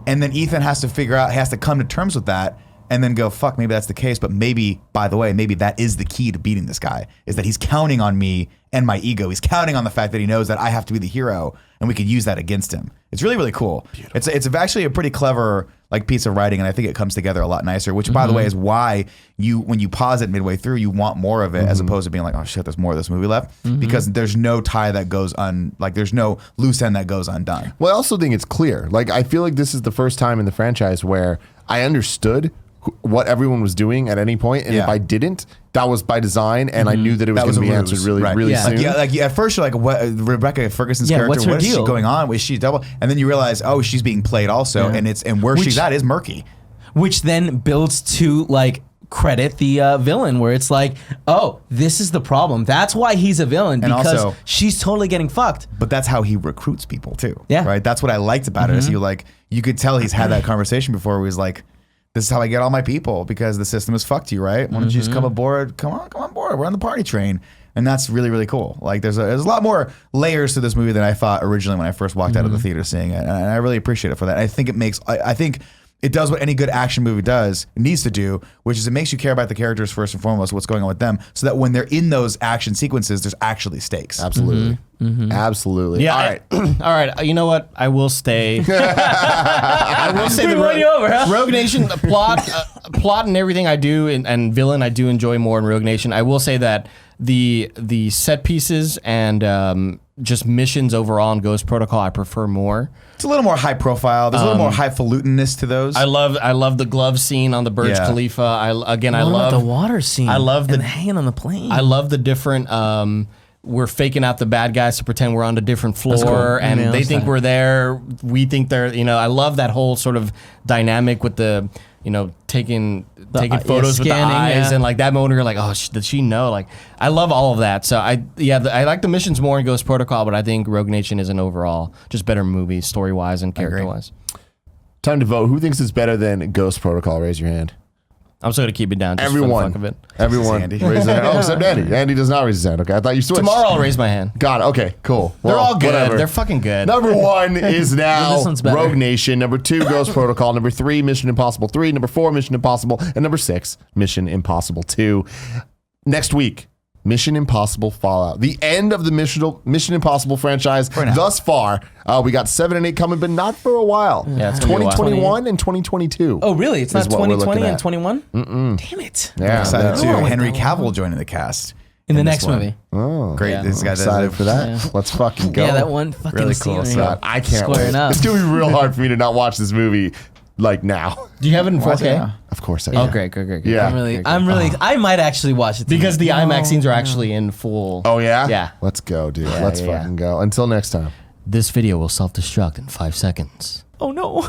And then Ethan has to come to terms with that and then go, fuck, maybe that's the case. But maybe, by the way, maybe that is the key to beating this guy, is that he's counting on me and my ego. He's counting on the fact that he knows that I have to be the hero and we could use that against him. It's really, really cool. Beautiful. It's actually a pretty clever like piece of writing, and I think it comes together a lot nicer, which by the way is why when you pause it midway through, you want more of it as opposed to being like, oh shit, there's more of this movie left, because there's no tie that goes there's no loose end that goes undone. Well, I also think it's clear. Like, I feel like this is the first time in the franchise where I understood what everyone was doing at any point, and if I didn't, that was by design, and I knew that it was going to be answered really soon. At first you're like, what, Rebecca Ferguson's character, what's her what is she deal? going on? Was she double? And then you realize, oh, she's being played also, and where she's at is murky. Which then builds to like credit the villain, where it's like, oh, this is the problem. That's why he's a villain, And because also- she's totally getting fucked. But that's how he recruits people too. Yeah. Right. That's what I liked about it. Is you could tell he's had that conversation before where he's like, this is how I get all my people because the system has fucked you, right? Why don't you just come aboard? Come on board. We're on the party train. And that's really, really cool. Like there's a lot more layers to this movie than I thought originally when I first walked out of the theater seeing it. And I really appreciate it for that. I think I think it does what any good action movie needs to do, which is it makes you care about the characters first and foremost, what's going on with them, so that when they're in those action sequences, there's actually stakes. Absolutely. Absolutely. Yeah. All right. All right. You know what? I will stay. I will say We the won you over, huh? Rogue Nation plot and everything I do and villain I do enjoy more in Rogue Nation. I will say that the set pieces and just missions overall in Ghost Protocol I prefer more. It's a little more high profile. There's a little more highfalutenness to those. I love the glove scene on the Burj Khalifa. I What love about the water scene? I love and the- hanging on the plane. I love the different. We're faking out the bad guys to pretend we're on a different floor, cool. and Yeah, they that's think tight. we're there. We think they're. I love that whole sort of dynamic with the, taking photos with the scanning, eyes, yeah. and like that moment you're like, oh, did she know? Like, I love all of that. So I like the missions more in Ghost Protocol, but I think Rogue Nation is an overall just better movie, story wise and character wise. Time to vote. Who thinks it's better than Ghost Protocol? Raise your hand. I'm still gonna keep it down. Just Everyone. for the fuck of it. Everyone. Andy. Raise their hand. Oh, except Andy. Andy does not raise his hand. Okay. I thought you switched. Tomorrow I'll raise my hand. Got it. Okay. Cool. They're Well, all good. whatever. They're fucking good. Number 1 is now This one's better. Rogue Nation. Number 2, Ghost Protocol. Number 3, Mission Impossible 3. Number 4, Mission Impossible. And number 6, Mission Impossible 2. Next week, Mission Impossible Fallout. The end of the Mission Impossible franchise now. thus far. We got 7 and 8 coming, but not for a while. Yeah, it's gonna be a while. 2021 and 2022. oh, really? It's not is what we're 2020 looking and at. 21? Damn it. Yeah. excited yeah. too. Henry Cavill joining the cast In the this next one. movie. Oh, Great. Yeah. This guy does excited it. for that. Let's fucking go. Yeah, that one fucking Really scene. cool where stuff. I can't Squaring wait. up. It's going to be real hard for me to not watch this movie like now. Do you have it in 4K? Yeah. Of course I do. Oh, great. Yeah. I'm really, I might actually watch it. Because the tonight. IMAX scenes are actually in full. Oh, yeah? Yeah. Let's go, dude. Let's yeah. fucking go. Until next time. This video will self-destruct in 5 seconds. Oh no.